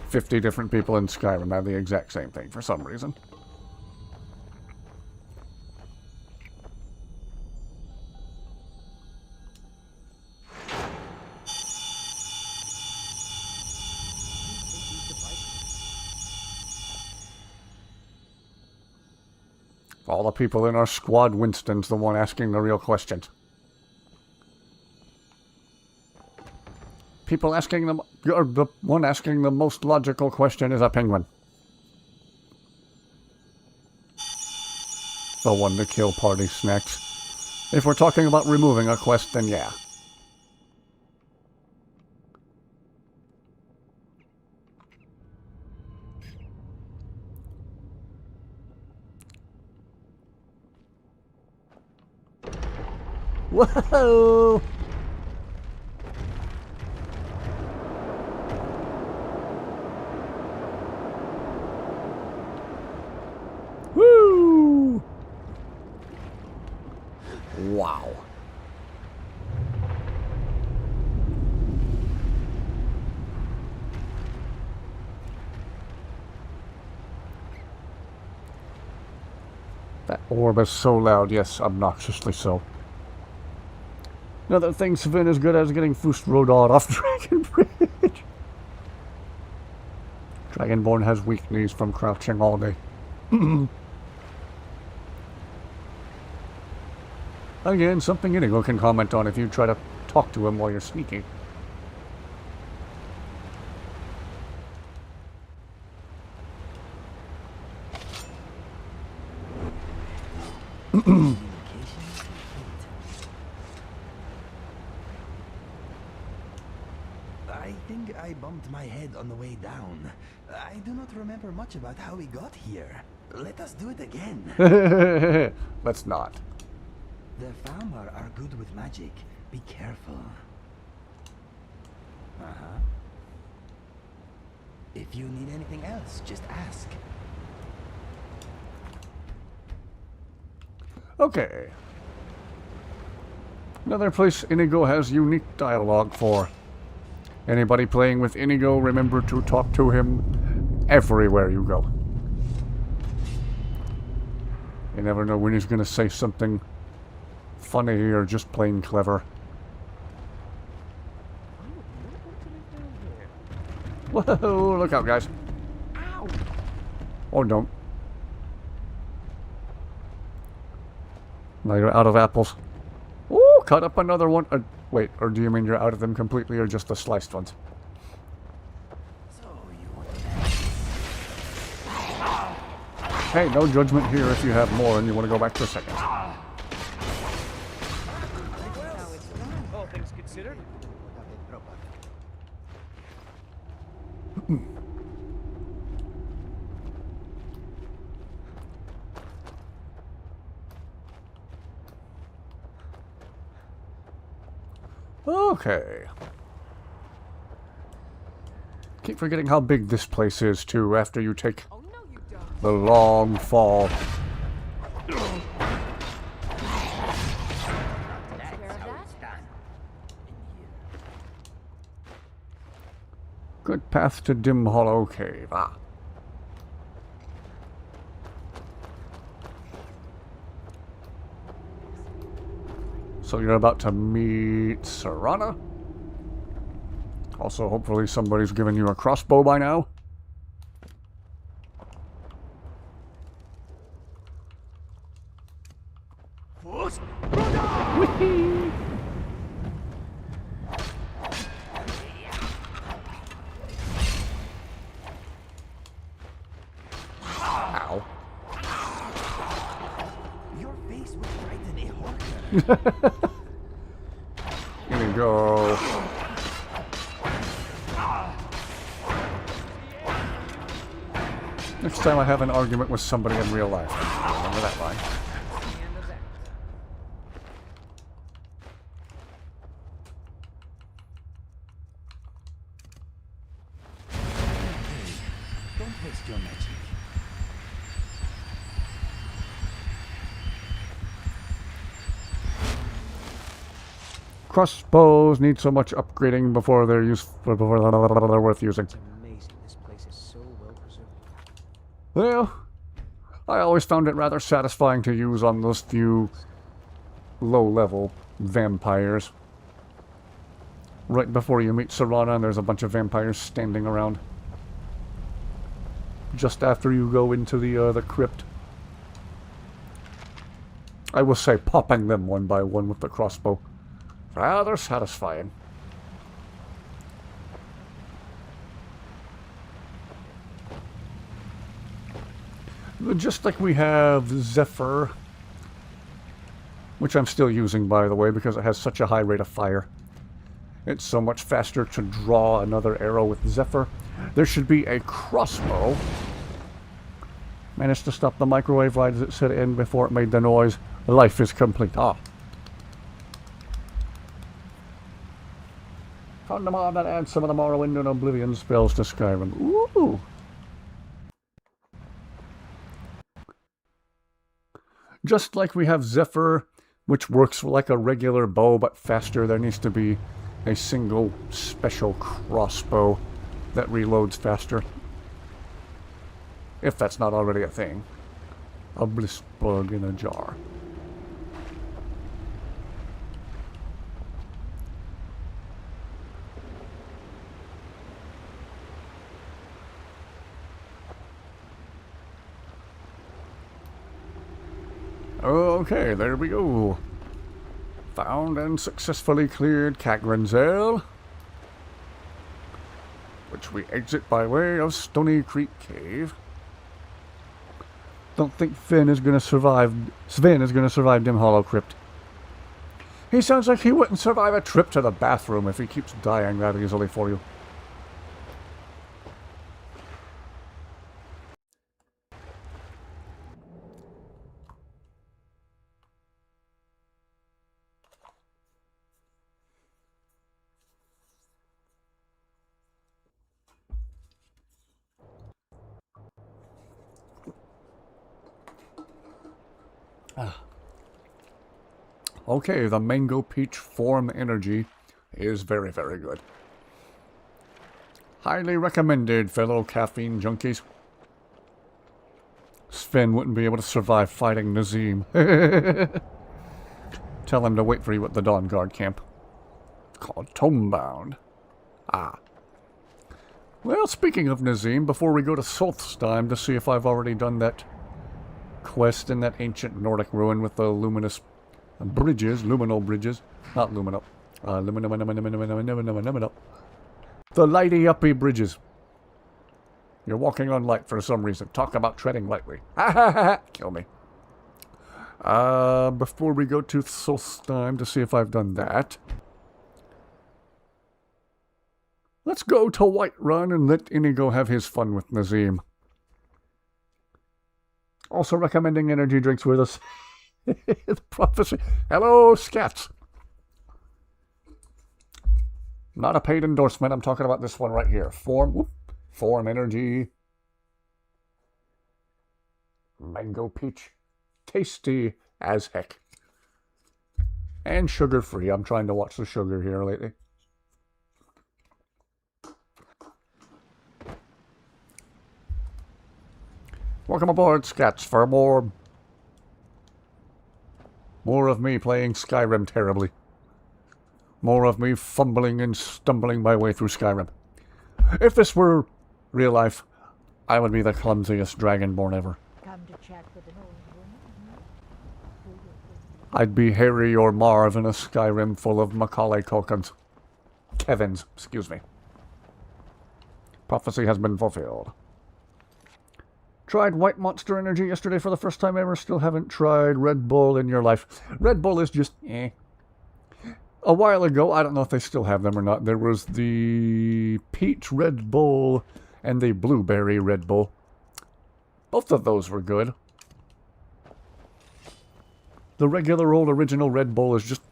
50 different people in Skyrim have the exact same thing for some reason. All the people in our squad, Winston's the one asking the real questions. People asking them, or the one asking the most logical question is a penguin. The one to kill party snacks. If we're talking about removing a quest, then yeah. Whoa! Woo! Wow. That orb is so loud, yes, obnoxiously so. Another thing Sven is good at is getting Fust Rodod off Dragon Bridge. Dragonborn has weak knees from crouching all day. Again, something Inigo can comment on if you try to talk to him while you're sneaking. think I bumped my head on the way down. I do not remember much about how we got here. Let us do it again. Let's not. The Falmar are good with magic. Be careful. Uh-huh. If you need anything else, just ask. Okay. Another place Inigo has unique dialogue for. Anybody playing with Inigo, remember to talk to him everywhere you go. You never know when he's going to say something funny or just plain clever. Whoa, look out, guys. Ow! Or don't. Now you're out of apples. Ooh, cut up another one. Wait, or do you mean you're out of them completely or just the sliced ones? Hey, no judgment here if you have more and you want to go back for a second. All things considered. Okay. Keep forgetting how big this place is, too, after you take the long fall. Good path to Dim Hollow Cave. Ah. So you're about to meet Serana? Also, hopefully somebody's given you a crossbow by now. Whee! Ow. Your face would frighten a hawker. Here we go. Next time I have an argument with somebody in real life. Remember that line. Don't waste your magic. Crossbows need so much upgrading before they're worth using. It's amazing. This place is so well preserved. Well, I always found it rather satisfying to use on those few low-level vampires. Right before you meet Serana, and there's a bunch of vampires standing around. Just after you go into the crypt. I will say popping them one by one with the crossbow. Rather satisfying. Just like we have Zephyr, which I'm still using, by the way, because it has such a high rate of fire. It's so much faster to draw another arrow with Zephyr. There should be a crossbow. Managed to stop the microwave right as it set in before it made the noise. Life is complete. Ah. Found a mod that adds some of the Morrowind and Oblivion spells to Skyrim. Ooh! Just like we have Zephyr, which works like a regular bow but faster, there needs to be a single special crossbow that reloads faster. If that's not already a thing. A bliss bug in a jar. Okay, there we go. Found and successfully cleared Cagranzel, which we exit by way of Stony Creek Cave. Don't think Sven is going to survive Dim Hollow Crypt. He sounds like he wouldn't survive a trip to the bathroom if he keeps dying that easily for you. Okay, the Mango Peach Form Energy is very, very good. Highly recommended, fellow caffeine junkies. Sven wouldn't be able to survive fighting Nazim. Tell him to wait for you at the Dawn Guard camp. Called Tomebound. Ah. Well, speaking of Nazim, before we go to Solstheim to see if I've already done that quest in that ancient Nordic ruin with the luminous bridges, luminal bridges, not luminal, luminal, the lighty-uppy bridges. You're walking on light for some reason. Talk about treading lightly. Ha ha ha! Kill me. Before we go to Solstheim to see if I've done that, let's go to Whiterun and let Inigo have his fun with Nazim. Also recommending energy drinks with us. The prophecy. Hello, Scats. Not a paid endorsement. I'm talking about this one right here. Form Energy. Mango Peach. Tasty as heck. And sugar-free. I'm trying to watch the sugar here lately. Welcome aboard, Scats, for more of me playing Skyrim terribly. More of me fumbling and stumbling my way through Skyrim. If this were real life, I would be the clumsiest dragonborn ever. Come to chat with an old woman? I'd be Harry or Marv in a Skyrim full of Macaulay Culkins. Kevins, excuse me. Prophecy has been fulfilled. Tried White Monster Energy yesterday for the first time ever. Still haven't tried Red Bull in your life. Red Bull is just eh. A while ago, I don't know if they still have them or not, there was the Peach Red Bull and the Blueberry Red Bull. Both of those were good. The regular old original Red Bull is just...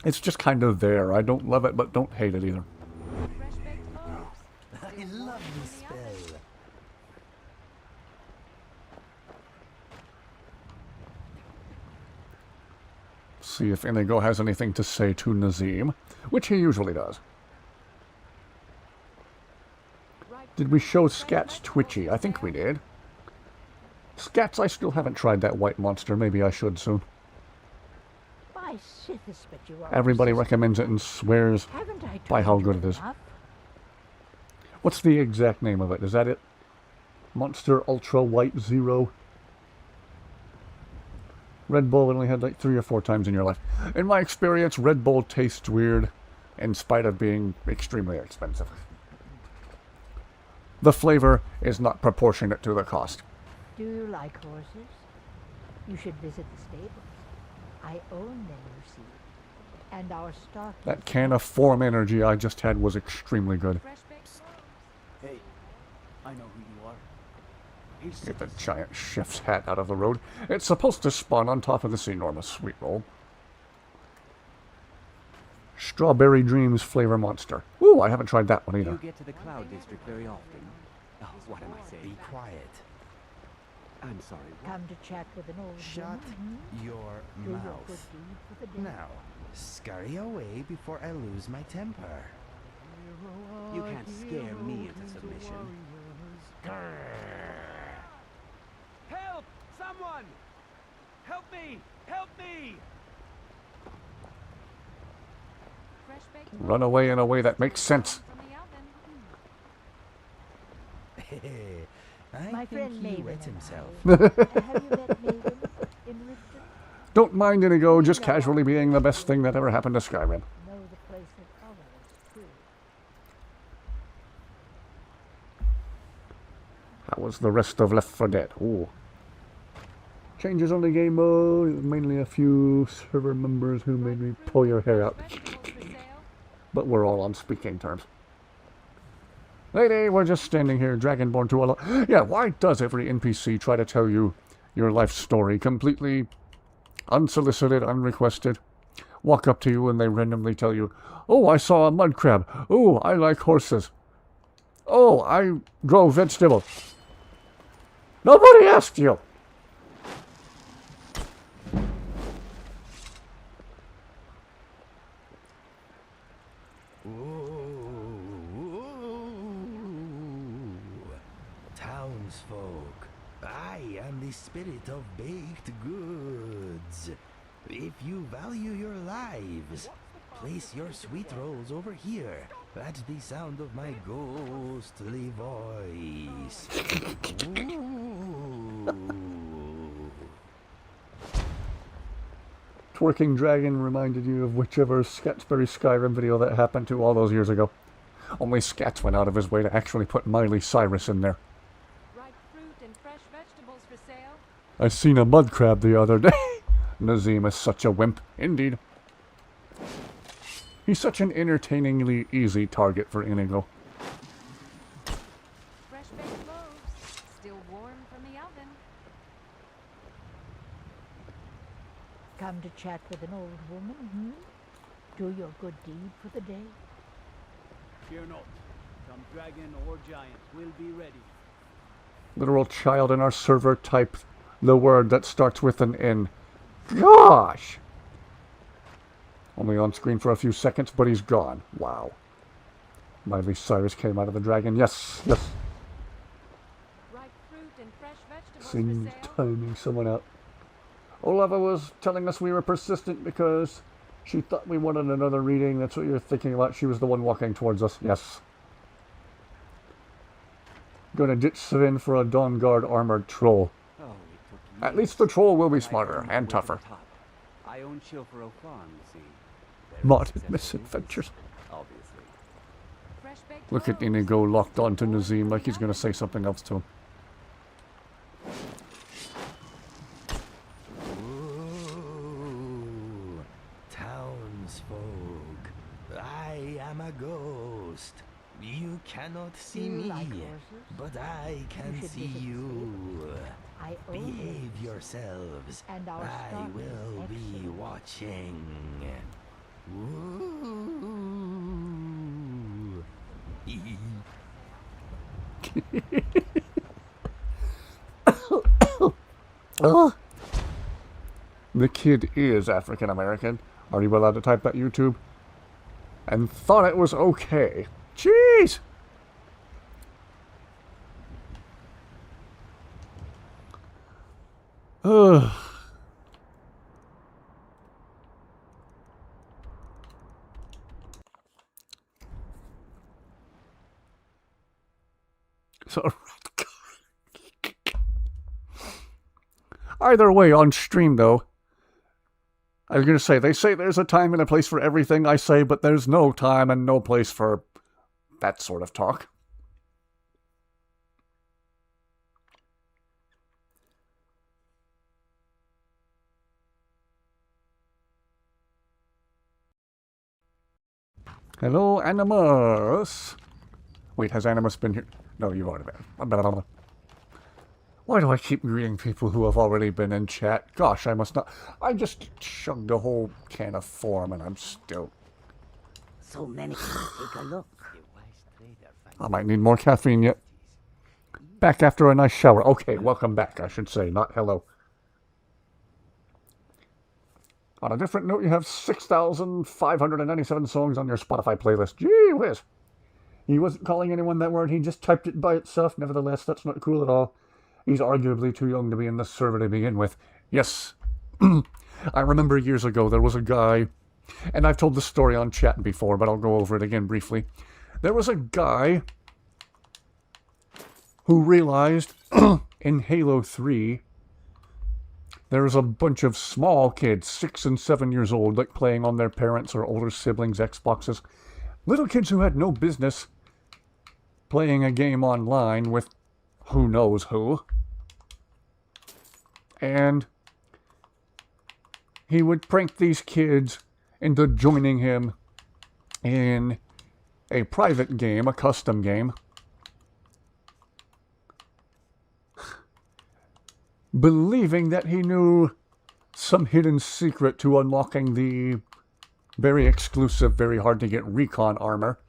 it's just kind of there. I don't love it, but don't hate it either. I love this spell. See if Inigo has anything to say to Nazim, which he usually does. Did we show Scats Twitchy? I think we did. Scats, I still haven't tried that white monster. Maybe I should soon. By Sithis, but you are Everybody persistent. recommends it and swears Haven't I by told how you good it is. enough? What's the exact name of it? Is that it? Monster Ultra White Zero? Red Bull only had like 3 or 4 times in your life. In my experience, Red Bull tastes weird in spite of being extremely expensive. The flavor is not proportionate to the cost. Do you like horses? You should visit the stables. I own them, you see. And our stock... That can of Form Energy I just had was extremely good. Hey, I know who you are. Hey, Get the giant chef's hat out of the road. It's supposed to spawn on top of this enormous sweet roll. Strawberry Dreams Flavor Monster. Ooh, I haven't tried that one either. You get to the Cloud District very often. Oh, what am I saying? Be quiet. I'm sorry. Come to chat with an old Shut woman? your Do your mouth. good deed for the day. Now, scurry away before I lose my temper. You can't scare me into submission. Help! Someone! Help me! Help me! Run away in a way that makes sense. I My think friend he Maven wet and himself. I. Have you met Maven in Riften? Don't mind Inigo just casually being the best thing that ever happened to Skyrim. Know the place of others, too. How was the rest of Left 4 Dead? Ooh. Changes on the game mode. Mainly a few server members who made me pull your hair out. But we're all on speaking terms. Lady, we're just standing here, Dragonborn to Allah. Yeah, why does every NPC try to tell you your life story completely unsolicited, unrequested? Walk up to you and they randomly tell you, oh, I saw a mud crab. Oh, I like horses. Oh, I grow vegetables. Nobody asked you. townsfolk. I am the spirit of baked goods. If you value your lives, place your sweet rolls over here at the sound of my ghostly voice. Ooh. Twerking Dragon reminded you of whichever Skatsbury Skyrim video that happened to all those years ago. Only Skats went out of his way to actually put Miley Cyrus in there. Ripe fruit and fresh vegetables for sale. I seen a mud crab the other day. Nazim is such a wimp. Indeed. He's such an entertainingly easy target for Inigo. Fresh baked loaves, still warm from the oven. Come to chat with an old woman, hmm? Do your good deed for the day? Fear not. Come dragon or giant, we'll be ready. Literal child in our server typed the word that starts with an N. Gosh! Only on screen for a few seconds, but he's gone. Wow. Miley Cyrus came out of the dragon. Yes, yes. Ripe fruit and fresh vegetables Seems for sale. timing someone out. Olava was telling us we were persistent because she thought we wanted another reading. That's what you're thinking about. She was the one walking towards us. Yes. Gonna ditch Svin for a Dawn Guard armored troll. Oh, it took At years, least the troll will be but I smarter earned my and way to tougher. the top. I own Chilfaro Farm, you see. Very Modded successful misadventures. business, obviously. Fresh baked Look at loaves, Inigo locked still onto warm Nazim from like the he's gonna oven. say something else to him. Ooh, townsfolk, I am a ghost. You cannot see You me, like horses? but I can should see visit the you. I own Behave them. yourselves. And our I stock is will be excellent. watching. Ooh. Oh. The kid is African American. Are you allowed to type that YouTube? And thought it was okay. Jeez! Ugh. So, either way, on stream though, I was going to say, they say there's a time and a place for everything I say, but there's no time and no place for that sort of talk. Hello, Animus. Wait, has Animus been here? No, you've already been. Why do I keep reading people who have already been in chat? Gosh, I must not. I just chugged a whole can of form and I'm still. So many. Take a look. I might need more caffeine yet. Back after a nice shower. Okay, welcome back, I should say, not hello. On a different note, you have 6,597 songs on your Spotify playlist. Gee whiz. He wasn't calling anyone that word, he just typed it by itself. Nevertheless, that's not cool at all. He's arguably too young to be in this server to begin with. Yes. I remember years ago there was a guy, and I've told this story on chat before, but I'll go over it again briefly. There was a guy who realized in Halo 3 there was a bunch of small kids, 6 and 7 years old, like playing on their parents' or older siblings' Xboxes. Little kids who had no business playing a game online with who knows who. And he would prank these kids into joining him in a private game, a custom game, believing that he knew some hidden secret to unlocking the very exclusive, very hard to get recon armor.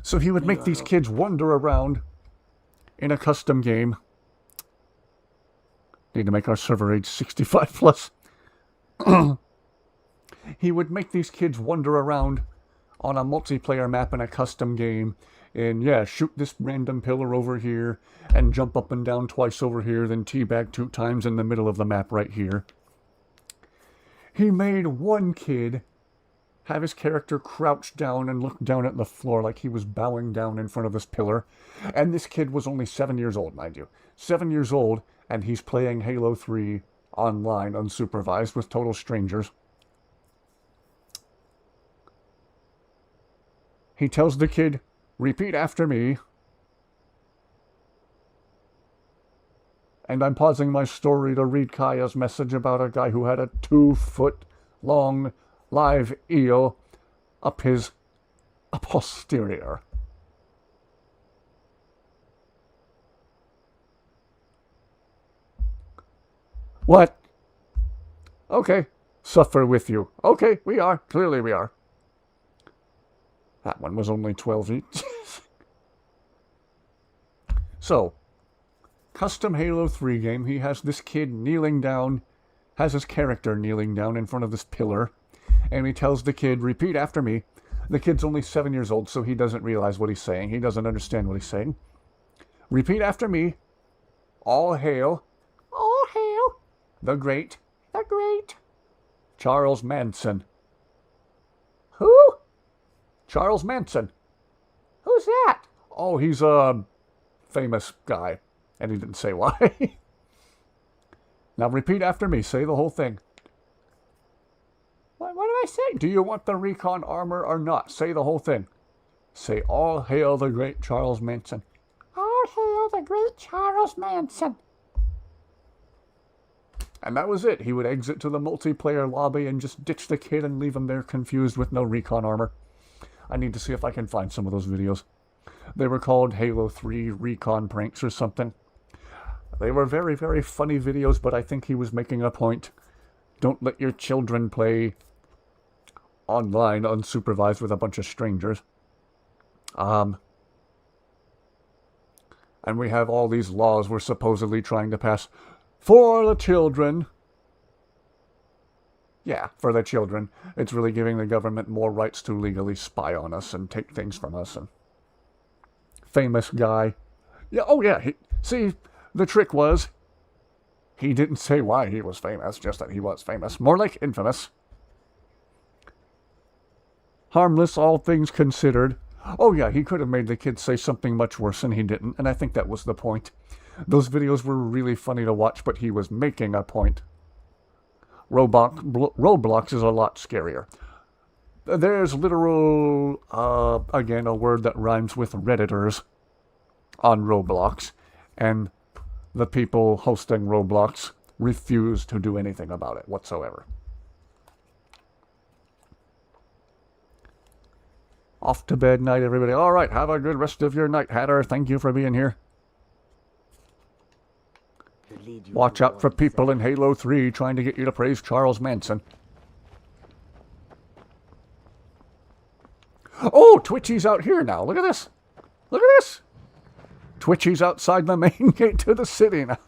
So he would make these kids wander around in a custom game. Need to make our server age 65 plus. He would make these kids wander around on a multiplayer map in a custom game And yeah, shoot this random pillar over here, and jump up and down twice over here, then teabag 2 times in the middle of the map right here. He made one kid have his character crouch down and look down at the floor like he was bowing down in front of this pillar. And this kid was only 7 years old, mind you. 7 years old, and he's playing Halo 3 online, unsupervised, with total strangers. He tells the kid, repeat after me. And I'm pausing my story to read Kaya's message about a guy who had a 2-foot-long live eel up his posterior. What? Okay. Suffer with you. Okay, we are. Clearly we are. That one was only 12 each. So, custom Halo 3 game. He has this kid kneeling down, has his character kneeling down in front of this pillar, and he tells the kid, repeat after me. The kid's only 7 years old, so he doesn't realize what he's saying. He doesn't understand what he's saying. Repeat after me. All hail the great Charles Manson. Who? Charles Manson. Who's that? Oh, he's a famous guy. And he didn't say why. Now repeat after me. Say the whole thing. What did I say? Do you want the recon armor or not? Say the whole thing. Say, all hail the great Charles Manson. All hail the great Charles Manson. And that was it. He would exit to the multiplayer lobby and just ditch the kid and leave him there confused with no recon armor. I need to see if I can find some of those videos. They were called Halo 3 recon pranks or something. They were very, very funny videos, but I think he was making a point. Don't let your children play online unsupervised with a bunch of strangers. And we have all these laws we're supposedly trying to pass for the children. Yeah, for the children. It's really giving the government more rights to legally spy on us and take things from us. And famous guy. Yeah, oh yeah. See, the trick was, he didn't say why he was famous, just that he was famous. More like infamous. Harmless, all things considered. Oh yeah, he could have made the kid say something much worse, and he didn't, and I think that was the point. Those videos were really funny to watch, but he was making a point. Roblox is a lot scarier. There's literal, again, a word that rhymes with Redditors on Roblox, and the people hosting Roblox refuse to do anything about it whatsoever. Off to bed night, everybody. All right, have a good rest of your night, Hatter. Thank you for being here. Watch out for people in Halo 3 trying to get you to praise Charles Manson. Oh, Twitchy's out here now. Look at this. Look at this. Twitchy's outside the main gate to the city now.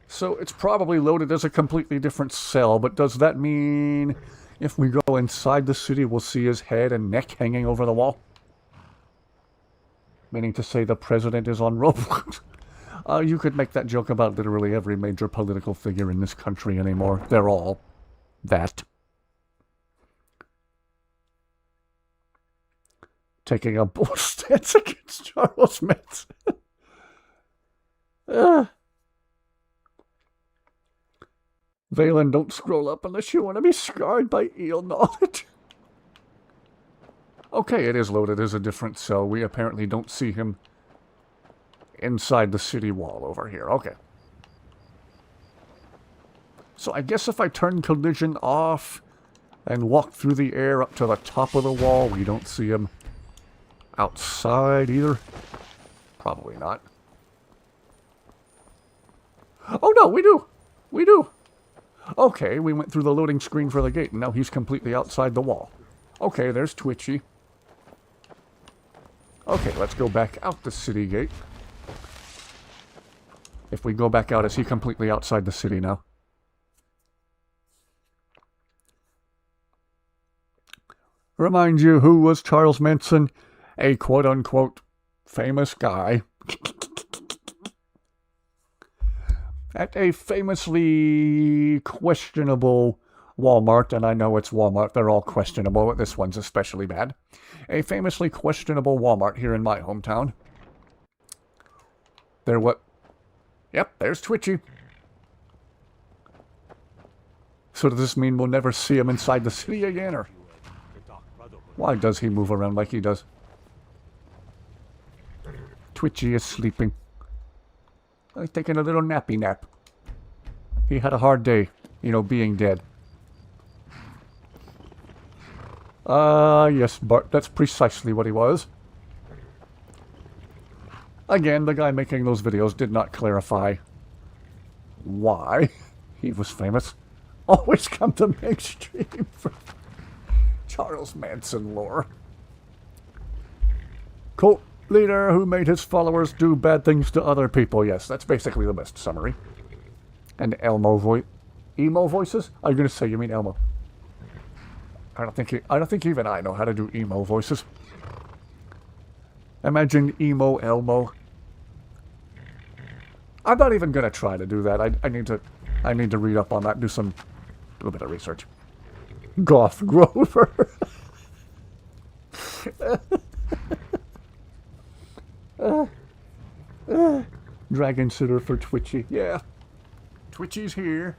So it's probably loaded as a completely different cell, but does that mean if we go inside the city, we'll see his head and neck hanging over the wall? Meaning to say the president is on Roblox. You could make that joke about literally every major political figure in this country anymore. They're all that. Taking a bold stance against Charles Manson. Valen, don't scroll up unless you want to be scarred by eel knowledge. Okay, it is loaded as a different cell. We apparently don't see him inside the city wall over here. Okay. So I guess if I turn collision off and walk through the air up to the top of the wall, we don't see him outside either. Probably not. Oh no, we do! We do! Okay, we went through the loading screen for the gate, and now he's completely outside the wall. Okay, there's Twitchy. Okay, let's go back out the city gate. If we go back out, is he completely outside the city now? remind you who was Charles Manson, a quote-unquote famous guy at a famously questionable Walmart, and I know it's Walmart, they're all questionable, but this one's especially bad. A famously questionable Walmart here in my hometown. There what? Yep, there's Twitchy. So does this mean we'll never see him inside the city again, or why does he move around like he does? Twitchy is sleeping. He's taking a little nappy nap. He had a hard day, you know, being dead. Yes, Bart, that's precisely what he was. Again, the guy making those videos did not clarify why he was famous. Always come to mainstream for Charles Manson lore. Cult leader who made his followers do bad things to other people. Yes, that's basically the best summary. And emo voices? Are you going to say you mean Elmo? I don't think even I know how to do emo voices. Imagine emo Elmo. I'm not even gonna try to do that. I need to read up on that, do a little bit of research. Goth Grover. Dragon sitter for Twitchy. Yeah. Twitchy's here.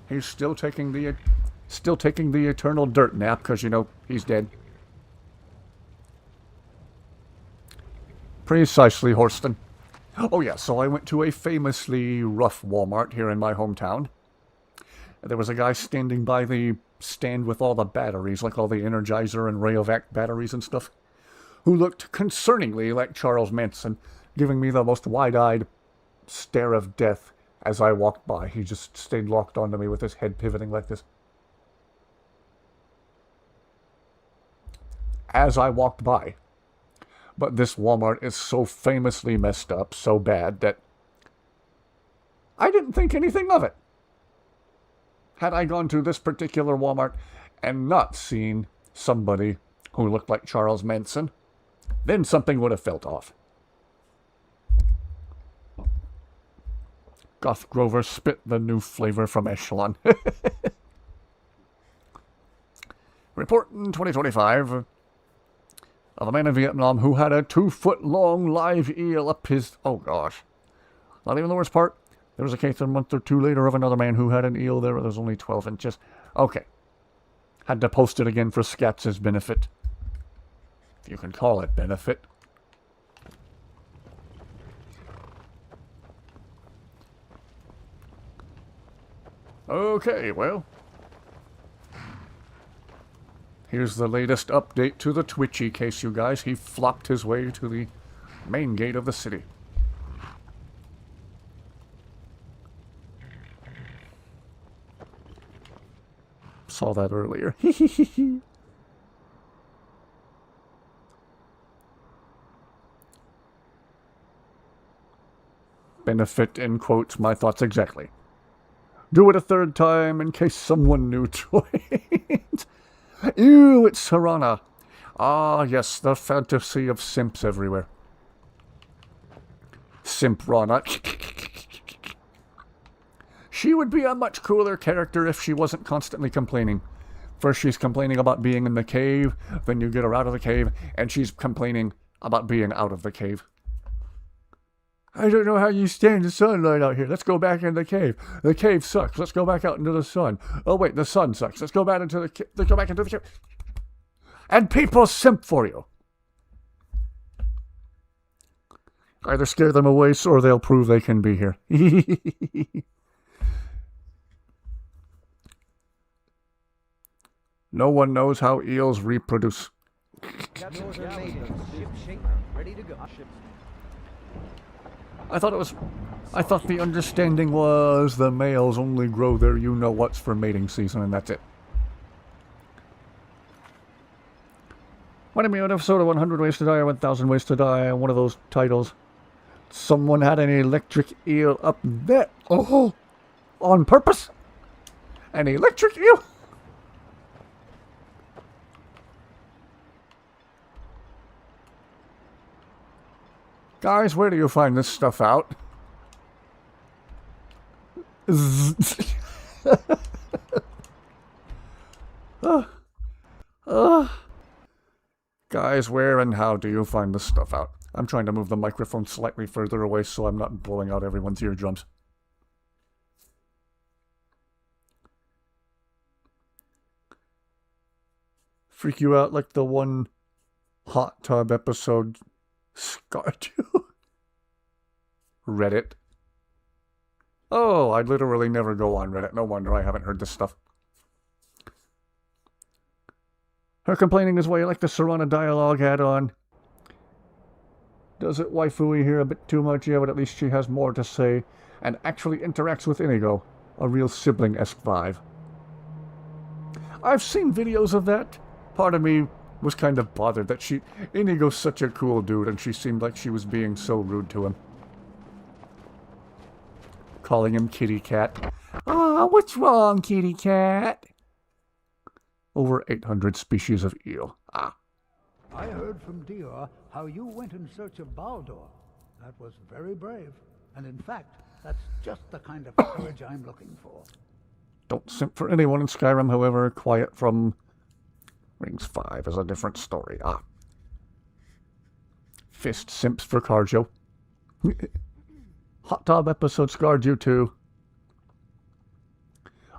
He's still taking the eternal dirt nap because, you know, he's dead. Precisely, Horston. Oh yeah, so I went to a famously rough Walmart here in my hometown. There was a guy standing by the stand with all the batteries, like all the Energizer and Rayovac batteries and stuff, who looked concerningly like Charles Manson, giving me the most wide-eyed stare of death as I walked by. He just stayed locked onto me with his head pivoting like this. As I walked by. But this Walmart is so famously messed up, so bad, that I didn't think anything of it. Had I gone to this particular Walmart and not seen somebody who looked like Charles Manson, then something would have felt off. Goth Grover spit the new flavor from Echelon. Report in 2025 of a man in Vietnam who had a 2-foot-long live eel up his... Oh, gosh. Not even the worst part. There was a case a month or two later of another man who had an eel there that was only 12 inches. Okay. Had to post it again for Skatz's benefit. If you can call it benefit. Okay, well... Here's the latest update to the Twitchy case, you guys. He flopped his way to the main gate of the city. Saw that earlier. Benefit, in quotes, my thoughts exactly. Do it a third time in case someone new joins. Ew, it's Serana. Ah, yes, the fantasy of simps everywhere. Simp Rana. She would be a much cooler character if she wasn't constantly complaining. First she's complaining about being in the cave, then you get her out of the cave, and she's complaining about being out of the cave. I don't know how you stand the sunlight out here. Let's go back in the cave. The cave sucks. Let's go back out into the sun. Oh wait, the sun sucks. Let's go back into the cave. Let's go back into the cave. And people simp for you. Either scare them away or they'll prove they can be here. No one knows how eels reproduce. Ready to go. I thought the understanding was the males only grow their you-know-whats for mating season, and that's it. What do you mean, an episode of 100 Ways to Die or 1000 Ways to Die, one of those titles. Someone had an electric eel up there. Oh, on purpose? An electric eel? Guys, where do you find this stuff out? Guys, where and how do you find this stuff out? I'm trying to move the microphone slightly further away so I'm not blowing out everyone's eardrums. Freak you out like the one hot tub episode scarred you? Reddit. Oh, I literally never go on Reddit. No wonder I haven't heard this stuff. Her complaining is why you like the Serana dialogue add-on. Does it waifu-y here a bit too much? Yeah, but at least she has more to say and actually interacts with Inigo. A real sibling-esque vibe. I've seen videos of that. Part of me was kind of bothered that Inigo's such a cool dude and she seemed like she was being so rude to him. Calling him kitty cat. Ah, what's wrong, kitty cat? Over 800 species of eel. Ah. I heard from Dior how you went in search of Baldur. That was very brave. And in fact, that's just the kind of courage I'm looking for. Don't simp for anyone in Skyrim, however. Quiet from Rings 5 is a different story. Ah. Fist simps for Carjo. Hot Tub episode scarred you too.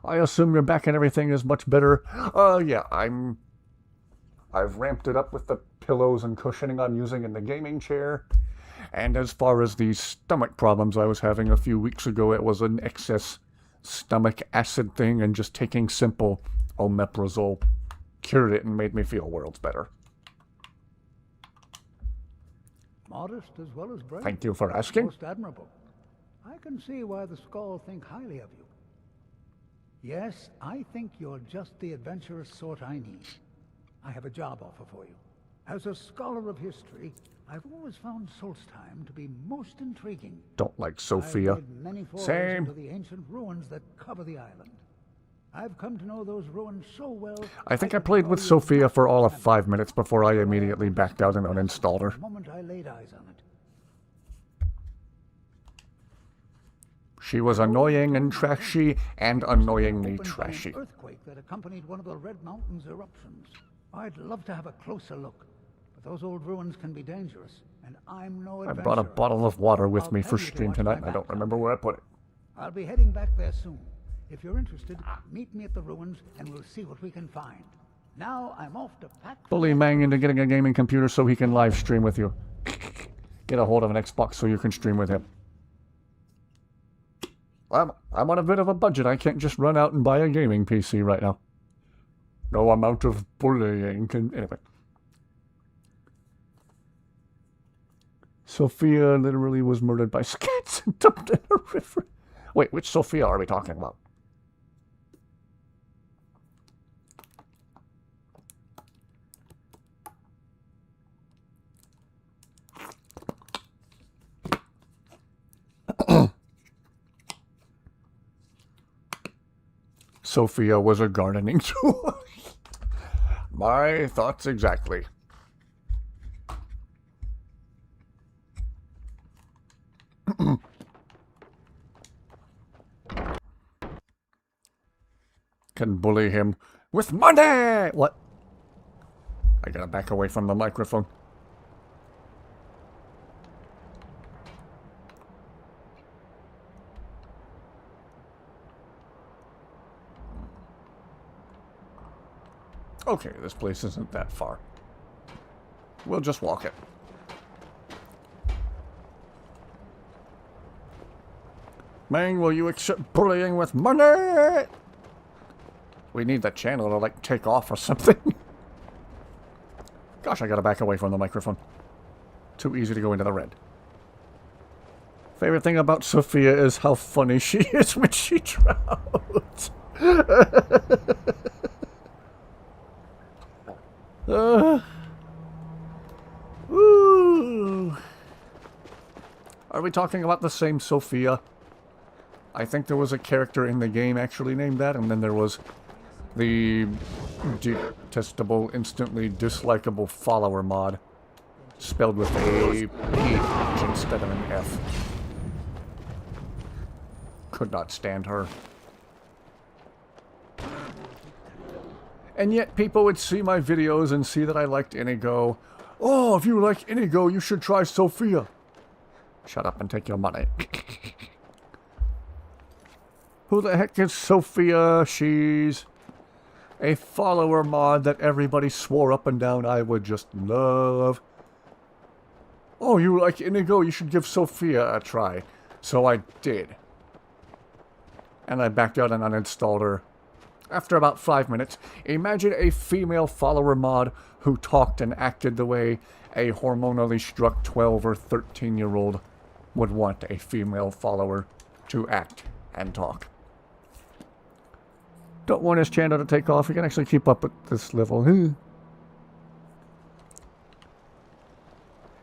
I assume your back and everything is much better. Yeah, I've ramped it up with the pillows and cushioning I'm using in the gaming chair. And as far as the stomach problems I was having a few weeks ago, it was an excess stomach acid thing, and just taking simple omeprazole cured it and made me feel worlds better. Modest as well as brave. Thank you for asking. Most admirable. I can see why the Skull think highly of you. Yes, I think you're just the adventurous sort I need. I have a job offer for you. As a scholar of history, I've always found Solstheim to be most intriguing. Don't like Sophia. I've made many forays Same. into the ancient ruins that cover the island. I've come to know those ruins so well. I think I played with Sophia for all of 5 minutes before I immediately backed out and uninstalled her. The moment I laid eyes on it. She was annoying and trashy, and annoyingly Opened by an trashy. earthquake that accompanied one of the Red Mountains' eruptions. I'd love to have a closer look, but those old ruins can be dangerous, and I'm no I adventurer. brought a bottle of water with I'll me tell for you to stream watch tonight, my and I don't back down remember where I put it. I'll be heading back there soon. If you're interested, meet me at the ruins, and we'll see what we can find. Now I'm off to pack. Bully Mang into getting a gaming computer so he can live stream with you. Get a hold of an Xbox so you can stream with him. I'm on a bit of a budget. I can't just run out and buy a gaming PC right now. No amount of bullying can... Anyway. Sophia literally was murdered by scats and dumped in a river. Wait, which Sophia are we talking about? Sophia was a gardening tool. My thoughts exactly. Can bully him with money! What? I gotta back away from the microphone. Okay, this place isn't that far. We'll just walk it. Mang, will you accept bullying with money? We need that channel to, like, take off or something. Gosh, I gotta back away from the microphone. Too easy to go into the red. Favorite thing about Sophia is how funny she is when she drowns. Woo. Are we talking about the same Sophia? I think there was a character in the game actually named that, and then there was the detestable, instantly dislikable follower mod. spelled with a P instead of an F. Could not stand her. And yet people would see my videos and see that I liked Inigo. Oh, if you like Inigo, you should try Sophia. Shut up and take your money. Who the heck is Sophia? She's a follower mod that everybody swore up and down I would just love. Oh, you like Inigo? You should give Sophia a try. So I did. And I backed out and uninstalled her. After about 5 minutes, imagine a female follower mod who talked and acted the way a hormonally struck 12 or 13-year-old would want a female follower to act and talk. Don't want his channel to take off. You can actually keep up at this level.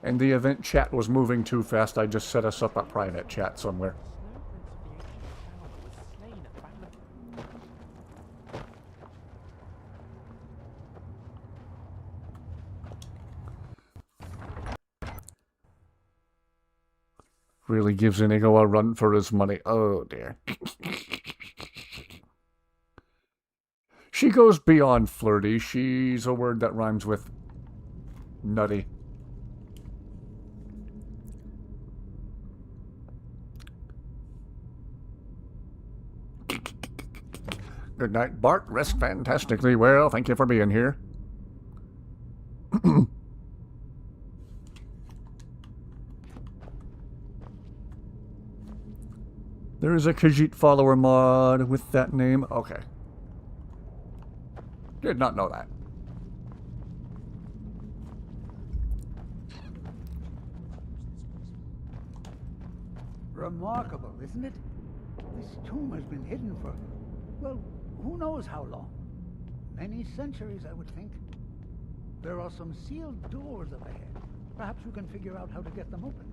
And the event chat was moving too fast. I just set us up a private chat somewhere. Really gives Inigo a run for his money. Oh dear. She goes beyond flirty. She's a word that rhymes with nutty. Good night, Bart. Rest fantastically well. Thank you for being here. There is a Khajiit follower mod with that name. Okay. Did not know that. Remarkable, isn't it? This tomb has been hidden for, well, who knows how long. Many centuries, I would think. There are some sealed doors up ahead. Perhaps you can figure out how to get them open.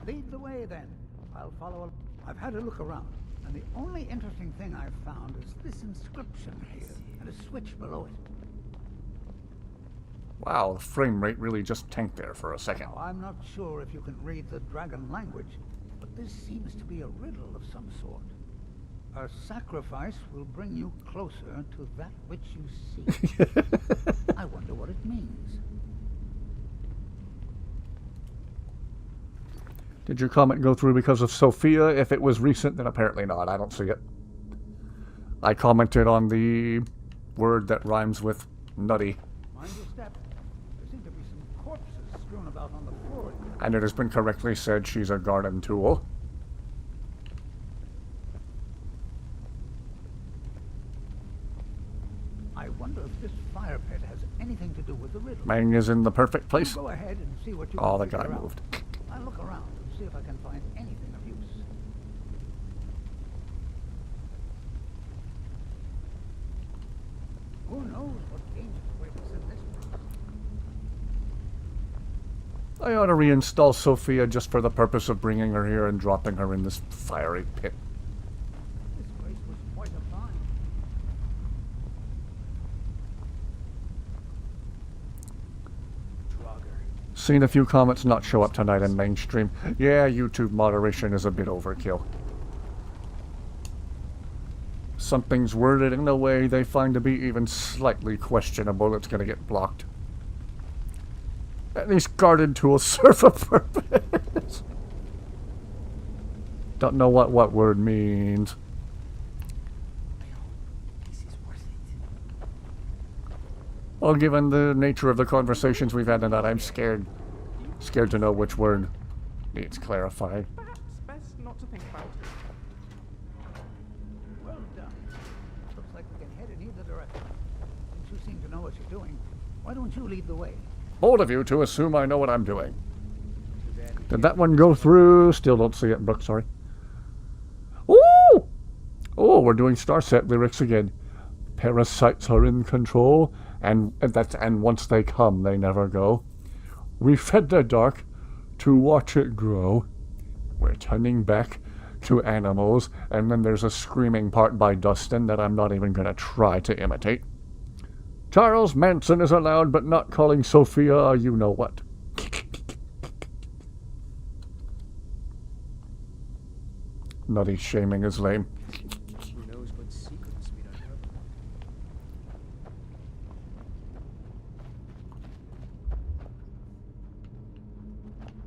Lead the way, then. I'll follow. I've had a look around, and the only interesting thing I've found is this inscription here, and a switch below it. Wow, the frame rate really just tanked there for a second. Now, I'm not sure if you can read the dragon language, but this seems to be a riddle of some sort. A sacrifice will bring you closer to that which you seek. I wonder what it means. Did your comment go through because of Sophia? If it was recent, then apparently not. I don't see it. I commented on the word that rhymes with nutty. Mind your step. There seem to be some corpses strewn about on the floor. And it has been correctly said she's a garden tool. I wonder if this fire pit has anything to do with the riddle. Mang is in the perfect place. You go ahead and see what you Oh, the can guy figure out. moved. I'll look around and see if I can find anything of use. Who knows what dangerous way to set this place? I ought to reinstall Sophia just for the purpose of bringing her here and dropping her in this fiery pit. This place was quite a find. Seen a few comments not show up tonight in mainstream. Yeah, YouTube moderation is a bit overkill. Something's worded in a way they find to be even slightly questionable, it's gonna get blocked. At least garden tools serve a purpose. Don't know what word means. Well, given the nature of the conversations we've had tonight, I'm scared to know which word needs clarifying. Perhaps best not to think about it. Well done. Looks like we can head in either direction. Since you seem to know what you're doing, why don't you lead the way? Bold of you to assume I know what I'm doing. Did that one go through? Still don't see it, Brooke, sorry. Ooh! Oh, we're doing Star Set lyrics again. Parasites are in control, and once they come, they never go. We fed the dark to watch it grow. We're turning back to animals, and then there's a screaming part by Dustin that I'm not even going to try to imitate. Charles Manson is allowed, but not calling Sophia a you-know-what. Nutty shaming is lame. Who knows what secrets we'd uncover?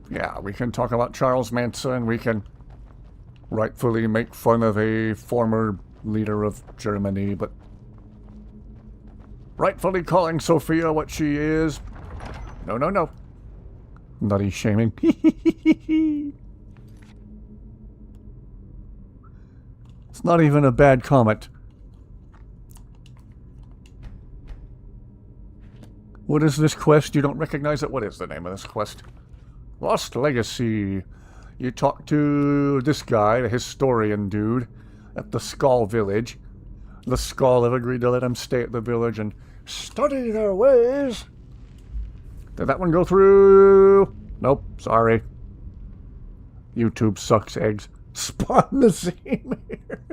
Yeah, we can talk about Charles Manson. We can rightfully make fun of a former leader of Germany, but rightfully calling Sophia what she is, no, no, no. Nutty shaming. It's not even a bad comment. What is this quest? You don't recognize it? What is the name of this quest? Lost Legacy. You talk to this guy, the historian dude, at the Skull Village. The Skull have agreed to let him stay at the village and study their ways. Did that one go through? Nope, sorry. YouTube sucks eggs. Spawn the same here.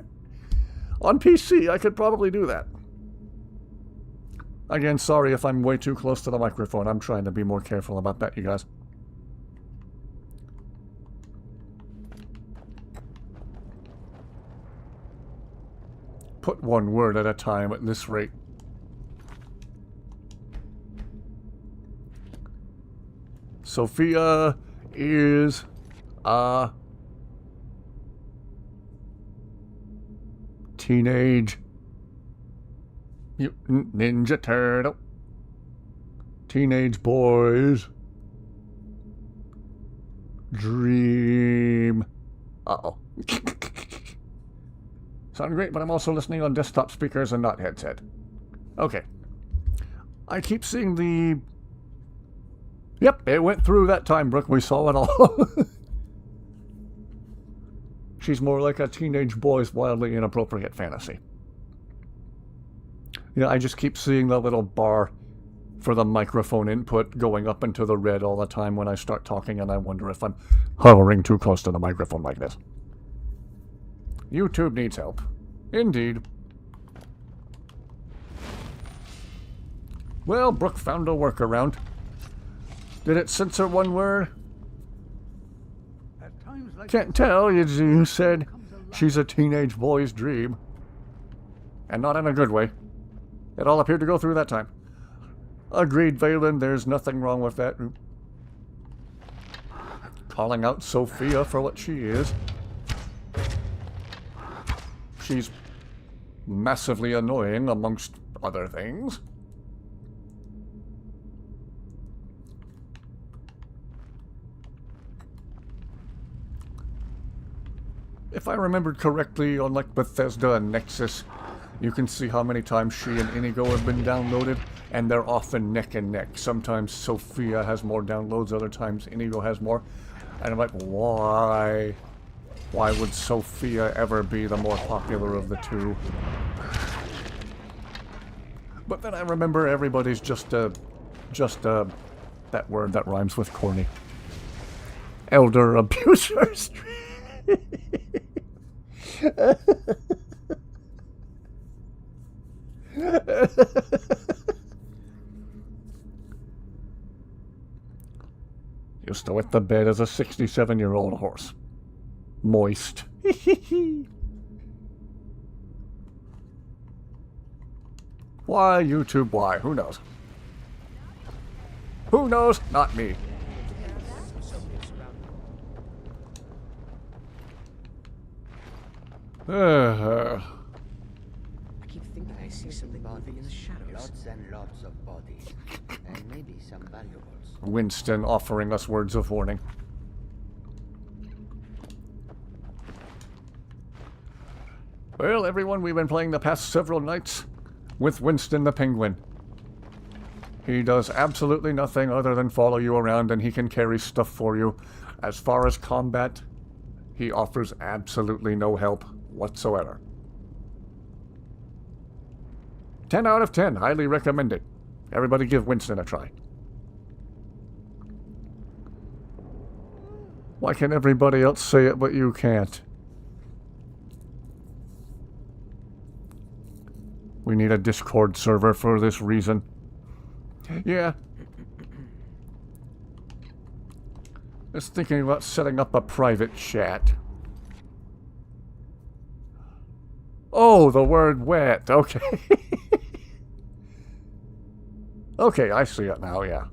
On PC, I could probably do that. Again, sorry if I'm way too close to the microphone. I'm trying to be more careful about that, you guys. Put one word at a time at this rate. Sophia is a teenage mutant ninja turtle. Teenage boys dream. Uh-oh. Sound great, but I'm also listening on desktop speakers and not headset. Okay. I keep seeing the... Yep, it went through that time, Brooke. We saw it all. She's more like a teenage boy's wildly inappropriate fantasy. Yeah, I just keep seeing the little bar for the microphone input going up into the red all the time when I start talking, and I wonder if I'm hovering too close to the microphone like this. YouTube needs help. Indeed. Well, Brooke found a workaround. Did it censor one word? Can't tell. You said she's a teenage boy's dream. And not in a good way. It all appeared to go through that time. Agreed, Valen. There's nothing wrong with that. Calling out Sophia for what she is. She's massively annoying, amongst other things. If I remembered correctly, on like Bethesda and Nexus, you can see how many times she and Inigo have been downloaded, and they're often neck and neck. Sometimes Sophia has more downloads, other times Inigo has more. And I'm like, why? Why would Sophia ever be the more popular of the two? But then I remember everybody's just that word that rhymes with corny. Elder abusers. Used to wet the bed as a 67-year-old horse. Moist. Why, YouTube, why? Who knows? Who knows? Not me. I keep thinking I see something moving in the shadows. Lots and lots of bodies. And maybe some valuables. Winston offering us words of warning. Well, everyone, we've been playing the past several nights with Winston the Penguin. He does absolutely nothing other than follow you around, and he can carry stuff for you. As far as combat, he offers absolutely no help whatsoever. 10 out of 10. Highly recommend it. Everybody give Winston a try. Why can everybody else say it but you can't? We need a Discord server for this reason. Yeah. I was thinking about setting up a private chat. Oh, the word wet. Okay. Okay, I see it now, yeah.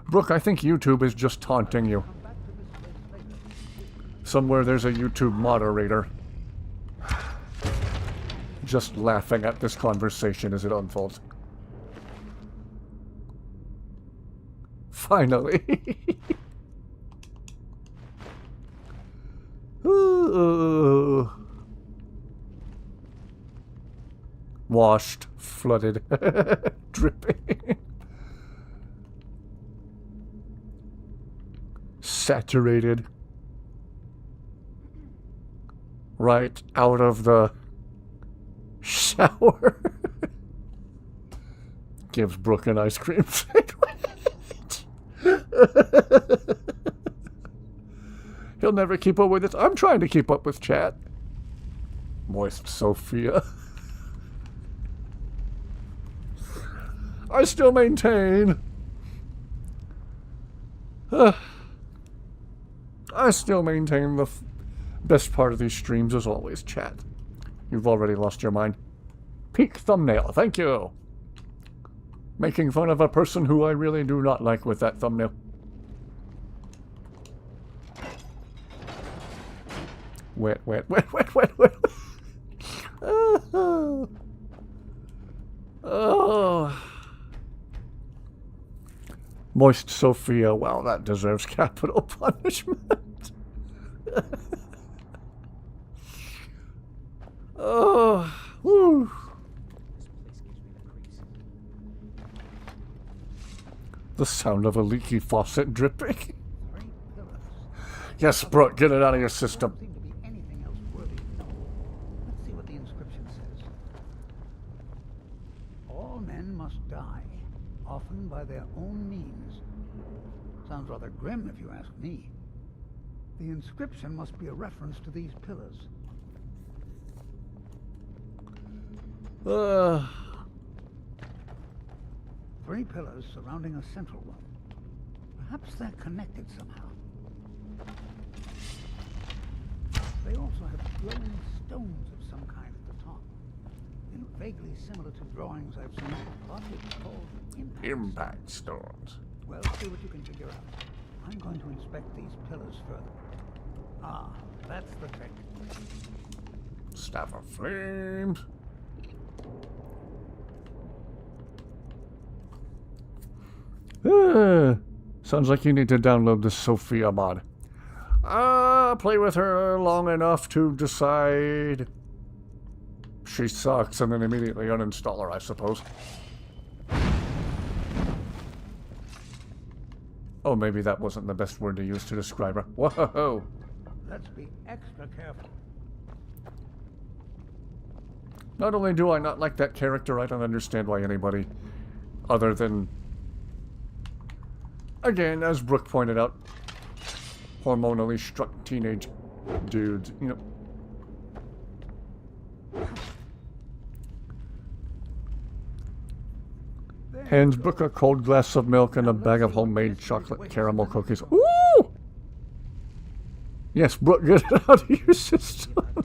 Brooke, I think YouTube is just taunting you. Somewhere there's a YouTube moderator just laughing at this conversation as it unfolds. Finally. Ooh. Washed, flooded, dripping. Saturated. Right out of the shower. Gives Brooke an ice cream sandwich. He'll never keep up with it. I'm trying to keep up with chat. Moist Sophia. I still maintain. I still maintain the best part of these streams is always chat. You've already lost your mind. Peak thumbnail, thank you. Making fun of a person who I really do not like with that thumbnail. Wet, wet, wet, wet, wet, wet. Oh. Oh. Moist Sophia, well, that deserves capital punishment. Oh, whew. The sound of a leaky faucet dripping. Yes, Brooke, get it out of your system. Let's see what the inscription says. All men must die, often by their own means. Sounds rather grim if you ask me. The inscription must be a reference to these pillars. Three pillars surrounding a central one. Perhaps they're connected somehow. They also have glowing stones of some kind at the top. They look vaguely similar to drawings I've seen, possibly called Impact stones. Well, see what you can figure out. I'm going to inspect these pillars further. Ah, that's the trick. Staff of Flames. Sounds like you need to download the Sophia mod. Play with her long enough to decide she sucks and then immediately uninstall her, I suppose. Oh, maybe that wasn't the best word to use to describe her. Whoa! Let's be extra careful. Not only do I not like that character, I don't understand why anybody other than, again, as Brooke pointed out, hormonally struck teenage dudes, you know. Hands Brooke a cold glass of milk and a bag of homemade chocolate caramel cookies. Ooh! Yes, Brooke, get it out of your system.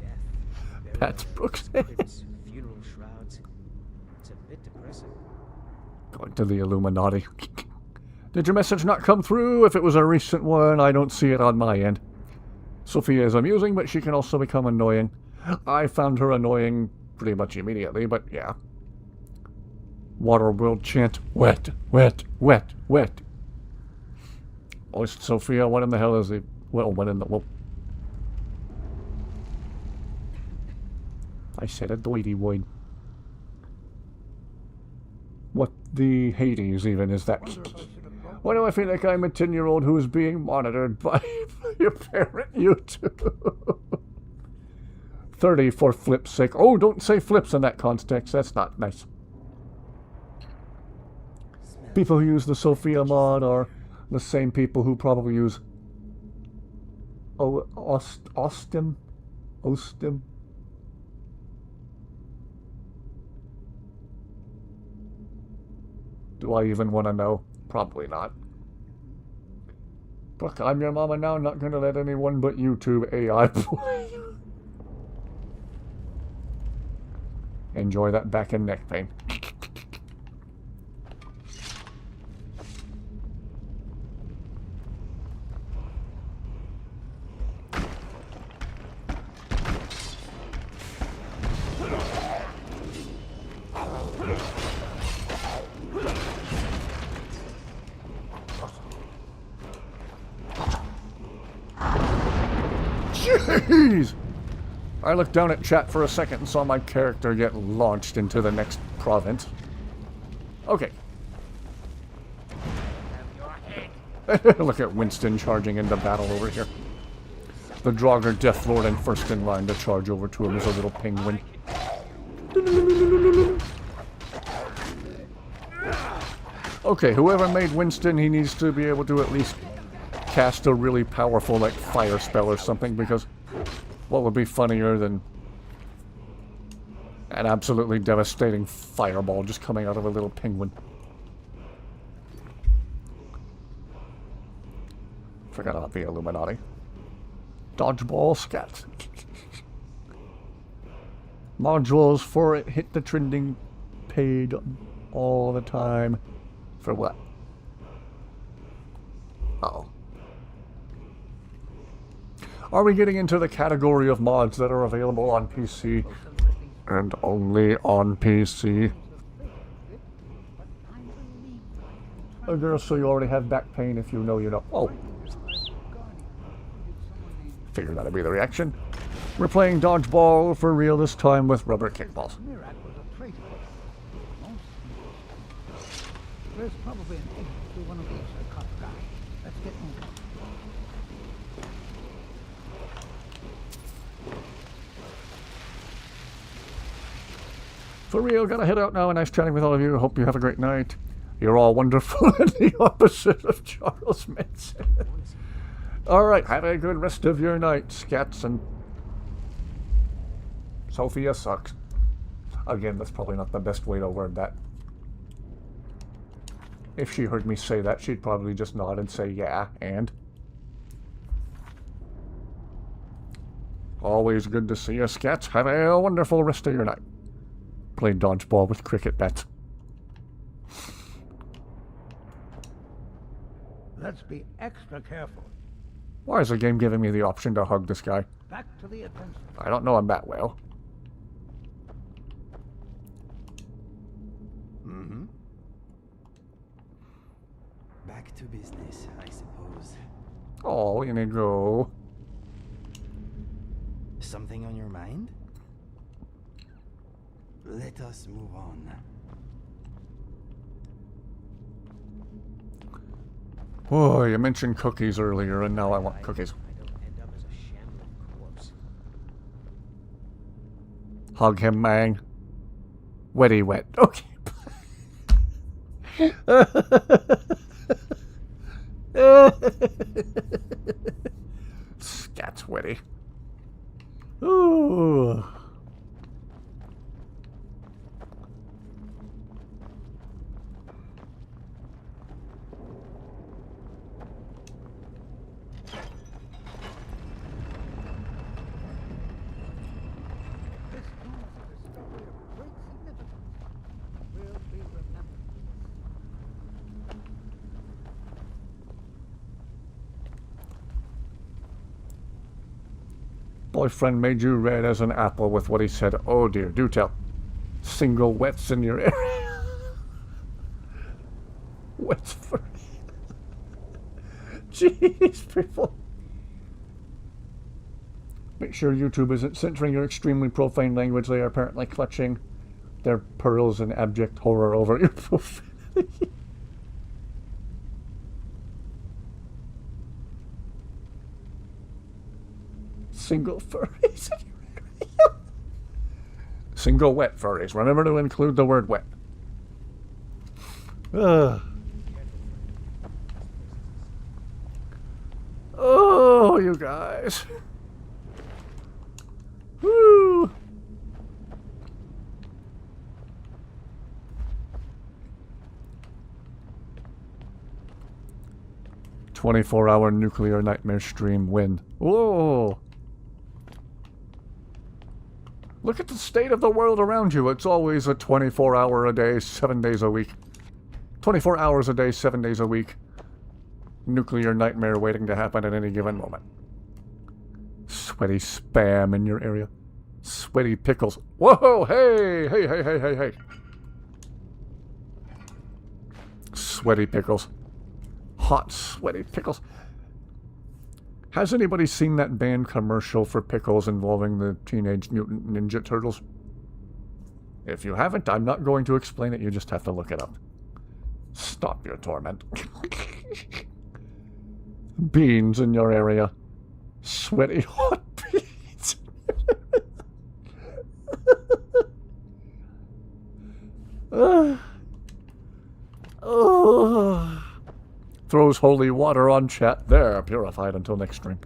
That's Brooke's hands. Funeral shrouds. It's a bit depressing. Going to the Illuminati. Did your message not come through? If it was a recent one, I don't see it on my end. Sophia is amusing, but she can also become annoying. I found her annoying pretty much immediately, but yeah. Waterworld chant, wet, wet, wet, wet. Moist Sophia, what in the hell is the... Well, what in the... Well, I said a doity would. What the Hades even is that? Why do I feel like I'm a 10-year-old who is being monitored by your parent YouTube? 30 for flip's sake. Oh, don't say flips in that context. That's not nice. People who use the Sophia mod are the same people who probably use Ostim. Do I even want to know? Probably not. Look, I'm your mama now, not gonna let anyone but YouTube AI play. Enjoy that back and neck pain. Jeez! I looked down at chat for a second and saw my character get launched into the next province. Okay. Look at Winston charging into battle over here. The Draugr Death Lord and first in line to charge over to him as a little penguin. Okay, whoever made Winston, he needs to be able to at least cast a really powerful, like, fire spell or something, because what would be funnier than an absolutely devastating fireball just coming out of a little penguin? Forgot about the Illuminati. Dodgeball scat. Modules for it hit the trending page all the time. For what? Uh-oh. Are we getting into the category of mods that are available on PC and only on PC? Oh, girl, so you already have back pain if you know you know. Oh. Figured that'd be the reaction. We're playing dodgeball for real this time with rubber kickballs. There's probably an exit to one of these cop guys. Let's get moving. For real, gotta head out now. Nice chatting with all of you. Hope you have a great night. You're all wonderful and the opposite of Charles Manson. Alright, have a good rest of your night, scats, and Sophia sucks. Again, that's probably not the best way to word that. If she heard me say that, she'd probably just nod and say, yeah, and? Always good to see you, scats. Have a wonderful rest of your night. Play dodgeball with cricket bats. Let's be extra careful. Why is the game giving me the option to hug this guy? Back to the adventure. I don't know him that well. Mm-hmm. Back to business, I suppose. Oh, Inigo. Something on your mind? Let us move on. Oh, you mentioned cookies earlier, and now I want cookies. Hug him, man. Wetty wet. Okay. Scats wetty. Ooh. Boyfriend made you red as an apple with what he said. Oh dear, do tell. Single wets in your area. Wets for jeez, people. Make sure YouTube isn't censoring your extremely profane language. They are apparently clutching their pearls in abject horror over your profanity. Single furries in your area. Single wet furries. Remember to include the word wet. Ugh. Oh, you guys. Woo. 24-hour nuclear nightmare stream win. Whoa! Look at the state of the world around you. It's always a 24-hour a day, 7 days a week. 24 hours a day, 7 days a week. Nuclear nightmare waiting to happen at any given moment. Sweaty spam in your area. Sweaty pickles. Whoa! Hey! Hey, hey, hey, hey, hey. Sweaty pickles. Hot, sweaty pickles. Has anybody seen that banned commercial for pickles involving the Teenage Mutant Ninja Turtles? If you haven't, I'm not going to explain it. You just have to look it up. Stop your torment. Beans in your area. Sweaty hot beans. Throws holy water on chat. There, purified until next stream.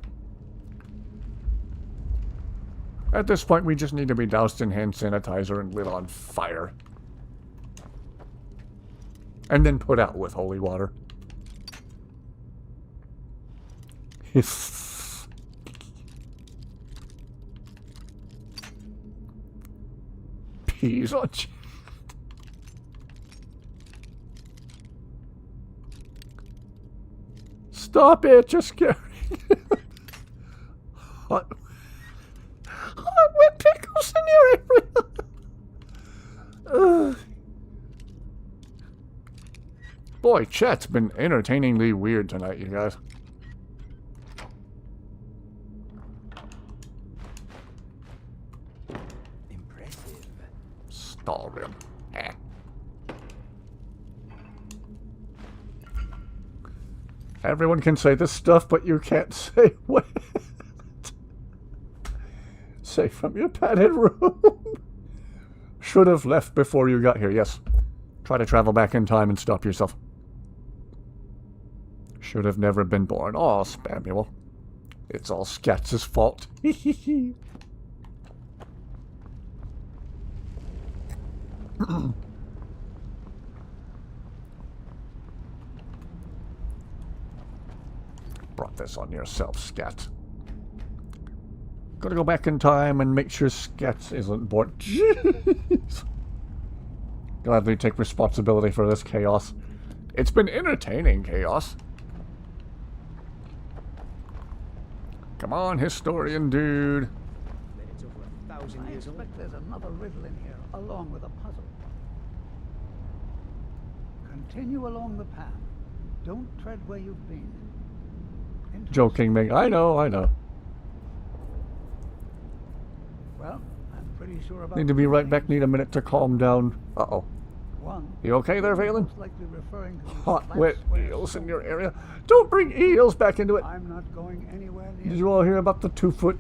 At this point, we just need to be doused in hand sanitizer and lit on fire. And then put out with holy water. Peas on chat. Stop it, you're scary. Hot wet pickles in your area. Boy, chat's been entertainingly weird tonight, you guys. Impressive. Skyrim. Everyone can say this stuff, but you can't say what. Say from your padded room. Should have left before you got here. Yes. Try to travel back in time and stop yourself. Should have never been born. Aw, Spamuel. It's all Skatz's fault. Brought this on yourself, Scat. Gotta go back in time and make sure Scat isn't born. Jeez. Gladly take responsibility for this chaos. It's been entertaining chaos. Come on, historian dude. It's over 1,000 I years old. expect there's another riddle in here, along with a puzzle. Continue along the path. Don't tread where you've been. Joking me. I know. Well, I'm pretty sure about... Need to be right back. Need a minute to calm down. Uh-oh. One. You okay there, Valen? Most likely referring to Hot, flat wet square eels in stones. your area. Don't bring eels back into it. I'm not going anywhere near... Did you all hear about the 2-foot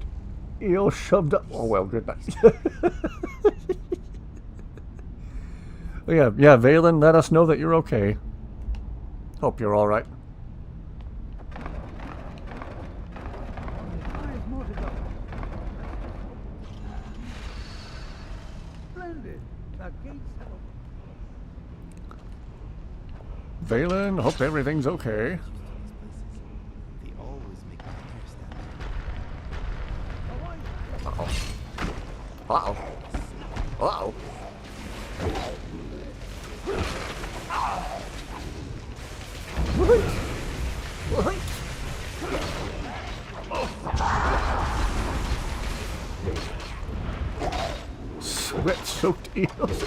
eel shoved up? Oh, well, good night. yeah, Valen, let us know that you're okay. Hope you're all right. Only 5 more to go. Splendid. The gates have opened. Valen, hope everything's okay. They always make my hair stand up. Uh-oh. Uh-oh. Sweat-soaked eels.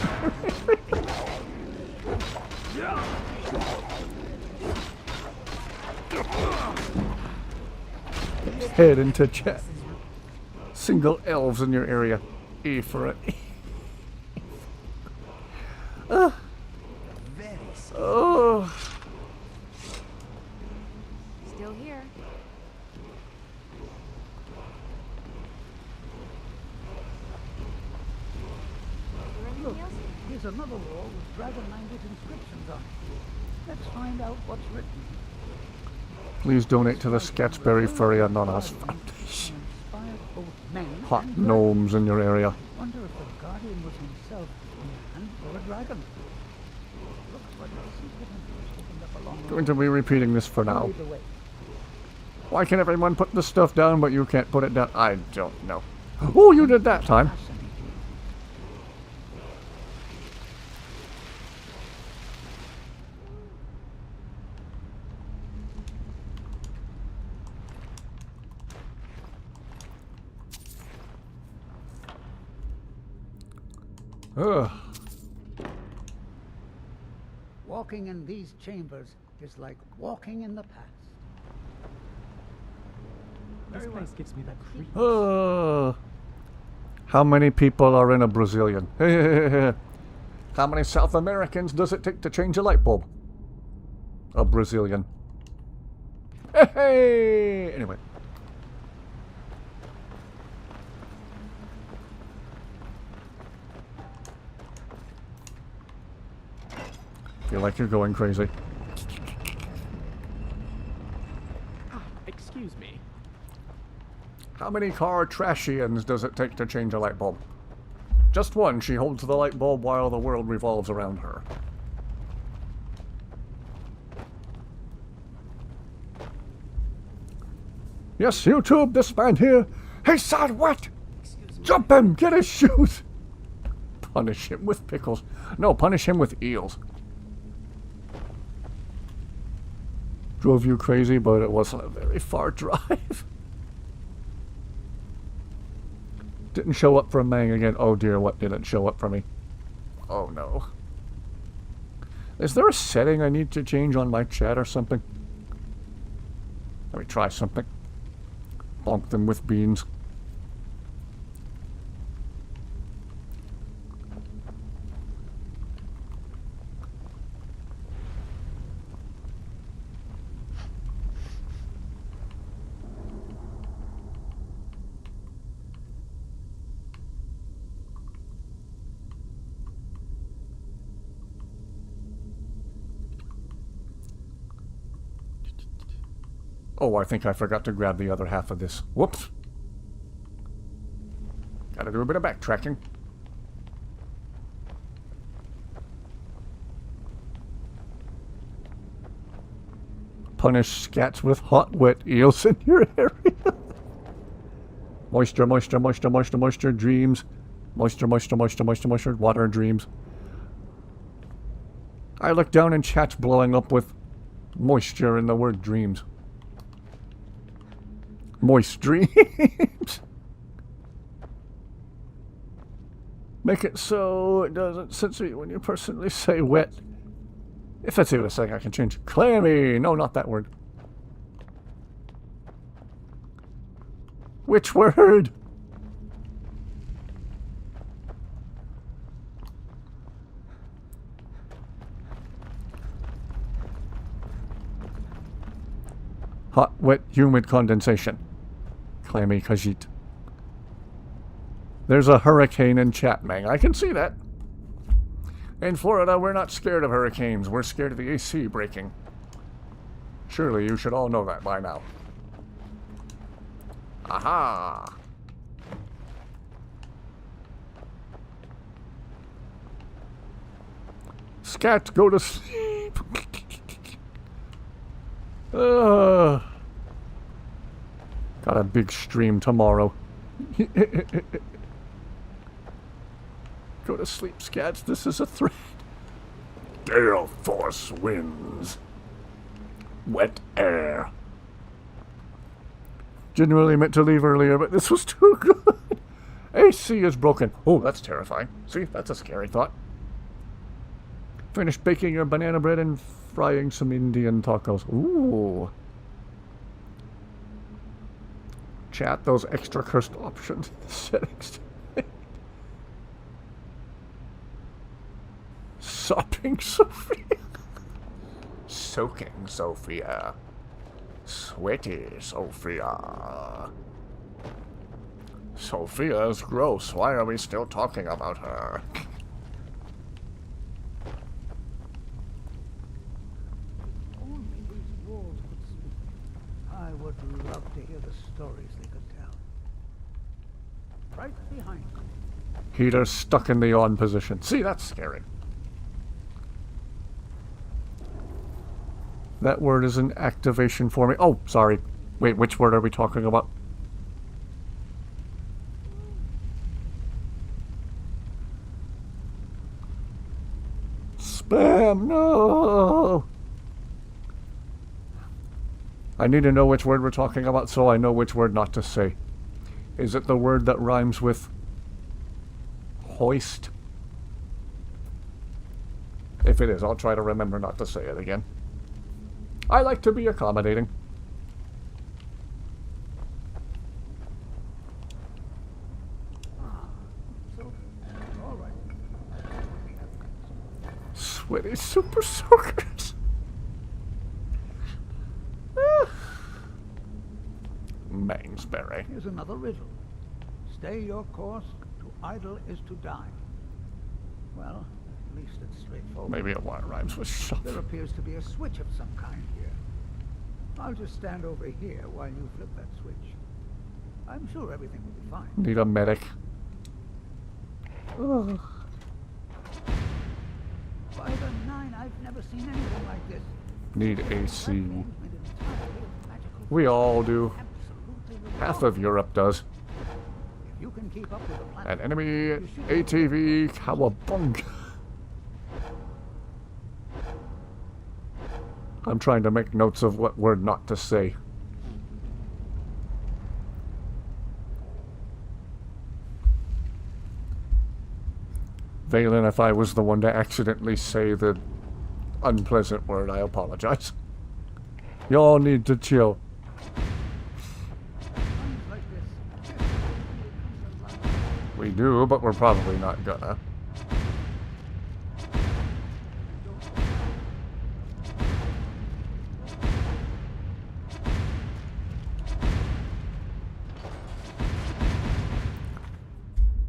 Head into chat. Single elves in your area. E for it. Oh. Still here. Look, here's another wall with dragon language inscriptions on it. Let's find out what's written. Please donate to the Scatsberry Furry Anonymous Foundation. Inspired both men Hot and gnomes in your area. wonder if the guardian was himself a man or a dragon. Looks like a secret entrance opened up along the Going to be repeating this for now. Either way, Why can everyone put the stuff down, but you can't put it down? I don't know. Oh, you did that time. Ugh. Walking in these chambers is like walking in the past. This place gives me that creep. How many people are in a Brazilian? How many South Americans does it take to change a light bulb? A Brazilian. Hey! Anyway. Feel like you're going crazy. Excuse me. How many car trashians does it take to change a light bulb? Just one. She holds the light bulb while the world revolves around her. Yes, YouTube, this man here. Hey, son, what? Jump him! Get his shoes! Punish him with pickles. No, punish him with eels. Drove you crazy, but it wasn't a very far drive. Didn't show up for Mang again. Oh dear, what didn't show up for me? Oh no. Is there a setting I need to change on my chat or something? Let me try something. Bonk them with beans. Oh, I think I forgot to grab the other half of this. Whoops. Gotta do a bit of backtracking. Punish scats with hot, wet eels in your area. Moisture, moisture, moisture, moisture, moisture, dreams. Moisture, moisture, moisture, moisture, moisture, water, dreams. I look down and chat's blowing up with moisture in the word dreams. Moist dreams. Make it so it doesn't censor you when you personally say wet. If that's even a second, I can change it. Clammy! No, not that word. Which word? Hot, wet, humid condensation. Clammy Khajiit. There's a hurricane in Chatmang. I can see that. In Florida, we're not scared of hurricanes. We're scared of the AC breaking. Surely you should all know that by now. Aha! Scat, go to sleep. Got a big stream tomorrow. Go to sleep, Scats. This is a threat. Gale force winds. Wet air. Genuinely meant to leave earlier, but this was too good. AC is broken. Oh, that's terrifying. See, that's a scary thought. Finished baking your banana bread and frying some Indian tacos. Ooh. Chat those extra cursed options in the settings. Sopping Sophia. Soaking Sophia. Sweaty Sophia. Sophia is gross. Why are we still talking about her? Only these walls could speak. I would love to hear the stories they could tell. Right behind you. Heater stuck in the on position. See, that's scary. That word is an activation for me. Oh, sorry. Wait, which word are we talking about? Spam, no! I need to know which word we're talking about so I know which word not to say. Is it the word that rhymes with hoist? If it is, I'll try to remember not to say it again. I like to be accommodating. Sweaty super soakers. Mainsbury. Here's another riddle. Stay your course, to idle is to die. Well, at least it's straightforward. Maybe it rhymes with shove. There appears to be a switch of some kind here. I'll just stand over here while you flip that switch. I'm sure everything will be fine. Need a medic. Ugh. By the nine, I've never seen anything like this. Need AC. We all do. Half of Europe does. If you can keep up with the plan, An enemy ATV cowabunga. I'm trying to make notes of what word not to say. Valen, if I was the one to accidentally say the unpleasant word, I apologize. Y'all need to chill. We do, but we're probably not gonna.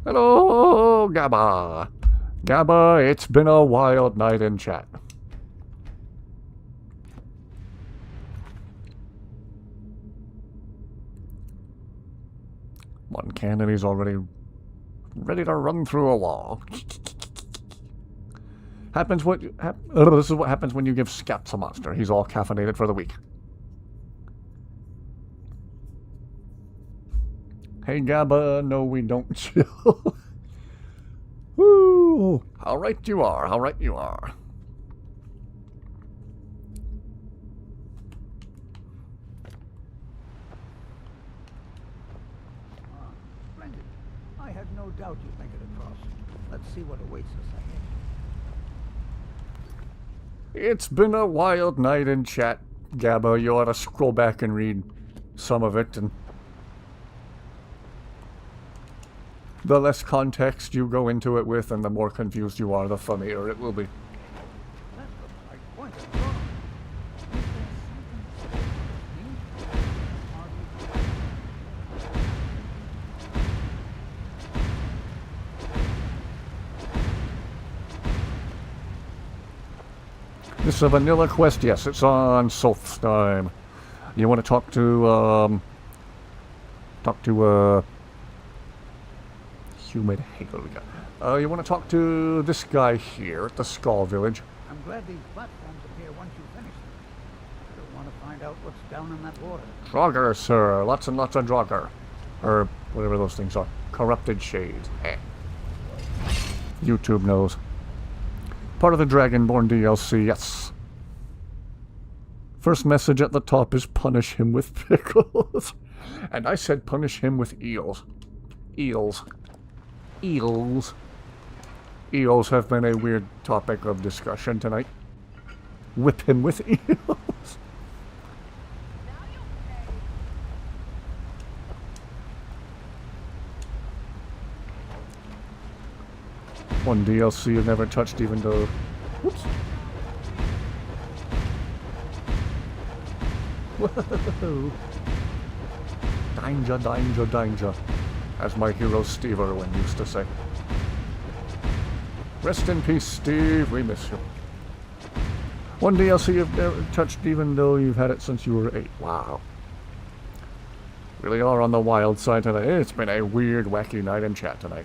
Hello, Gabba. Gabba, it's been a wild night in chat. One cannon, he's already ready to run through a wall. Happens what this is what happens when you give Scaps a monster. He's all caffeinated for the week. Hey Gabba, no we don't chill. Woo! How right you are, how right you are. Splendid. I had no doubt you'd make it across. Let's see what awaits us ahead. It's been a wild night in chat, Gabba. You ought to scroll back and read some of it, and the less context you go into it with and the more confused you are, the funnier it will be. That looks like quite a drawing. This is a vanilla quest, yes, it's on Solstheim. You want to talk to humid Helga. You want to talk to this guy here at the Skull Village. I'm glad these platforms appear once you finish them. I don't want to find out what's down in that water. Draugr, sir. Lots and lots of Draugr. Or whatever those things are. Corrupted shades. YouTube knows. Part of the Dragonborn DLC, yes. First message at the top is punish him with pickles. And I said punish him with eels. Eels. Eels. Eels have been a weird topic of discussion tonight. Whip him with eels. One DLC you've never touched even though... Whoops. Whoa. Danger, danger, danger. As my hero Steve Irwin used to say. Rest in peace, Steve. We miss you. One DLC you've never touched even though you've had it since you were 8. Wow. Really are on the wild side tonight. It's been a weird, wacky night in chat tonight.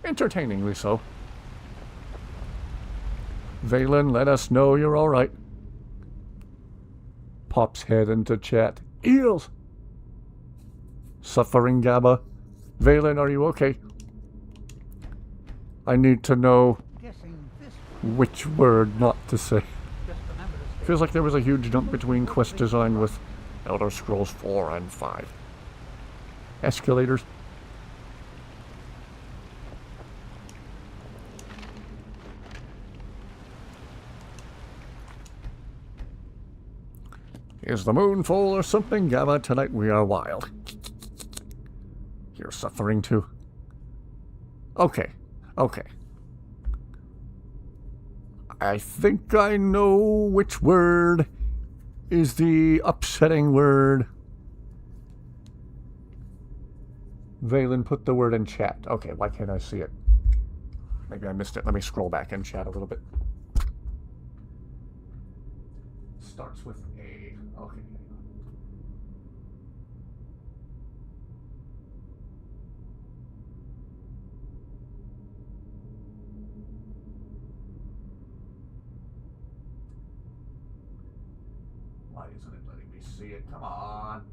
Entertainingly so. Valen, let us know you're alright. pops head into chat. Eels! Suffering Gabba. Valen, are you okay? I need to know which word not to say. Feels like there was a huge jump between quest design with Elder Scrolls 4 and 5. Escalators. Is the moon full or something, Gamma? Tonight we are wild. You're suffering too. Okay. Okay. I think I know which word is the upsetting word. Valen, put the word in chat. Okay, why can't I see it? Maybe I missed it. Let me scroll back in chat a little bit. Starts with A. Okay. Why isn't it letting me see it? Come on.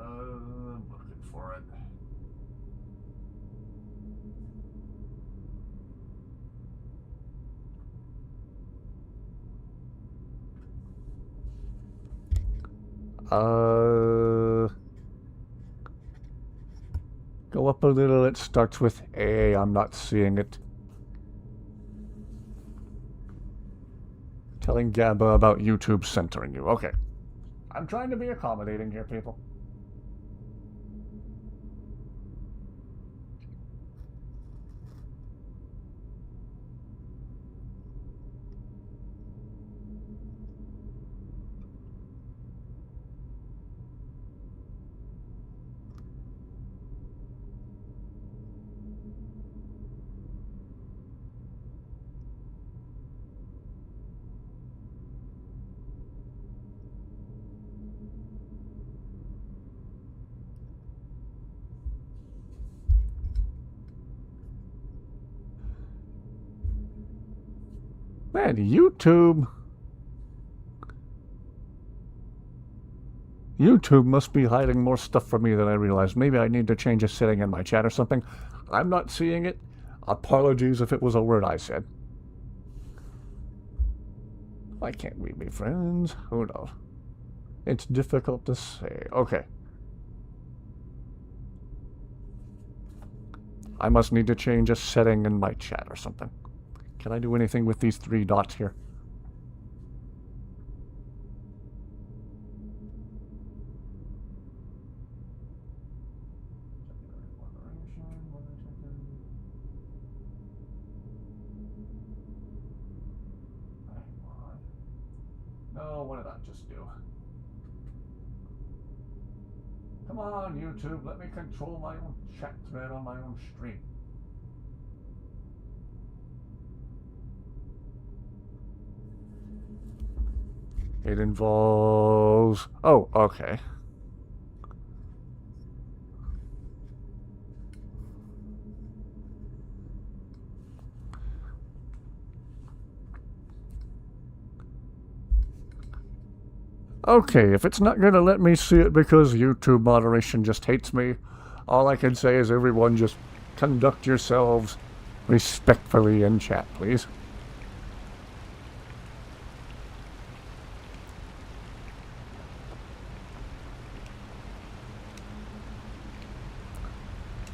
I'm looking for it. Go up a little. It starts with A. I'm not seeing it. Telling Gabba about YouTube centering you. Okay. I'm trying to be accommodating here, people. Man, YouTube must be hiding more stuff from me than I realized. Maybe I need to change a setting in my chat or something. I'm not seeing it. Apologies if it was a word I said. Why can't we be friends? Who knows? It's difficult to say. Okay. I must need to change a setting in my chat or something. Can I do anything with these 3 dots here? No, what did I just do? Come on, YouTube, let me control my own chat thread on my own stream. It involves... Oh, okay. Okay, if it's not going to let me see it because YouTube moderation just hates me, all I can say is everyone just conduct yourselves respectfully in chat, please.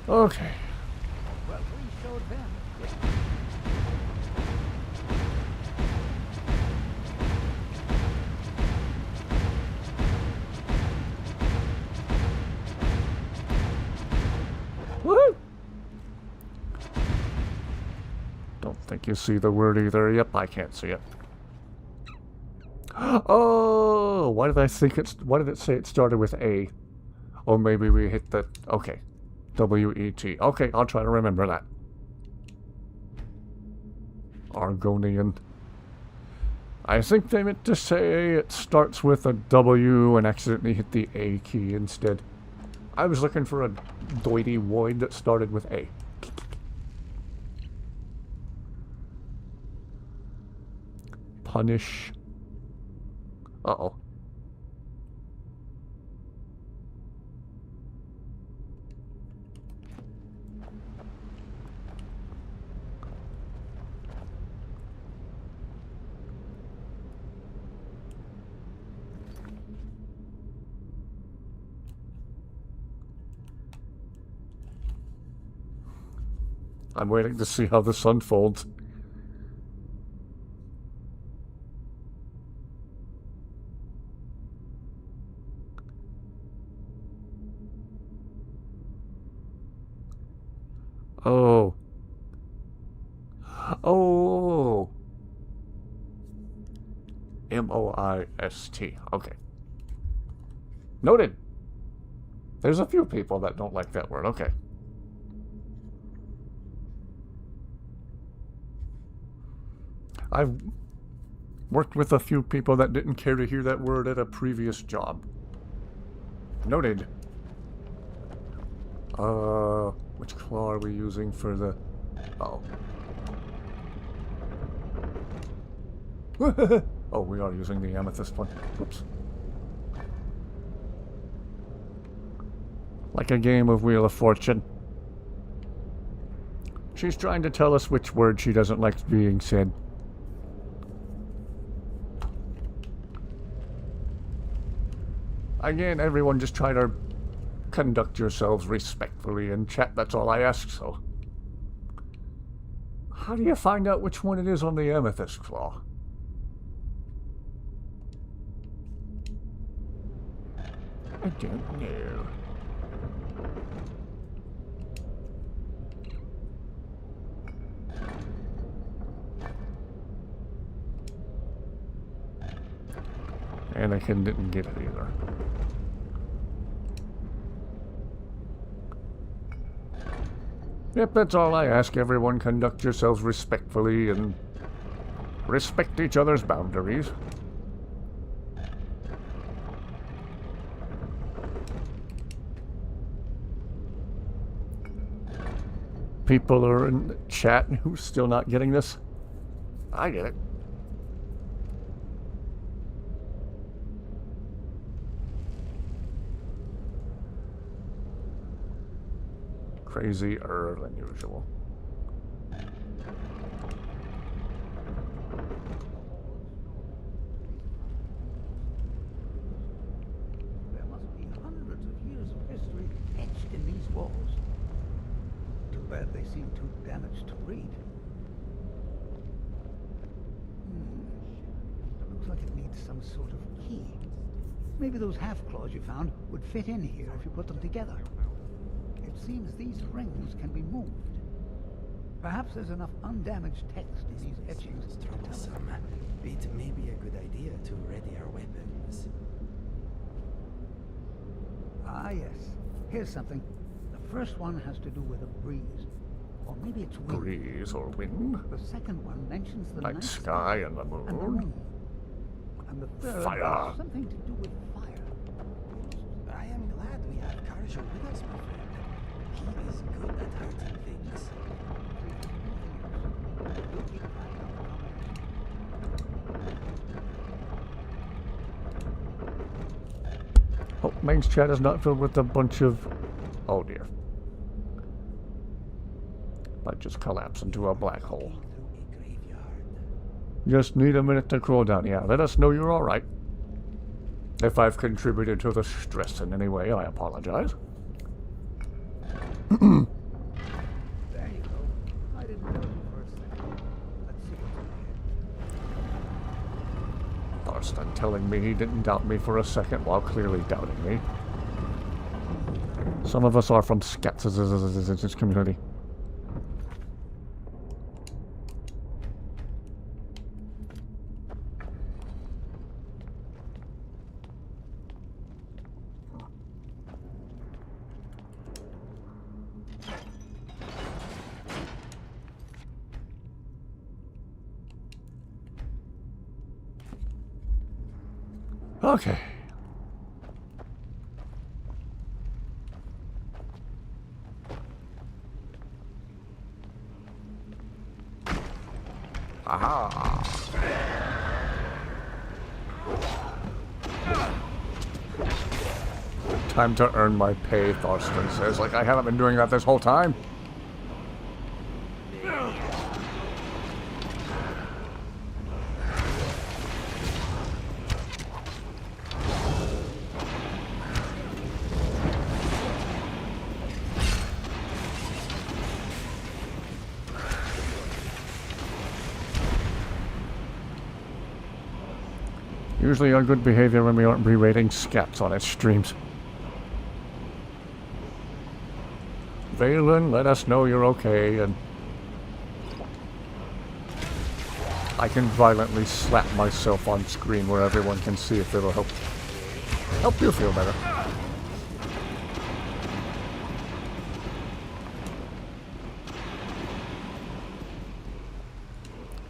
Okay. Well, we showed them. Woo! Don't think you see the word either. Yep, I can't see it. Oh, why did I think why did it say it started with A? Or maybe we hit the, okay. W-E-T. Okay, I'll try to remember that. Argonian. I think they meant to say it starts with a W and accidentally hit the A key instead. I was looking for a doity void that started with A. Punish. Uh-oh. I'm waiting to see how this unfolds. Oh. Oh. M-O-I-S-T. Okay. Noted. There's a few people that don't like that word. Okay. I've worked with a few people that didn't care to hear that word at a previous job. Noted. Which claw are we using for the... Oh. Oh, we are using the amethyst one. Whoops. Like a game of Wheel of Fortune. She's trying to tell us which word she doesn't like being said. Again, everyone just try to conduct yourselves respectfully in chat. That's all I ask, so. How do you find out which one it is on the amethyst claw? I don't know. Anakin didn't get it either. Yep, that's all I ask. Everyone conduct yourselves respectfully and respect each other's boundaries. People are in chat who's still not getting this. I get it. Crazier than usual. There must be hundreds of years of history etched in these walls. Too bad they seem too damaged to read. It looks like it needs some sort of key. Maybe those half-claws you found would fit in here if you put them together. It seems these rings can be moved. Perhaps there's enough undamaged text in these etchings to tell us. It may be a good idea to ready our weapons. Ah, yes. Here's something. The first one has to do with a breeze. Or maybe it's wind. Breeze or wind? The second one mentions the night sky and the moon. And the moon. And the third fire. has something to do with fire. I am glad we have Karjo with us, my friend. He is good at hurting things. Hope Main's chat is not filled with a bunch of... Oh dear. Might just collapse into a black hole. Just need a minute to cool down. Yeah, let us know you're alright. If I've contributed to the stress in any way, I apologize. There you go. I didn't know you for a second. Let's see what's in here. Thorsten telling me he didn't doubt me for a second while clearly doubting me. Some of us are from Skats' community. Okay. Aha. Time to earn my pay, Thorsten says. Like, I haven't been doing that this whole time. Usually on good behavior when we aren't berating scats on its streams. Valen, let us know you're okay, and I can violently slap myself on screen where everyone can see if it'll help you feel better.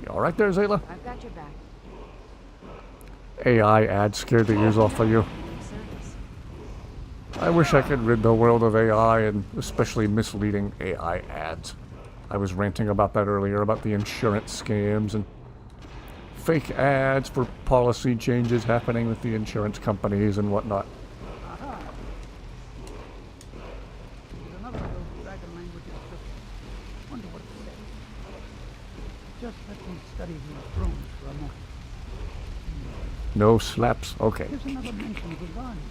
You alright there, Zayla? I've got your back. AI ads scared the ears off of you. I wish I could rid the world of AI, and especially misleading AI ads. I was ranting about that earlier, about the insurance scams and fake ads for policy changes happening with the insurance companies and whatnot. Aha! There's another of those dragon language inscriptions. Wonder what it says. Just let me study these runes for a moment. No slaps? Okay. Here's another mention of the garden.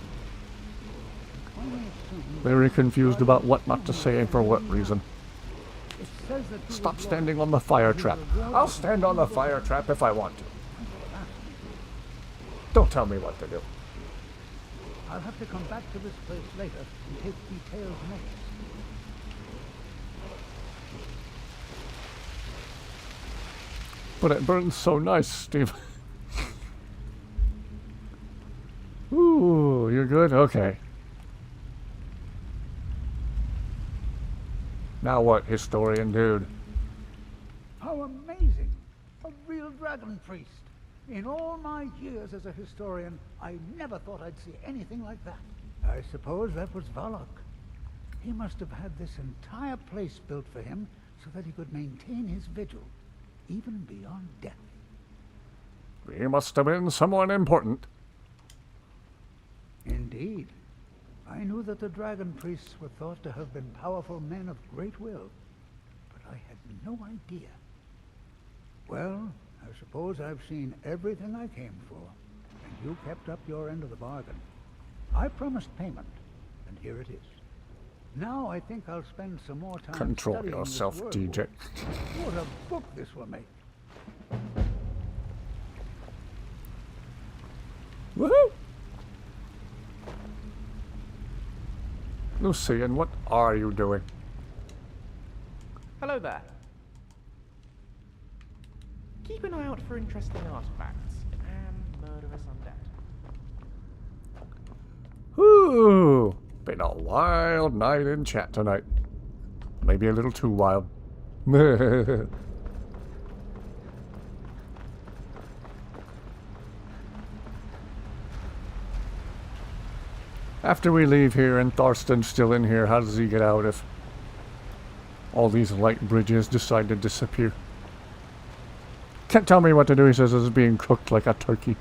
Very confused about what not to say and for what reason. It says that you Stop would standing on the fire trap. I'll stand on the fire trap if I want to. Don't tell me what to do. I'll have to come back to this place later and take detailed notes. But it burns so nice, Steve. Ooh, you're good? Okay. Now what, historian dude? How amazing! A real dragon priest. In all my years as a historian, I never thought I'd see anything like that. I suppose that was Valak. He must have had this entire place built for him so that he could maintain his vigil, even beyond death. He must have been someone important. Indeed. I knew that the dragon priests were thought to have been powerful men of great will, but I had no idea. Well, I suppose I've seen everything I came for, and you kept up your end of the bargain. I promised payment, and here it is. Now I think I'll spend some more time Control studying yourself, this DJ. word. What a book this will make. Woohoo! Lucian, what are you doing? Hello there. Keep an eye out for interesting artifacts and murderous undead. Ooh, been a wild night in chat tonight. Maybe a little too wild. After we leave here and Thorsten's still in here, how does he get out if all these light bridges decide to disappear? Can't tell me what to do, he says, it's being cooked like a turkey.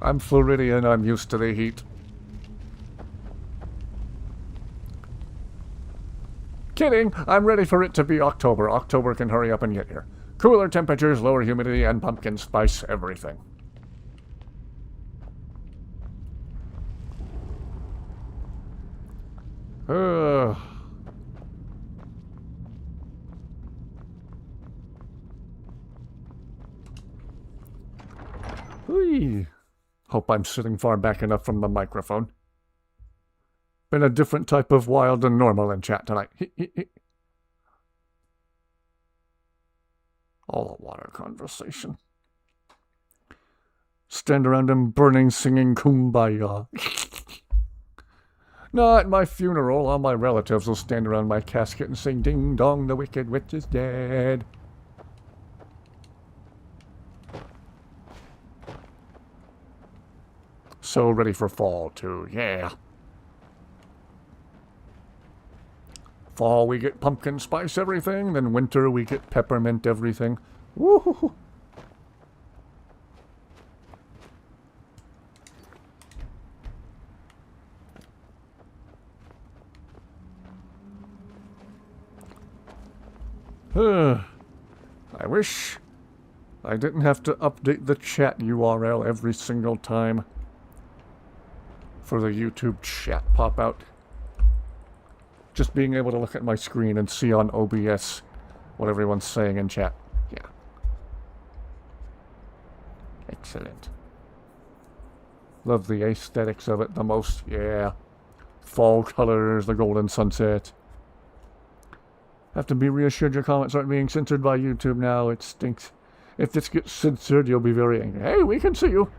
I'm Floridian, I'm used to the heat. Kidding! I'm ready for it to be October. October can hurry up and get here. Cooler temperatures, lower humidity, and pumpkin spice everything. Whee! Hope I'm sitting far back enough from the microphone. Been a different type of wild than normal in chat tonight. All a water conversation. stand around them burning, singing Kumbaya. Not at my funeral. All my relatives will stand around my casket and sing, Ding dong, the wicked witch is dead. So ready for fall, too. Yeah. Fall, we get pumpkin spice everything. Then winter, we get peppermint everything. Woohoo! I wish I didn't have to update the chat URL every single time for the YouTube chat pop out. Just being able to look at my screen and see on OBS what everyone's saying in chat. Yeah. Excellent. Love the aesthetics of it the most. Yeah. Fall colors, the golden sunset. Have to be reassured your comments aren't being censored by YouTube now. It stinks. If this gets censored, you'll be very angry. Hey, we can see you.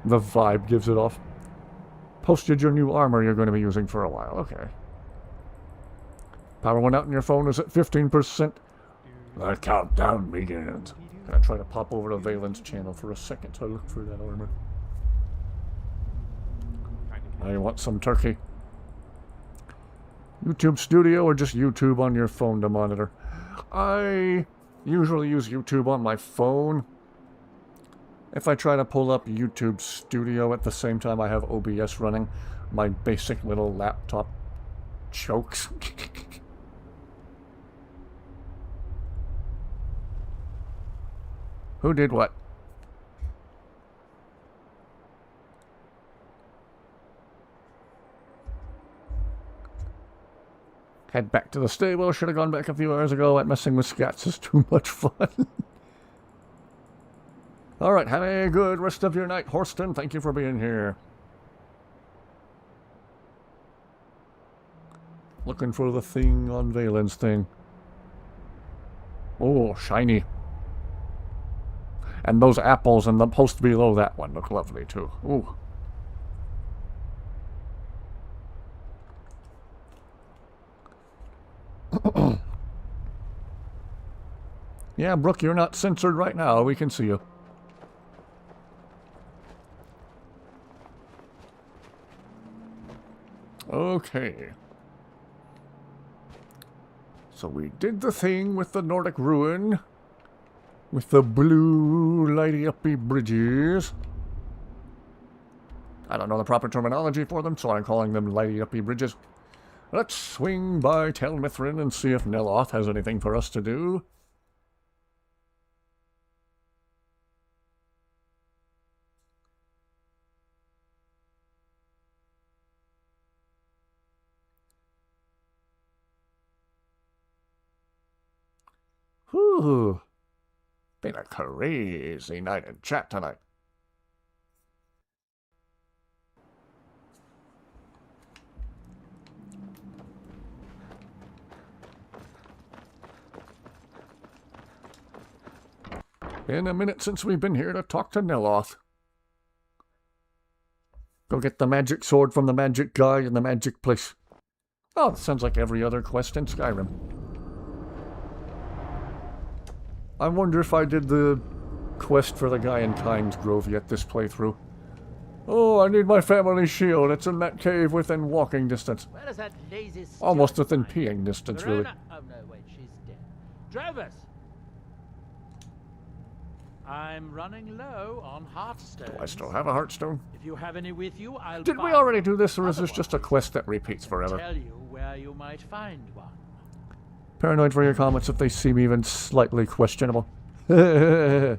The vibe gives it off. Posted your new armor you're going to be using for a while. Okay. Power went out on your phone is at 15%. The countdown begins. Gonna try to pop over to Valen's channel for a second to look for that armor. I want some turkey. YouTube Studio or just YouTube on your phone to monitor? I usually use YouTube on my phone. If I try to pull up YouTube Studio at the same time I have OBS running, my basic little laptop chokes. Who did what? Head back to the stable. Should have gone back a few hours ago. That messing with scats is too much fun. Alright, have a good rest of your night, Horston. Thank you for being here. Looking for the thing on Valen's thing. Oh, shiny. And those apples and the post below that one look lovely, too. Ooh. Yeah, Brooke, you're not censored right now. We can see you. Okay. So we did the thing with the Nordic ruin. With the blue lighty-uppy bridges. I don't know the proper terminology for them, so I'm calling them lighty-uppy bridges. Let's swing by Tel Mithrin and see if Neloth has anything for us to do. Whew. Been a crazy night in chat tonight. Been a minute since we've been here to talk to Neloth. Go get the magic sword from the magic guy in the magic place. Oh, that sounds like every other quest in Skyrim. I wonder if I did the quest for the guy in Times Grove yet this playthrough. Oh, I need my family shield. It's in that cave within walking distance. Where is that lazy Almost within peeing distance, really. Oh no, wait, she's dead. Drovers! I'm running low on heartstones. Do I still have a heartstone? If you have any with you, I'll Did we already do this, or is this just a quest that repeats forever? tell you where you might find one. Paranoid for your comments if they seem even slightly questionable. Every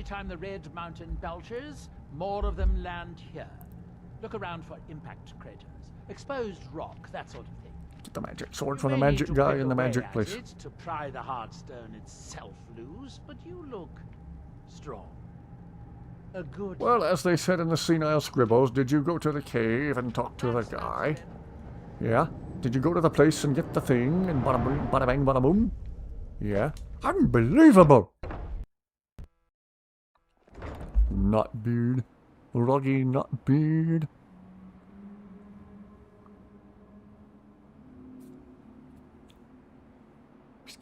time the Red Mountain belches, more of them land here. Look around for impact craters, exposed rock, that sort of thing. Get the magic sword from the magic guy in the magic place. It to pry the heartstone itself loose, but you look strong. A good. Well, as they said in the Senile Scribbles, did you go to the cave and talk to the guy? Yeah? Did you go to the place and get the thing and bada boom, bada bang, bada boom? Yeah? Unbelievable! Not beard. Ruggy, not beard.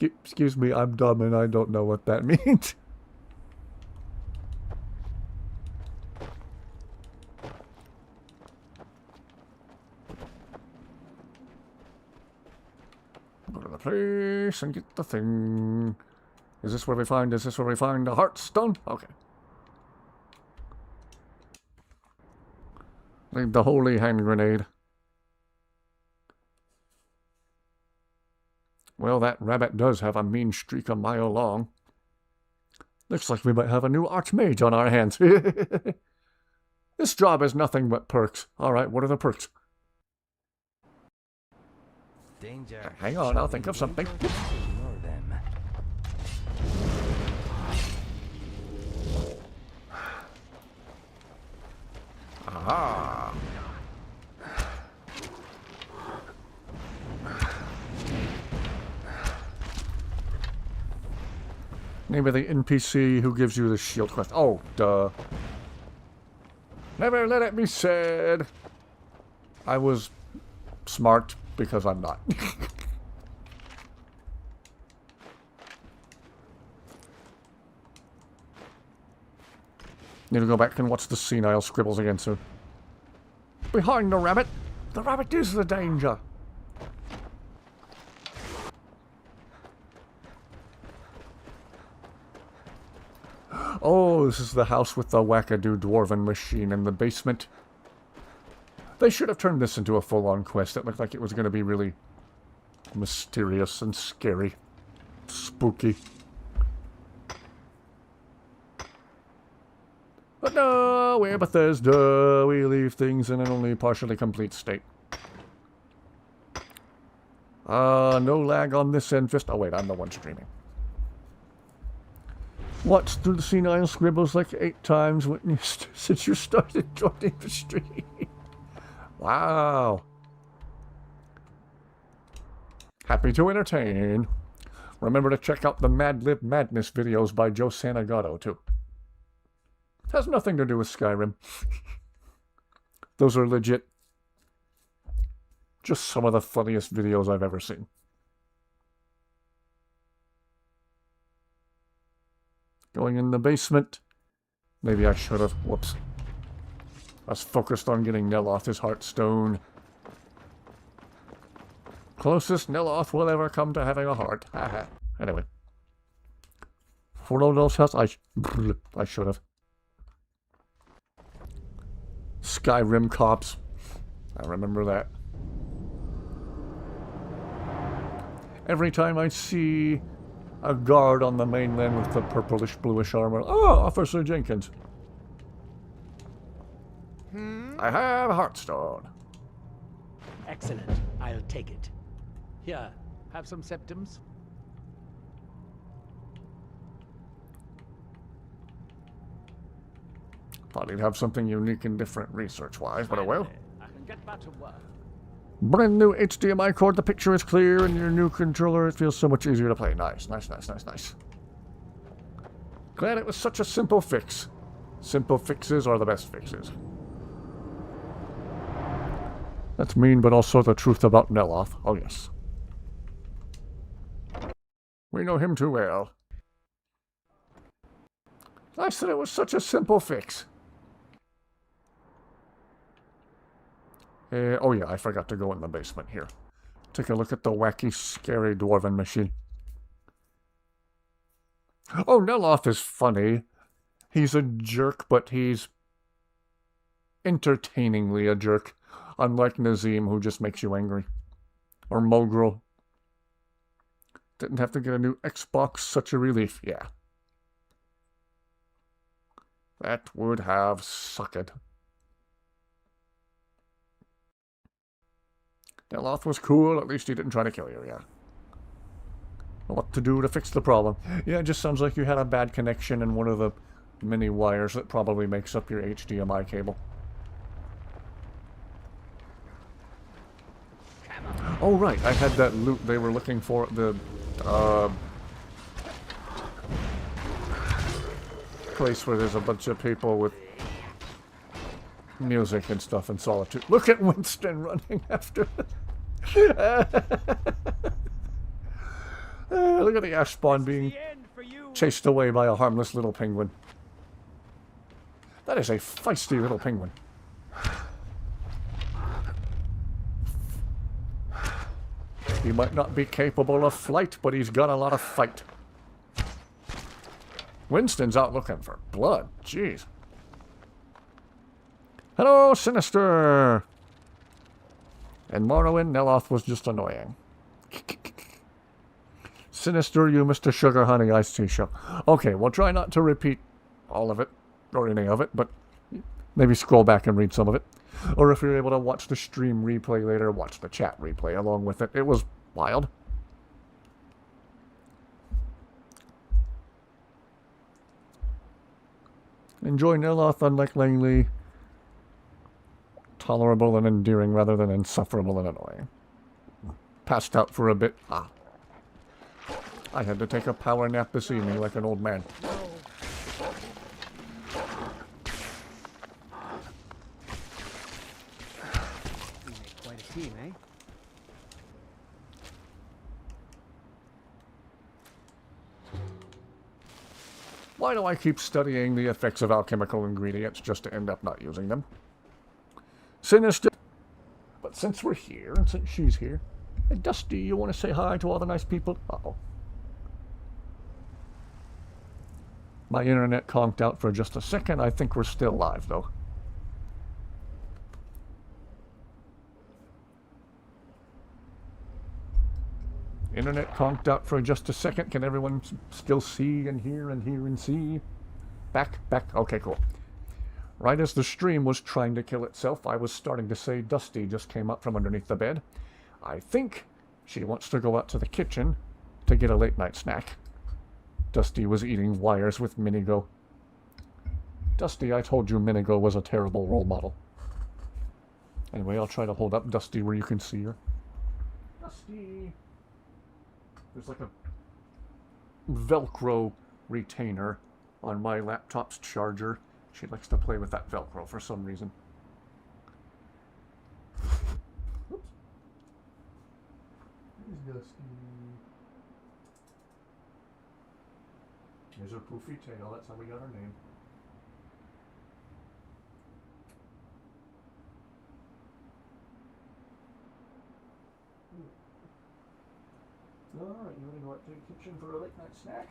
Excuse me, I'm dumb and I don't know what that means. Go to the place and get the thing. Is this where we find the Heartstone? Okay. Need the holy hand grenade. Well, that rabbit does have a mean streak a mile long. Looks like we might have a new archmage on our hands. This job is nothing but perks. Alright, what are the perks? Danger. Hang on, I'll think of something. Ignore them. Aha! Name of the NPC who gives you the shield quest. Oh, duh. Never let it be said. I was smart because I'm not. Need to go back and watch the senile scribbles again soon. Behind the rabbit! The rabbit is the danger! Oh, this is the house with the wackadoo dwarven machine in the basement. They should have turned this into a full-on quest. It looked like it was going to be really mysterious and scary. Spooky. But no, we're Bethesda. We leave things in an only partially complete state. No lag on this end. Just, oh wait, I'm the one streaming. Watched through the senile scribbles like 8 times witnessed since you started joining the stream. Wow. Happy to entertain. Remember to check out the Mad Lib Madness videos by Joe Santagato, too. Has nothing to do with Skyrim. Those are legit. Just some of the funniest videos I've ever seen. Going in the basement. Maybe I should have. Whoops. I was focused on getting Neloth his Heartstone. Closest Neloth will ever come to having a heart. Haha. Anyway. For all those else, I should have. Skyrim cops. I remember that. Every time I see a guard on the mainland with the purplish bluish armor. Oh, Officer Jenkins. I have a Heartstone. Excellent. I'll take it. Here, have some septums. Thought he'd have something unique and different research-wise, but I will. I can get back to work. Brand new HDMI cord, the picture is clear, and your new controller, it feels so much easier to play. Nice, nice, nice, nice, nice. Glad it was such a simple fix. Simple fixes are the best fixes. That's mean, but also the truth about Neloth. Oh, yes. We know him too well. I said it was such a simple fix. Oh yeah, I forgot to go in the basement here. Take a look at the wacky, scary dwarven machine. Oh, Neloth is funny. He's a jerk, but he's entertainingly a jerk. Unlike Nazim, who just makes you angry. Or Mogrel. Didn't have to get a new Xbox, such a relief. Yeah. That would have sucked. Neloth was cool, at least he didn't try to kill you, yeah. What to do to fix the problem. Yeah, it just sounds like you had a bad connection in one of the many wires that probably makes up your HDMI cable. Oh, right, I had that loot they were looking for, the, place where there's a bunch of people with music and stuff in solitude. Look at Winston running after look at the ash spawn being chased away by a harmless little penguin. That is a feisty little penguin. He might not be capable of flight, but he's got a lot of fight. Winston's out looking for blood. Jeez. Hello, Sinister! And Morrowind, Neloth was just annoying. Sinister, you Mr. Sugar Honey Iced Tea Show. Okay, we'll try not to repeat all of it, or any of it, but maybe scroll back and read some of it. Or if you're able to watch the stream replay later, watch the chat replay along with it. It was wild. Enjoy Neloth, unlike Langley. Tolerable and endearing rather than insufferable and annoying. Passed out for a bit. Ah. I had to take a power nap this evening like an old man. We make quite a team, eh? Why do I keep studying the effects of alchemical ingredients just to end up not using them? Sinister. But since we're here, and since she's here, hey, Dusty, you want to say hi to all the nice people? Uh-oh. My internet conked out for just a second. I think we're still live, though. Internet conked out for just a second. Can everyone still see and hear and see? Back. Okay, cool. Right as the stream was trying to kill itself, I was starting to say Dusty just came up from underneath the bed. I think she wants to go out to the kitchen to get a late night snack. Dusty was eating wires with Minigo. Dusty, I told you Minigo was a terrible role model. Anyway, I'll try to hold up Dusty where you can see her. Dusty! There's like a Velcro retainer on my laptop's charger. She likes to play with that Velcro for some reason. Oops. There's Dusty. There's her poofy tail. That's how we got her name. Alright, you want to go up to the kitchen for a late night snack?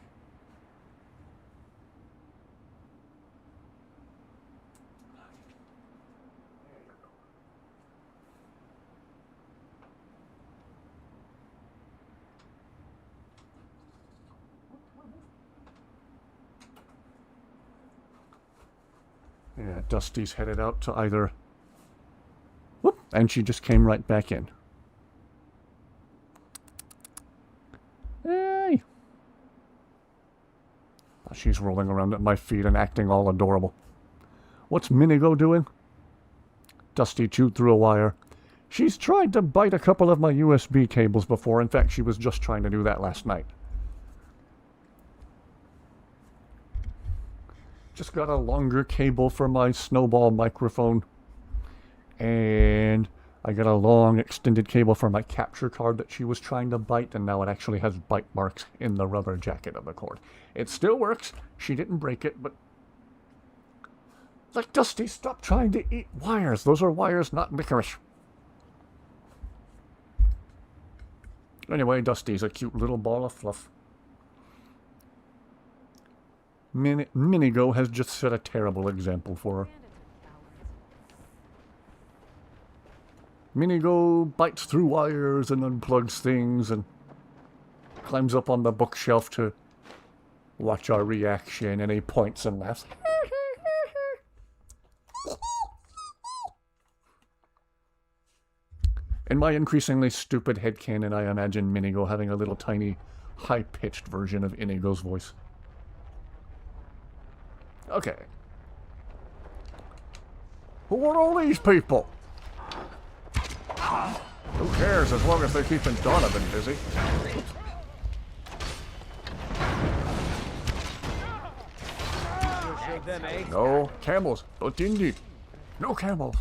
Yeah, Dusty's headed out to either... Whoop! And she just came right back in. Hey! She's rolling around at my feet and acting all adorable. What's Minigo doing? Dusty chewed through a wire. She's tried to bite a couple of my USB cables before. In fact, she was just trying to do that last night. Just got a longer cable for my snowball microphone. And I got a long extended cable for my capture card that she was trying to bite, and now it actually has bite marks in the rubber jacket of the cord. It still works. She didn't break it, but... Like, Dusty, stop trying to eat wires. Those are wires, not licorice. Anyway, Dusty's a cute little ball of fluff. Minigo has just set a terrible example for her. Minigo bites through wires and unplugs things and climbs up on the bookshelf to watch our reaction, and he points and laughs. In my increasingly stupid headcanon, I imagine Minigo having a little tiny, high-pitched version of Inigo's voice. Okay. Who are all these people? Who cares as long as they're keeping Donovan busy? No camels. But indeed. No camels.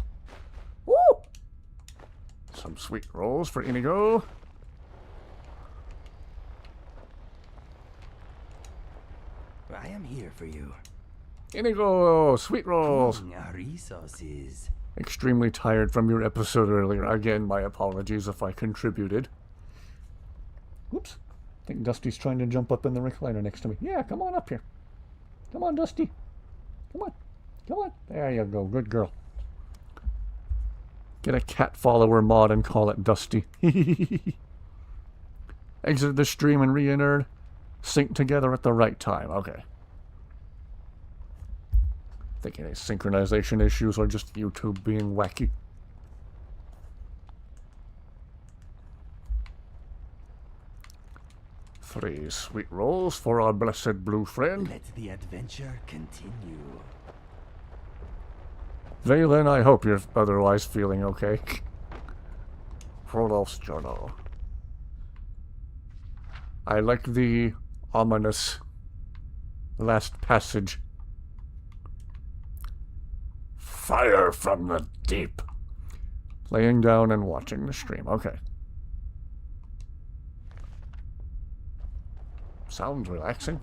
Woo! Some sweet rolls for Inigo. I am here for you. Inigo, sweet rolls. Resources. Extremely tired from your episode earlier. Again, my apologies if I contributed. Whoops. I think Dusty's trying to jump up in the recliner next to me. Yeah, come on up here. Come on, Dusty. Come on. Come on. There you go. Good girl. Get a cat follower mod and call it Dusty. Exit the stream and re-enter. Sync together at the right time. Okay. Think any synchronization issues or just YouTube being wacky. Three sweet rolls for our blessed blue friend. Let the adventure continue. Valen, I hope you're otherwise feeling okay. Rodolph's journal. I like the ominous last passage. Fire from the deep. Laying down and watching the stream. Okay. Sounds relaxing.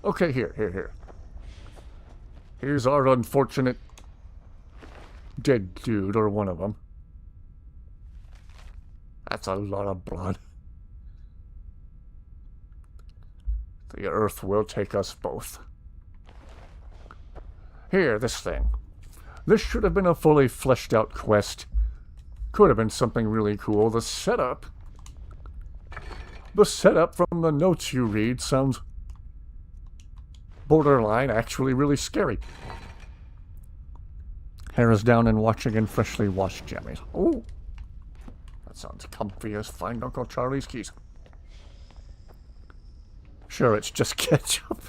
Okay, here. Here's our unfortunate dead dude, or one of them. That's a lot of blood. The earth will take us both. Here, this thing. This should have been a fully fleshed out quest. Could have been something really cool. The setup from the notes you read sounds borderline actually really scary. Hair is down and watching in freshly washed jammies. Oh, that sounds comfy as find Uncle Charlie's keys. Sure, it's just ketchup.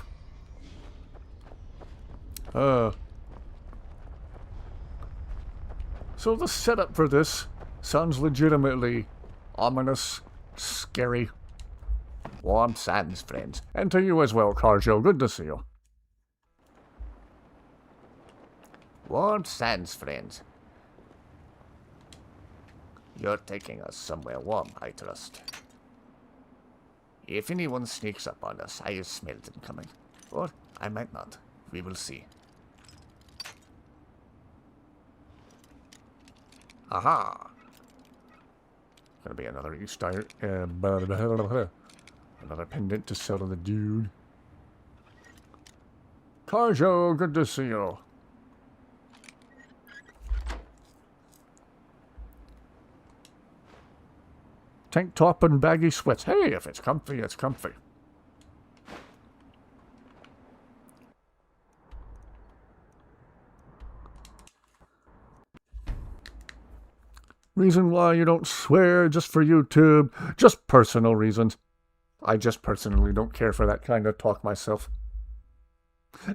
So the setup for this sounds legitimately ominous, scary. Warm sands, friends. And to you as well, Carjo. Good to see you. Warm sands, friends. You're taking us somewhere warm, I trust. If anyone sneaks up on us, I smell them coming. Or I might not. We will see. Aha! Gonna be another Easter... another pendant to sell to the dude. Carjo, good to see you. Tank top and baggy sweats. Hey, if it's comfy, it's comfy. Reason why you don't swear just for YouTube. Just personal reasons. I just personally don't care for that kind of talk myself.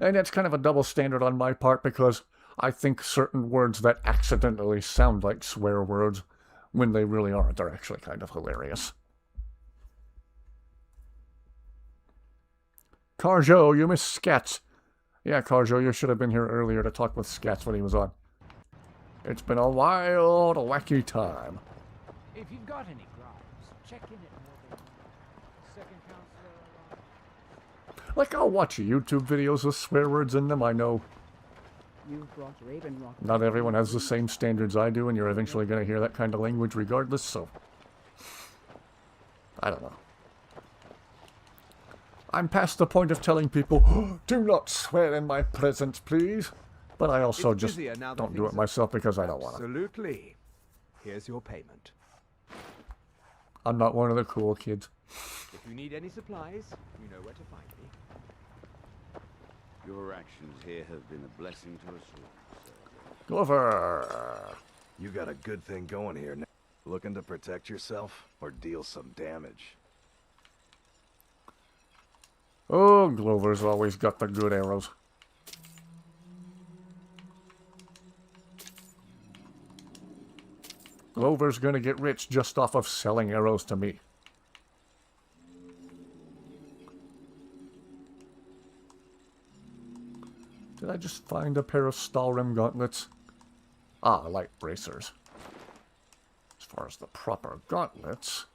And it's kind of a double standard on my part because I think certain words that accidentally sound like swear words, when they really aren't, they're actually kind of hilarious. Carjo, you miss Scats. Yeah, Carjo, you should have been here earlier to talk with Scats when he was on. It's been a wild, wacky time. If you've got any gripes, check in at more second counselor. Like, I'll watch YouTube videos with swear words in them, I know. You've brought Raven Rock. Not everyone has the same standards I do, and you're eventually going to hear that kind of language regardless, so... I don't know. I'm past the point of telling people, do not swear in my presence, please. But I also just don't do it myself because I don't want to. Absolutely. Here's your payment. I'm not one of the cool kids. If you need any supplies, you know where to find me. Your actions here have been a blessing to us all. Glover! You got a good thing going here now. Looking to protect yourself or deal some damage? Oh, Glover's always got the good arrows. Glover's gonna get rich just off of selling arrows to me. just find a pair of Stalrim gauntlets? Ah, light bracers. As far as the proper gauntlets,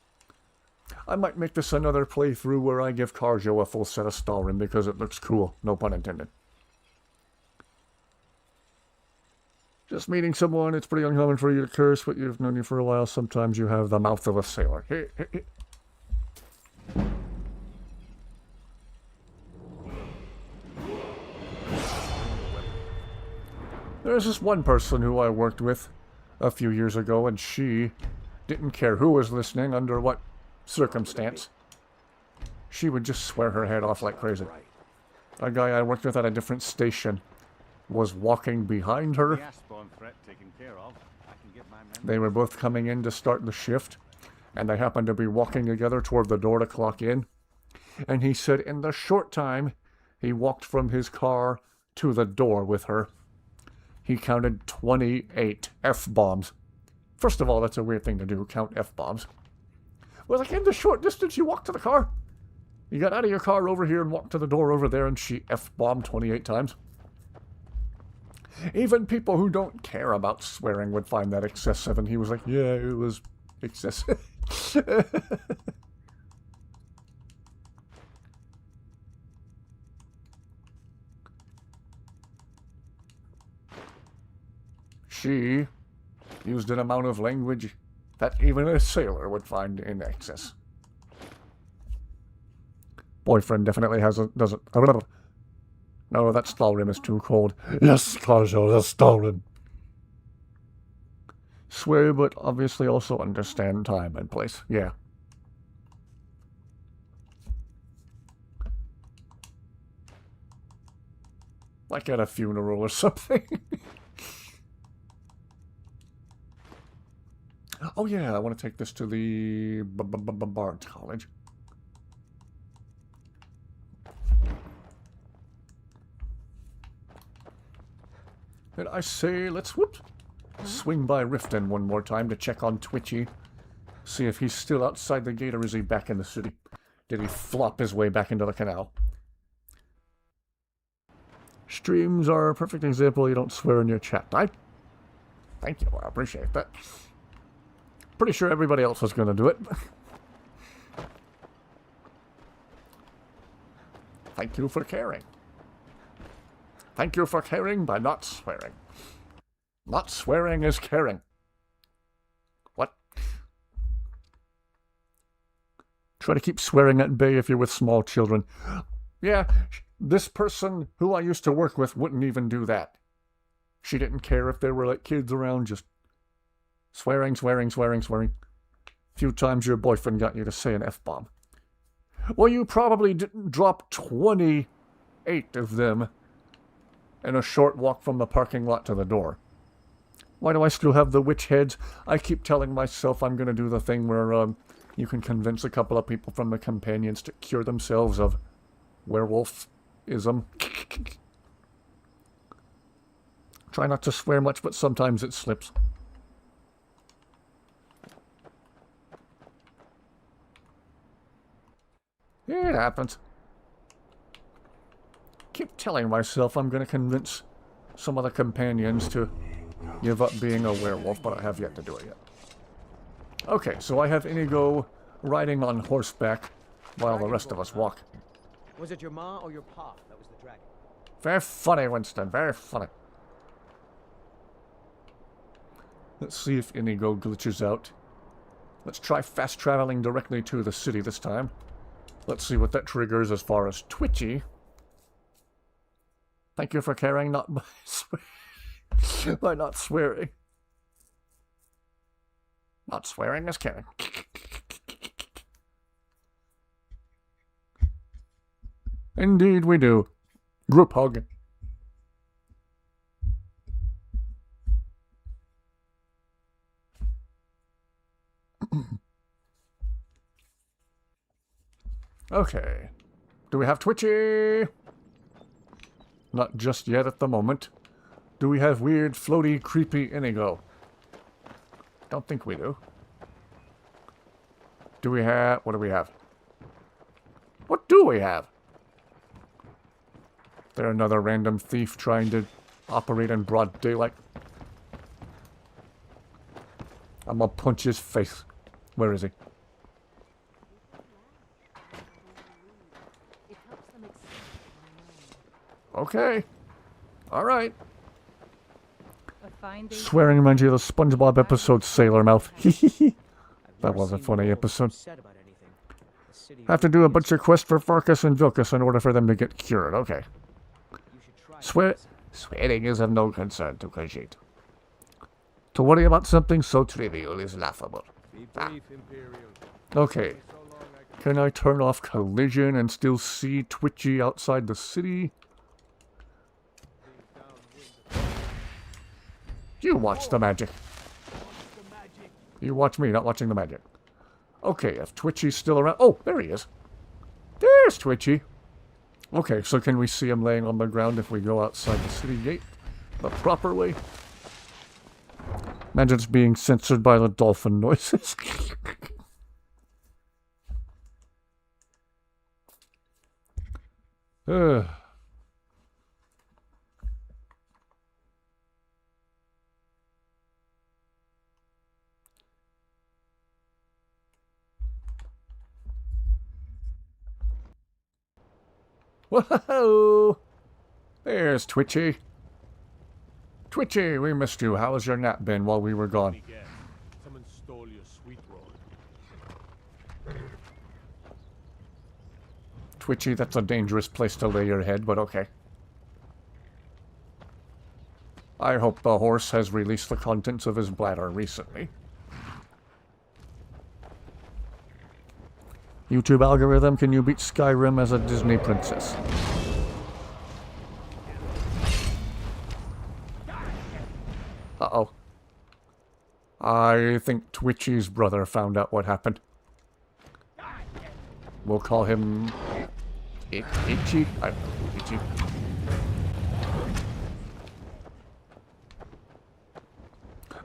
I might make this another playthrough where I give Karjo a full set of Stalrim because it looks cool. No pun intended. Just meeting someone, it's pretty uncommon for you to curse, but you've known you for a while. Sometimes you have the mouth of a sailor. There's this one person who I worked with a few years ago, and she didn't care who was listening, under what circumstance. She would just swear her head off like crazy. A guy I worked with at a different station was walking behind her. They were both coming in to start the shift, and they happened to be walking together toward the door to clock in. And he said in the short time he walked from his car to the door with her, he counted 28 F-bombs. First of all, that's a weird thing to do, count F-bombs. Well, like, in the short distance you walked to the car. You got out of your car over here and walked to the door over there, and she F-bombed 28 times. Even people who don't care about swearing would find that excessive, and he was like, yeah, it was excessive. She used an amount of language that even a sailor would find in excess. Boyfriend definitely doesn't. No, that Stalrim is too cold. Yes, Karjo, that's Stalrim. Swear, but obviously also understand time and place. Yeah. Like at a funeral or something. Oh yeah, I want to take this to the Bard College. Did I say, let's swing by Riften one more time to check on Twitchy. See if he's still outside the gate or is he back in the city. Did he flop his way back into the canal? Streams are a perfect example. You don't swear in your chat. Thank you, I appreciate that. Pretty sure everybody else was going to do it. Thank you for caring. Thank you for caring by not swearing. Not swearing is caring. What? Try to keep swearing at bay if you're with small children. Yeah, this person who I used to work with wouldn't even do that. She didn't care if there were like kids around, just swearing, swearing, swearing, swearing. A few times your boyfriend got you to say an F-bomb. Well, you probably didn't drop 28 of them in a short walk from the parking lot to the door. Why do I still have the witch heads? I keep telling myself I'm going to do the thing where you can convince a couple of people from the companions to cure themselves of werewolfism. Try not to swear much, but sometimes it slips. It happens. Keep telling myself I'm going to convince some of the companions to give up being a werewolf, but I have yet to do it yet. Okay, so I have Inigo riding on horseback while the rest of us walk. Was it your ma or your pa that was the dragon? Very funny, Winston, very funny. Let's see if Inigo glitches out. Let's try fast traveling directly to the city this time. Let's see what that triggers as far as Twitchy. Thank you for caring, not by by not swearing. Not swearing is caring. Indeed we do. Group hug. Okay. Do we have Twitchy? Not just yet at the moment. Do we have weird, floaty, creepy Inigo? Don't think we do. Do we have... What do we have? What do we have? They're another random thief trying to operate in broad daylight. I'm gonna punch his face. Where is he? Okay. Alright. Swearing reminds you of the SpongeBob episode Sailor Mouth. That was a funny episode. Have to do a bunch of quests for Farkas and Vilkas in order for them to get cured. Okay. Swearing is of no concern to Khajiit. To worry about something so trivial is laughable. Okay. Can I turn off collision and still see Twitchy outside the city? You watch the magic. You watch me, not watching the magic. Okay, if Twitchy's still around... Oh, there he is. There's Twitchy. Okay, so can we see him laying on the ground if we go outside the city gate the proper way? Imagine it's being censored by the dolphin noises. Whoa! There's Twitchy. Twitchy, we missed you. How has your nap been while we were gone? Someone stole your sweet roll. Twitchy, that's a dangerous place to lay your head, but okay. I hope the horse has released the contents of his bladder recently. YouTube algorithm, can you beat Skyrim as a Disney princess? Uh-oh. I think Twitchy's brother found out what happened. We'll call him... Itchy? I don't know. Itchy.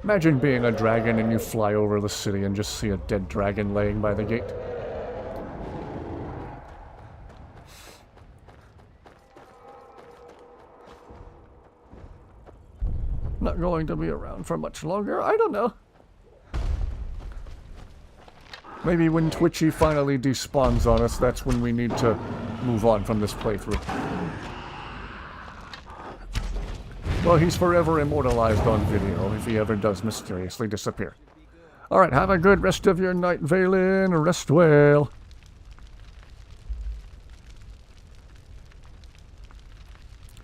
Imagine being a dragon and you fly over the city and just see a dead dragon laying by the gate. Not going to be around for much longer. I don't know. Maybe when Twitchy finally despawns on us, that's when we need to move on from this playthrough. Well, he's forever immortalized on video if he ever does mysteriously disappear. Alright, have a good rest of your night, Valen. Rest well.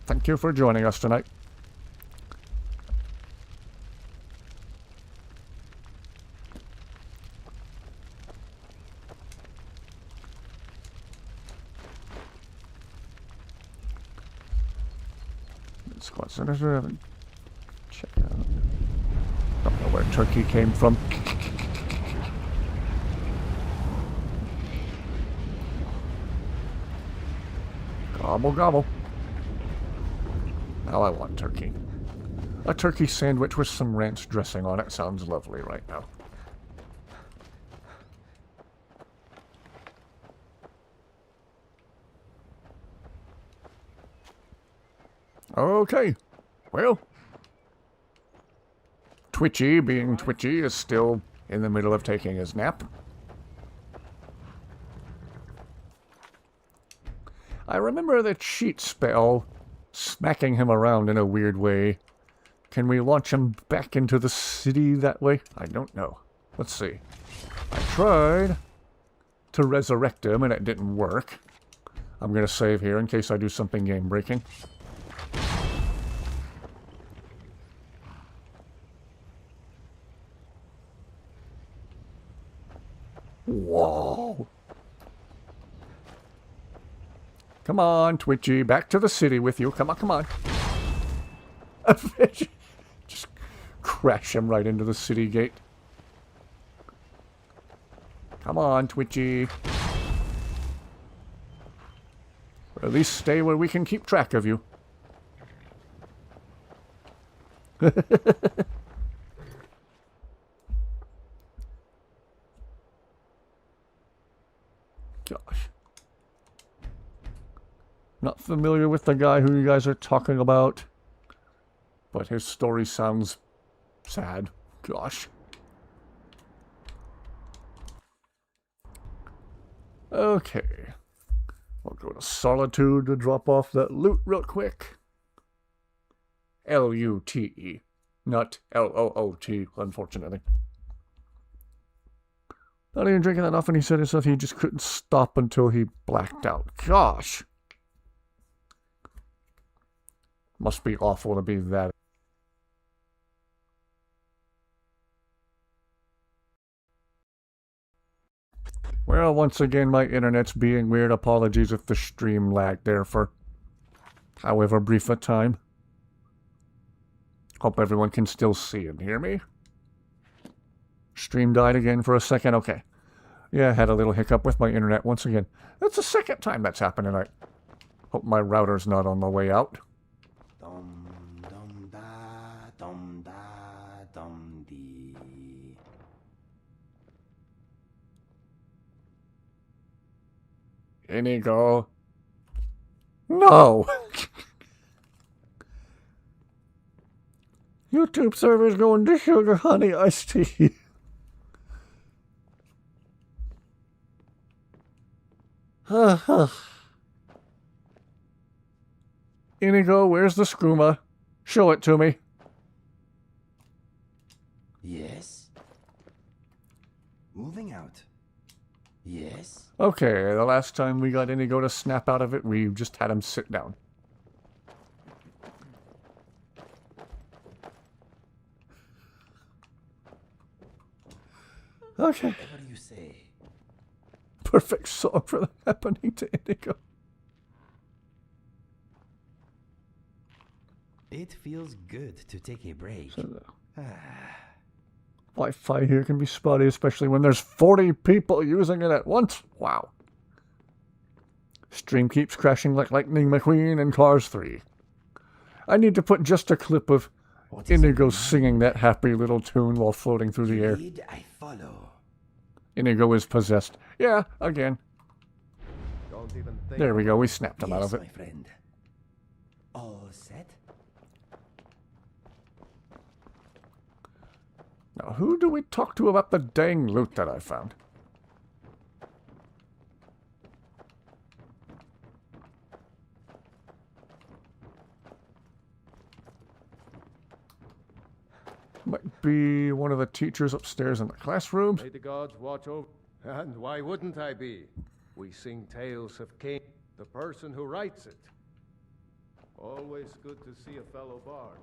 Thank you for joining us tonight. Check out. Don't know where turkey came from. Gobble gobble. Now I want turkey. A turkey sandwich with some ranch dressing on it sounds lovely right now. Okay. Well, Twitchy, being Twitchy, is still in the middle of taking his nap. I remember the cheat spell smacking him around in a weird way. Can we launch him back into the city that way? I don't know. Let's see. I tried to resurrect him and it didn't work. I'm going to save here in case I do something game-breaking. Whoa. Come on, Twitchy. Back to the city with you. Come on, come on. Just crash him right into the city gate. Come on, Twitchy. Or at least stay where we can keep track of you. Gosh. Not familiar with the guy who you guys are talking about. But his story sounds sad. Gosh. Okay. We'll go to Solitude to drop off that loot real quick. L-U-T-E. Not L-O-O-T, unfortunately. Not even drinking that often, he said himself he just couldn't stop until he blacked out. Gosh. Must be awful to be that. Well, once again, my internet's being weird. Apologies if the stream lagged there for however brief a time. Hope everyone can still see and hear me. Stream died again for a second. Okay. Yeah, I had a little hiccup with my internet once again. That's the second time that's happened tonight. Hope my router's not on the way out. Dum dum da dum da dum dee. Inigo. No! YouTube server's going to sugar honey iced tea. Inigo, where's the skooma? Show it to me. Yes. Moving out. Yes. Okay, the last time we got Inigo to snap out of it, we just had him sit down. Okay. Whatever you say. Perfect song for the happening to Inigo. It feels good to take a break. Wi-Fi here can be spotty, especially when there's 40 people using it at once. Wow. Stream keeps crashing like Lightning McQueen in Cars 3. I need to put just a clip of Inigo singing that happy little tune while floating through the air. I follow. Inigo is possessed. Yeah, again. Don't even think There we go, we snapped him out Yes, of it. my friend. All set? Now, who do we talk to about the dang loot that I found? Might be one of the teachers upstairs in the classroom. May the gods watch over. And why wouldn't I be? We sing tales of King, the person who writes it. Always good to see a fellow bard.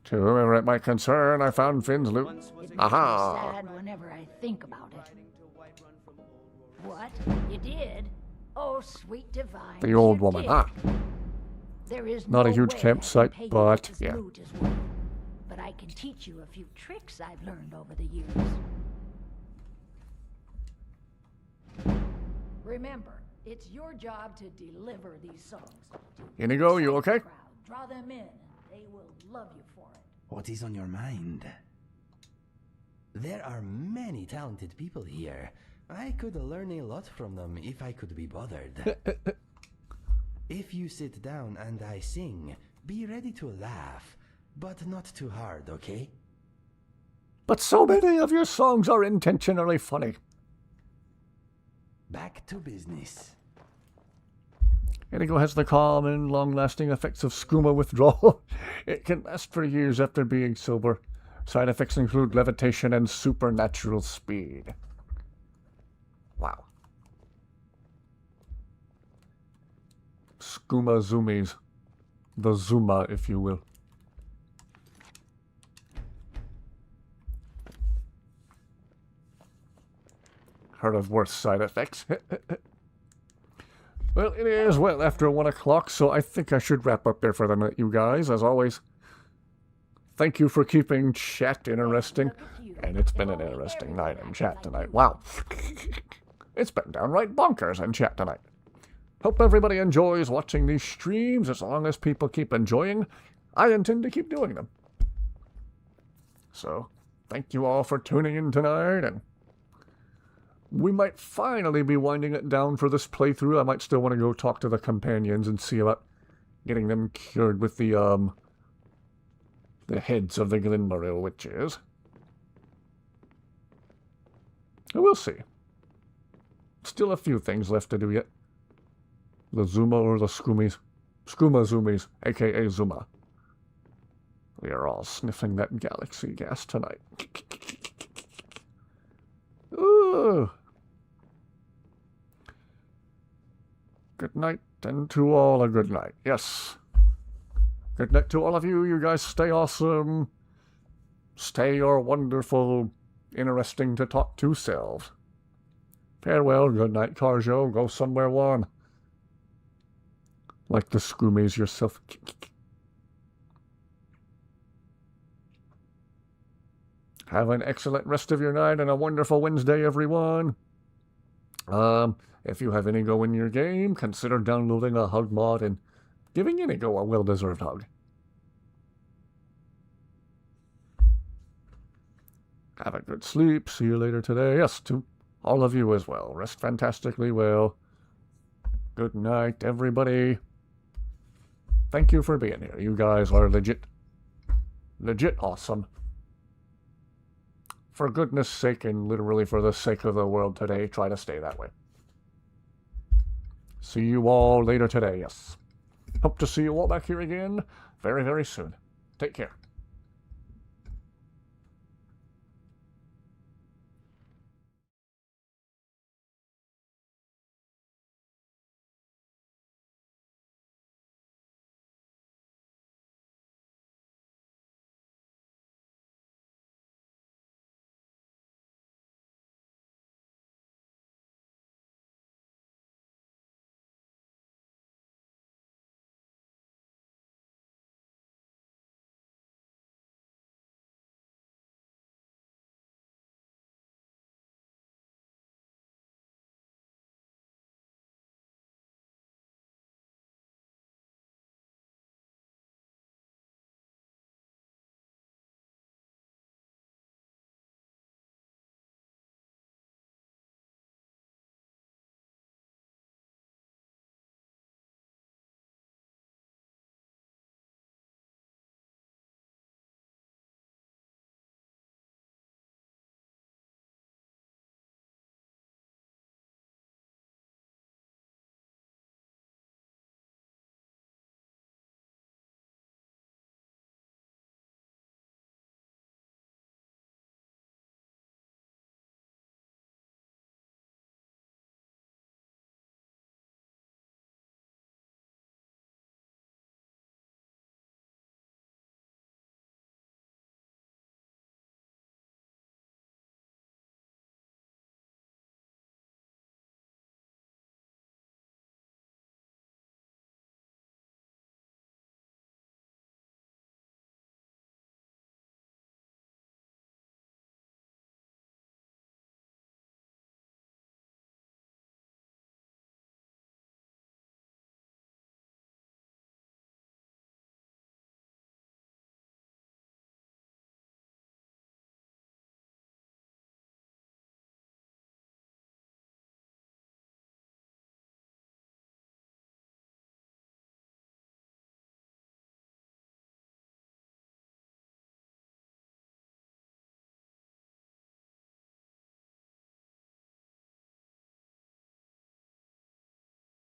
To whoever it might concern, I found Finn's loot. Aha! Sad whenever I think about it. What? You did? Oh, sweet divine. The old you woman, did. huh? There is Not no a huge way I campsite, can pay you but what this yeah. loot is worth. But I can teach you a few tricks I've learned over the years. Remember, it's your job to deliver these songs. Inigo, you okay? Draw them in, and they will love you for it. What is on your mind? There are many talented people here. I could learn a lot from them if I could be bothered. If you sit down and I sing, be ready to laugh, but not too hard, okay? But so many of your songs are intentionally funny. Back to business. Inigo has the calm and long-lasting effects of skooma withdrawal. It can last for years after being sober. Side effects include levitation and supernatural speed. Wow. Skooma zoomies. The Zuma, if you will. Heard of worse side effects. Well, it is well after 1 o'clock, so I think I should wrap up there for the night, you guys. As always, thank you for keeping chat interesting. And it's been an interesting night in chat tonight. Wow. It's been downright bonkers in chat tonight. Hope everybody enjoys watching these streams. As long as people keep enjoying, I intend to keep doing them. So, thank you all for tuning in tonight, and we might finally be winding it down for this playthrough. I might still want to go talk to the companions and see about getting them cured with the heads of the Glenmoril witches. We'll see. Still a few things left to do yet. The Zuma or the Skumis? Skuma Zoomies, aka Zuma. We are all sniffing that galaxy gas tonight. Ooh. Good night, and to all a good night. Yes. Good night to all of you. You guys stay awesome. Stay your wonderful, interesting to talk to selves. Farewell, good night, Carjo. Go somewhere warm. Like the Skumis yourself. Have an excellent rest of your night and a wonderful Wednesday, everyone. If you have Inigo in your game, consider downloading a hug mod and giving Inigo a well-deserved hug. Have a good sleep. See you later today. Yes, to all of you as well. Rest fantastically well. Good night, everybody. Thank you for being here. You guys are legit awesome. For goodness sake, and literally for the sake of the world today, try to stay that way. See you all later today, yes. Hope to see you all back here again very, very soon. Take care.